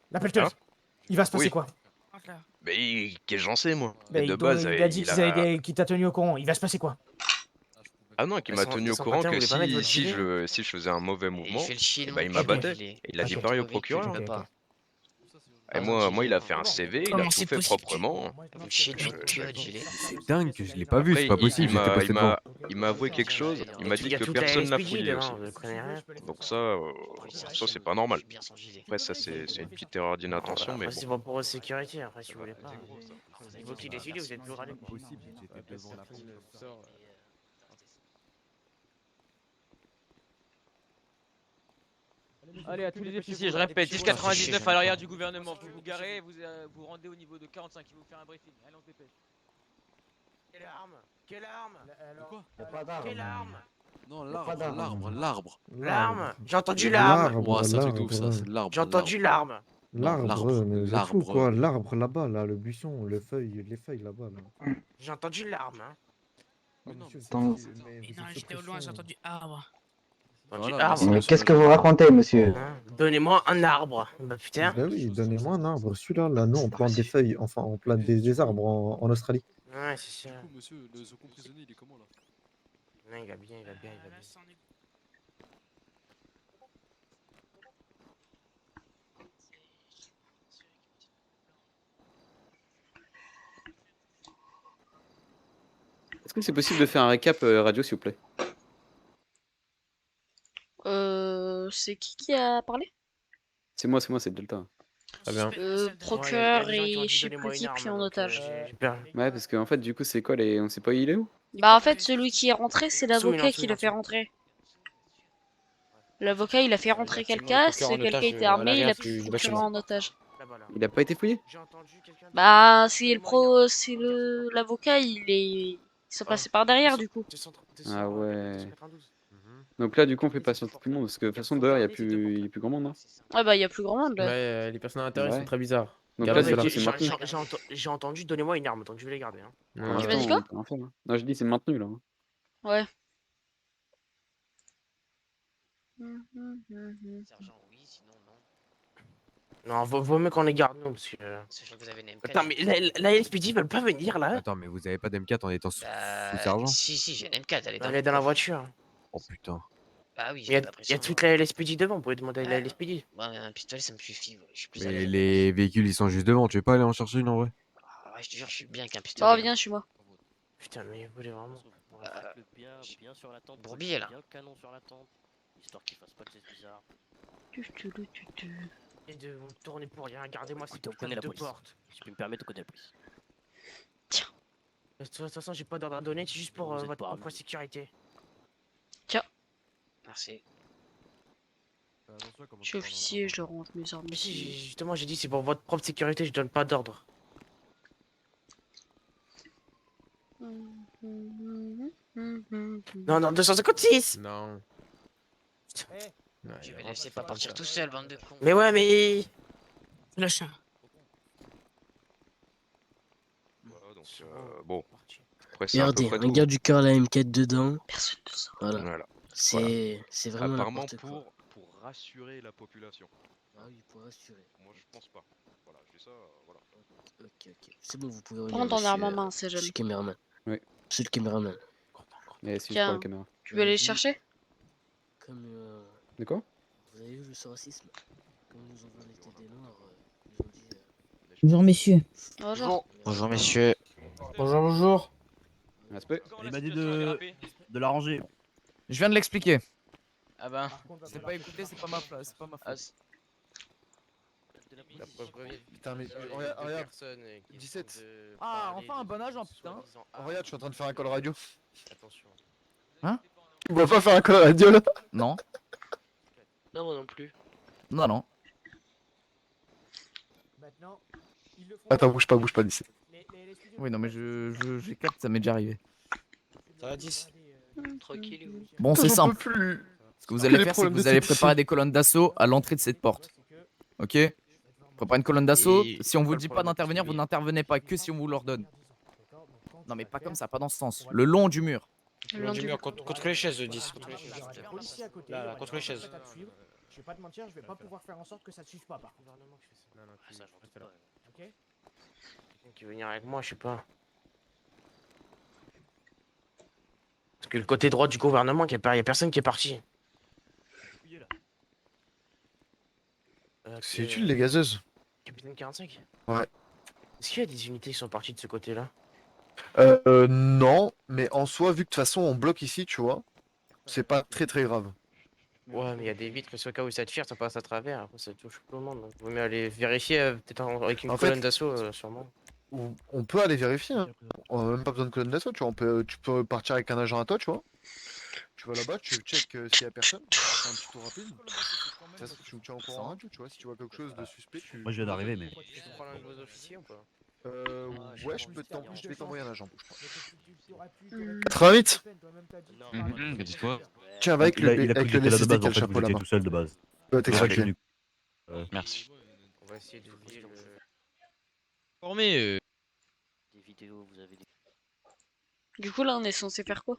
[SPEAKER 3] La pelleteuse.
[SPEAKER 18] Hein?
[SPEAKER 3] Il va se passer
[SPEAKER 18] Oui.
[SPEAKER 3] quoi?
[SPEAKER 18] Mais qu'est-ce que j'en sais moi?
[SPEAKER 3] Mais
[SPEAKER 18] De base,
[SPEAKER 3] il a dit qu'il t'a tenu au courant. Il va se passer quoi?
[SPEAKER 18] Ah non, qui m'a tenu au
[SPEAKER 15] son
[SPEAKER 18] courant
[SPEAKER 15] patin,
[SPEAKER 18] que
[SPEAKER 15] vous voulez pas mettre votre
[SPEAKER 18] si
[SPEAKER 15] gilet
[SPEAKER 18] je faisais un mauvais mouvement,
[SPEAKER 20] je fais le shield,
[SPEAKER 18] bah, il
[SPEAKER 20] mon
[SPEAKER 18] m'abattait.
[SPEAKER 20] gilet.
[SPEAKER 18] Et il a dit
[SPEAKER 20] Ok.
[SPEAKER 18] pareil au
[SPEAKER 20] Ok,
[SPEAKER 18] procureur.
[SPEAKER 20] tu peux pas.
[SPEAKER 18] Et moi, il a fait un CV, il a
[SPEAKER 17] Comment
[SPEAKER 18] tout
[SPEAKER 17] c'est
[SPEAKER 18] fait
[SPEAKER 17] possible
[SPEAKER 18] proprement.
[SPEAKER 20] Le shield, mon cul, gilet.
[SPEAKER 22] C'est dingue que je l'ai pas vu,
[SPEAKER 18] Après,
[SPEAKER 22] c'est pas possible, j'étais passé devant.
[SPEAKER 18] il m'a avoué quelque chose, il m'a dit que
[SPEAKER 15] tout à
[SPEAKER 18] personne n'a
[SPEAKER 15] LSPD
[SPEAKER 18] fouillé
[SPEAKER 15] devant,
[SPEAKER 18] aussi.
[SPEAKER 15] vous comprenez rien.
[SPEAKER 18] Donc ça c'est pas normal. Après ça c'est une petite erreur d'inattention, mais
[SPEAKER 15] Après, c'est
[SPEAKER 18] bon.
[SPEAKER 15] pas pour votre sécurité, après, si vous voulez pas. C'est vous qui décidez, vous êtes plus râlé.
[SPEAKER 23] Allez, à tous les officiers, je répète, 1099 à l'arrière du gouvernement. Vous vous garez, vous rendez au niveau de 45, il va vous faire un briefing. Allez, on se dépêche.
[SPEAKER 15] Quelle arme? Quelle arme?
[SPEAKER 19] Quoi?
[SPEAKER 15] Quelle arme?
[SPEAKER 19] Non, l'arbre.
[SPEAKER 15] L'arme? J'ai entendu l'arme.
[SPEAKER 19] Ouais, c'est un truc de ouf ça, c'est l'arbre.
[SPEAKER 15] J'ai entendu l'arme.
[SPEAKER 16] L'arbre, mais vous êtes fous quoi? L'arbre là-bas, là, le buisson, les feuilles là-bas, là.
[SPEAKER 15] J'ai entendu l'arme. Hein.
[SPEAKER 7] Attends.
[SPEAKER 17] Mais non, j'étais au loin, j'ai entendu arbre.
[SPEAKER 7] Mais qu'est-ce que vous racontez, monsieur?
[SPEAKER 15] Donnez-moi un arbre. Bah putain.
[SPEAKER 16] Bah oui, donnez-moi un arbre. Celui-là, là, nous, on plante des feuilles, enfin, on plante des arbres en Australie.
[SPEAKER 15] Ouais, c'est ça.
[SPEAKER 19] Du coup, monsieur, le second prisonnier, il est comment là?
[SPEAKER 15] Non, il va bien, il va bien.
[SPEAKER 2] Est-ce que c'est possible de faire un récap radio, s'il vous plaît?
[SPEAKER 5] C'est qui a parlé?
[SPEAKER 2] C'est moi, c'est Delta. Très bien.
[SPEAKER 5] Procureur et je sais plus qui pris en otage.
[SPEAKER 2] Ouais, parce qu'en fait, du coup, c'est quoi les. On sait pas où il est où?
[SPEAKER 5] Bah en fait, celui qui est rentré, c'est l'avocat qui l'a fait rentrer. L'avocat, il a fait rentrer quelqu'un, ce quelqu'un était armé, il a pris le procureur en otage.
[SPEAKER 2] Il a pas été fouillé?
[SPEAKER 5] Bah c'est l'avocat, ils sont passés par derrière du coup.
[SPEAKER 2] Ah ouais. Donc là, du coup, on fait patienter tout le monde, parce que de toute façon, dehors, il y a plus grand monde, hein.
[SPEAKER 5] Ouais bah il y a plus grand monde là.
[SPEAKER 15] Ouais, les personnes à l'intérieur
[SPEAKER 2] Ouais.
[SPEAKER 15] sont très bizarres.
[SPEAKER 2] Donc là, c'est maintenu.
[SPEAKER 15] J'ai entendu, donnez-moi une arme, donc je vais les garder. Hein.
[SPEAKER 2] Pour
[SPEAKER 5] Tu m'as
[SPEAKER 2] l'instant,
[SPEAKER 5] dit quoi?
[SPEAKER 2] on peut rien faire, hein. Non, je dis c'est maintenu là, hein.
[SPEAKER 5] Ouais.
[SPEAKER 20] Sergent, oui, sinon non.
[SPEAKER 15] Non, vaut mieux qu'on les garde, nous, parce que...
[SPEAKER 20] Sachant que vous avez une M4.
[SPEAKER 15] Attends, mais la LSPD veulent pas venir, là?
[SPEAKER 22] Attends, mais vous avez pas d'M4 en étant sous sergent?
[SPEAKER 20] Si, j'ai une M4, elle est
[SPEAKER 15] Elle est dans la voiture.
[SPEAKER 22] Oh putain.
[SPEAKER 20] Bah oui,
[SPEAKER 15] Il
[SPEAKER 20] j'ai
[SPEAKER 15] y a,
[SPEAKER 20] pas
[SPEAKER 15] il y a
[SPEAKER 20] pression.
[SPEAKER 15] toute la LSPD devant, vous pouvez demander à la LSPD.
[SPEAKER 20] Ouais, mais un pistolet, ça me suffit. Ouais. Je suis plus à
[SPEAKER 22] Mais
[SPEAKER 20] l'aise.
[SPEAKER 22] les véhicules ils sont juste devant, tu veux pas aller en chercher une en vrai?
[SPEAKER 20] Ah ouais, je te jure, je suis bien qu'un pistolet.
[SPEAKER 5] Bah viens chez moi.
[SPEAKER 15] Putain, mais vous voulez vraiment...
[SPEAKER 20] Bien sur la tente. Bourbier là.
[SPEAKER 15] canon sur la tente, histoire qu'il fasse pas de gestes bizarres. Et de vous tourner pour rien, gardez-moi cette
[SPEAKER 6] on connaît la
[SPEAKER 15] deux
[SPEAKER 6] police.
[SPEAKER 15] portes.
[SPEAKER 6] Si je peux me permettre, on connaît la police.
[SPEAKER 15] De toute façon, j'ai pas d'ordre à donner, c'est juste pour
[SPEAKER 6] Vous êtes
[SPEAKER 15] votre
[SPEAKER 6] pas
[SPEAKER 15] propre
[SPEAKER 6] armé.
[SPEAKER 15] sécurité.
[SPEAKER 20] Merci.
[SPEAKER 5] Je suis officier, je rentre mes armes
[SPEAKER 15] Mais si,
[SPEAKER 5] ici.
[SPEAKER 15] justement, j'ai dit c'est pour votre propre sécurité, je donne pas d'ordre. Non, non, 256.
[SPEAKER 19] Non.
[SPEAKER 20] Je vais laisser pas partir tout seul, bande de cons.
[SPEAKER 15] Mais ouais, mais...
[SPEAKER 17] Lâche.
[SPEAKER 18] Voilà, donc bon. Après, c'est à peu
[SPEAKER 6] Regardez,
[SPEAKER 18] près
[SPEAKER 6] un
[SPEAKER 18] tout.
[SPEAKER 6] gars du cœur, la M4 dedans.
[SPEAKER 5] Personne ne sort.
[SPEAKER 6] Voilà.
[SPEAKER 18] Voilà.
[SPEAKER 6] C'est vraiment
[SPEAKER 18] Apparemment
[SPEAKER 6] n'importe quoi.
[SPEAKER 18] pour rassurer la population.
[SPEAKER 6] Ah oui, pour rassurer.
[SPEAKER 18] Moi je pense pas. Voilà, je dis ça, voilà.
[SPEAKER 6] Ok. C'est bon, vous pouvez revenir.
[SPEAKER 5] Prends ton arme en
[SPEAKER 6] monsieur,
[SPEAKER 5] main, c'est jeune.
[SPEAKER 6] monsieur le caméraman.
[SPEAKER 2] Oui.
[SPEAKER 6] Monsieur le caméraman.
[SPEAKER 2] Mais c'est juste pour
[SPEAKER 5] Tiens,
[SPEAKER 2] la caméra.
[SPEAKER 5] tu veux aller le chercher?
[SPEAKER 6] Comme
[SPEAKER 2] De quoi?
[SPEAKER 6] vous avez vu le racisme, comme nous avons été des noirs, ils ont dit...
[SPEAKER 8] Bonjour messieurs.
[SPEAKER 5] Bonjour.
[SPEAKER 20] Bonjour messieurs.
[SPEAKER 3] Bonjour, bonjour.
[SPEAKER 2] Respect.
[SPEAKER 22] Il m'a dit de l'arranger.
[SPEAKER 14] Je viens de l'expliquer.
[SPEAKER 23] Ah ben.
[SPEAKER 14] C'est pas écouté, c'est pas ma place, c'est pas ma faute.
[SPEAKER 9] Putain, mais regarde, 17.
[SPEAKER 14] Ah, enfin un bon agent, putain.
[SPEAKER 9] Regarde, je suis en train de faire un call radio.
[SPEAKER 15] Attention.
[SPEAKER 14] Hein?
[SPEAKER 9] Tu vas pas faire un call radio là?
[SPEAKER 14] Non.
[SPEAKER 15] Non, moi non plus.
[SPEAKER 14] Non.
[SPEAKER 9] Attends, bouge pas, 17.
[SPEAKER 14] Oui, non, mais je capte, ça m'est déjà arrivé.
[SPEAKER 4] Ça va 10.
[SPEAKER 20] Tranquille.
[SPEAKER 14] Bon, c'est simple. Ce que vous allez faire, c'est que vous allez préparer des colonnes d'assaut à l'entrée de cette porte. Ok? Préparez une colonne d'assaut. Si on vous dit pas d'intervenir, vous n'intervenez pas que si on vous l'ordonne. Non, mais pas comme ça, pas dans ce sens. Le long du mur.
[SPEAKER 4] Le long du mur, contre les chaises, 10. Contre les chaises. Là, contre les chaises.
[SPEAKER 3] Je vais pas te mentir, je vais pas pouvoir faire en sorte que ça te suive pas par contre. Ok?
[SPEAKER 15] Quelqu'un qui veut venir avec moi, je sais pas. Parce que le côté droit du gouvernement, il y a personne qui est parti.
[SPEAKER 9] C'est utile les gazeuses.
[SPEAKER 15] Capitaine 45?
[SPEAKER 9] Ouais.
[SPEAKER 15] Est-ce qu'il y a des unités qui sont parties de ce côté-là?
[SPEAKER 9] Non, mais en soi, vu que de toute façon on bloque ici, tu vois, c'est pas très grave.
[SPEAKER 15] Ouais, mais il y a des vitres, parce qu'au cas où ça tire, ça passe à travers, après ça touche tout le monde. Donc, vaut mieux aller vérifier, peut-être avec une
[SPEAKER 9] En
[SPEAKER 15] colonne
[SPEAKER 9] fait,
[SPEAKER 15] d'assaut, sûrement.
[SPEAKER 9] On peut aller vérifier, hein. On a même pas besoin de colonne d'assaut, tu vois. Tu peux partir avec un agent à toi, tu vois. Tu vas là-bas, tu check s'il y a personne, tu fais un petit tour rapide. De toute façon, tu me tiens au courant en radio, tu vois. Si tu vois quelque chose de suspect, tu.
[SPEAKER 22] Moi je viens d'arriver, mais.
[SPEAKER 15] Je peux prendre un de vos officiers ou pas?
[SPEAKER 9] Ouais, je vais t'envoyer un agent, bouge pas. 88.
[SPEAKER 22] Dis-toi.
[SPEAKER 9] Tiens, va avec
[SPEAKER 22] Il a
[SPEAKER 9] le
[SPEAKER 22] pris que j'étais là de
[SPEAKER 9] LSD
[SPEAKER 22] base,
[SPEAKER 9] qui a
[SPEAKER 22] en
[SPEAKER 9] le
[SPEAKER 22] fait,
[SPEAKER 9] chapeau
[SPEAKER 22] vous étiez
[SPEAKER 9] là-bas.
[SPEAKER 22] tout seul de base.
[SPEAKER 9] Ouais, t'expliquer.
[SPEAKER 18] Merci.
[SPEAKER 15] On va essayer d'oublier le...
[SPEAKER 23] Formé.
[SPEAKER 6] Des vidéos, vous avez des...
[SPEAKER 5] Du coup, là, on est censé faire quoi?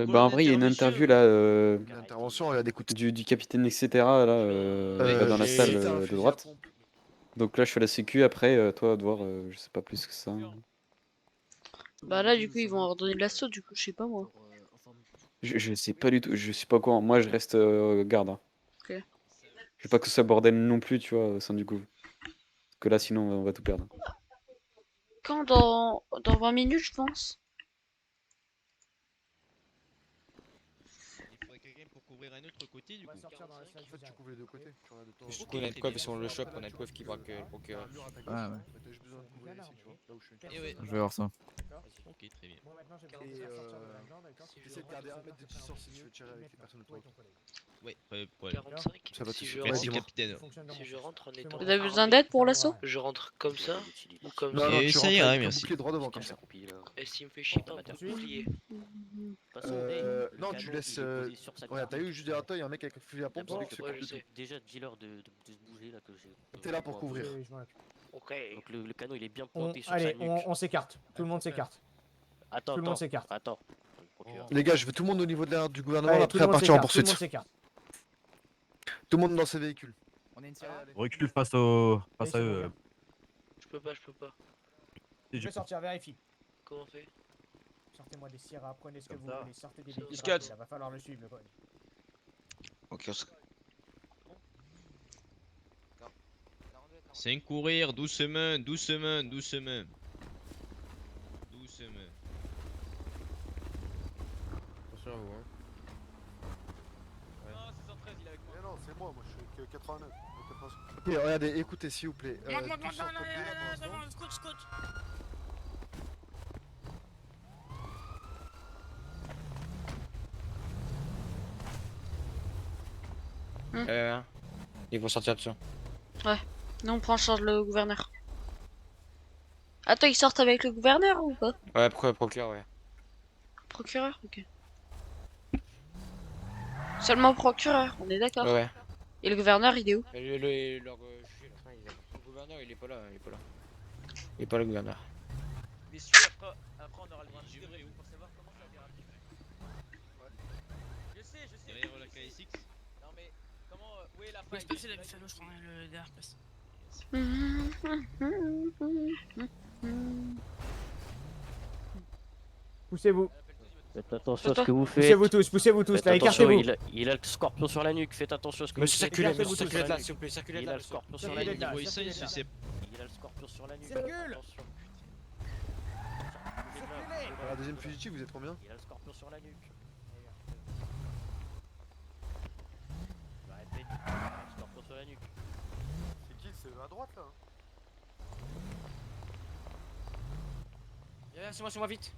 [SPEAKER 2] Bah en vrai, il y a une interview là
[SPEAKER 9] Une intervention, regarde, écoute.
[SPEAKER 2] du capitaine, etc. là, dans la salle de droite. Donc là, je fais la sécu. Après, toi, à devoir, je sais pas plus que ça.
[SPEAKER 5] Bah là, du coup, ils vont ordonner de l'assaut, du coup, je sais pas moi.
[SPEAKER 2] Je sais pas du tout. Je suis pas au courant. Moi, je reste garde. Hein.
[SPEAKER 5] Ok.
[SPEAKER 2] Je veux pas que ce soit bordel non plus, tu vois, au sein du coup. Parce que là, sinon, on va tout perdre.
[SPEAKER 5] Quand dans 20 minutes, je pense.
[SPEAKER 8] Il faudrait quelqu'un pour couvrir un autre côté du coup.
[SPEAKER 9] En fait, tu couvres les deux côtés. Tu regardes de temps en
[SPEAKER 4] Du
[SPEAKER 9] temps.
[SPEAKER 4] coup, on a de quoi sur le shop, on a de quoi qui braque le procureur.
[SPEAKER 14] Ah ouais.
[SPEAKER 9] T'as juste besoin de couvrir ici, tu vois, là où je suis.
[SPEAKER 8] Eh ouais.
[SPEAKER 14] Je vais voir ça.
[SPEAKER 8] Ok, très bien.
[SPEAKER 9] Et essaie de garder 1 mètre de distance si tu veux tirer avec les personnes autour de toi.
[SPEAKER 8] Ouais, pas de problème.
[SPEAKER 20] 45.
[SPEAKER 9] Ça va
[SPEAKER 20] Si
[SPEAKER 9] te
[SPEAKER 20] je
[SPEAKER 8] Merci
[SPEAKER 20] rentre,
[SPEAKER 8] capitaine.
[SPEAKER 20] si je rentre en étant.
[SPEAKER 5] Vous avez besoin d'aide pour l'assaut?
[SPEAKER 20] Je rentre comme ça ou comme
[SPEAKER 9] Non,
[SPEAKER 20] ça?
[SPEAKER 9] non,
[SPEAKER 8] Et
[SPEAKER 9] tu
[SPEAKER 8] ça
[SPEAKER 9] rentres
[SPEAKER 8] ira,
[SPEAKER 9] avec un
[SPEAKER 8] merci.
[SPEAKER 9] bouclier droit devant comme ça.
[SPEAKER 20] Et s'il me fait chier par un bouclier?
[SPEAKER 9] Non, tu laisses. Regarde, t'as eu juste derrière toi, il y a un mec avec un fusil à pompe, c'est lui qui
[SPEAKER 20] Ouais,
[SPEAKER 9] s'occupe
[SPEAKER 20] je
[SPEAKER 9] de
[SPEAKER 20] sais.
[SPEAKER 6] Déjà, dis-leur de se bouger là que j'ai.
[SPEAKER 9] T'es là pour couvrir.
[SPEAKER 20] Ok.
[SPEAKER 6] Donc le canon il est bien planté sur
[SPEAKER 3] Allez,
[SPEAKER 6] sa nuque.
[SPEAKER 3] on s'écarte. Tout le monde s'écarte.
[SPEAKER 6] Attends,
[SPEAKER 3] Tout le monde s'écarte.
[SPEAKER 6] attends. Le procureur.
[SPEAKER 9] Les gars, je veux tout le monde au niveau de du gouvernement
[SPEAKER 3] Allez,
[SPEAKER 9] là,
[SPEAKER 3] tout
[SPEAKER 9] prêt
[SPEAKER 3] le
[SPEAKER 9] à
[SPEAKER 3] monde
[SPEAKER 9] partir en
[SPEAKER 3] s'écarte. Tout le
[SPEAKER 9] poursuite.
[SPEAKER 3] monde s'écarte.
[SPEAKER 9] Tout le monde dans ses véhicules.
[SPEAKER 14] On est une sirène.
[SPEAKER 22] Recule face à eux.
[SPEAKER 20] Je peux pas, je peux pas.
[SPEAKER 3] Je vais sortir, vérifie.
[SPEAKER 20] Comment on fait?
[SPEAKER 3] Sortez-moi des Sierra, prenez ce que vous
[SPEAKER 22] ça.
[SPEAKER 3] voulez, sortez des véhicules.
[SPEAKER 23] Discat.
[SPEAKER 3] rapides, là, va falloir le suivre, le code.
[SPEAKER 1] Ok,
[SPEAKER 8] 5 courir, doucement, doucement, doucement. Doucement.
[SPEAKER 22] Attention à vous, hein.
[SPEAKER 23] Non, 613, il est avec moi.
[SPEAKER 9] Non, c'est moi, je suis que 89. Ok, regardez, écoutez s'il vous plaît.
[SPEAKER 17] Moi,
[SPEAKER 9] tous sortent bien pour l'instant.
[SPEAKER 17] scout, scout.
[SPEAKER 4] Ils vont sortir de ça.
[SPEAKER 5] Ouais. Nous, on prend en charge le gouverneur. Attends, ils sortent avec le gouverneur ou pas?
[SPEAKER 4] Ouais, procureur, ouais.
[SPEAKER 5] Procureur? Ok. Seulement procureur, on est d'accord.
[SPEAKER 4] Ouais.
[SPEAKER 5] Et le gouverneur, il est où?
[SPEAKER 4] Leur juge, là. Le gouverneur, il est pas là, il est pas là. Il est pas le gouverneur.
[SPEAKER 23] Messieurs, après on aura le droit de débriefer pour savoir comment ça a dérapé. Je sais.
[SPEAKER 8] Derrière la KSX.
[SPEAKER 23] Non mais, comment. Où est la
[SPEAKER 17] Oui,
[SPEAKER 23] faille?
[SPEAKER 17] c'est passé la Buffalo, je prendrai le dernier place.
[SPEAKER 3] Poussez-vous.
[SPEAKER 15] Faites attention à ce que vous faites.
[SPEAKER 3] Poussez-vous tous,
[SPEAKER 15] Faites
[SPEAKER 3] là,
[SPEAKER 15] attention,
[SPEAKER 3] écartez-vous.
[SPEAKER 15] il a le scorpion sur la nuque, faites attention à ce que
[SPEAKER 4] Monsieur,
[SPEAKER 15] vous faites.
[SPEAKER 4] circulez de là, s'il vous plaît, circulez de
[SPEAKER 15] Il
[SPEAKER 4] là.
[SPEAKER 15] a le scorpion sur la
[SPEAKER 3] Circulez
[SPEAKER 15] nuque.
[SPEAKER 3] de là.
[SPEAKER 8] Niveau essence, c'est.
[SPEAKER 15] Il a le scorpion sur la nuque.
[SPEAKER 3] Circule.
[SPEAKER 15] Attention.
[SPEAKER 9] La deuxième fugitive, vous êtes combien?
[SPEAKER 15] Il a le scorpion sur la nuque. Arrêtez. Il a le scorpion sur la nuque.
[SPEAKER 9] C'est qui? C'est à droite là.
[SPEAKER 4] C'est moi, vite.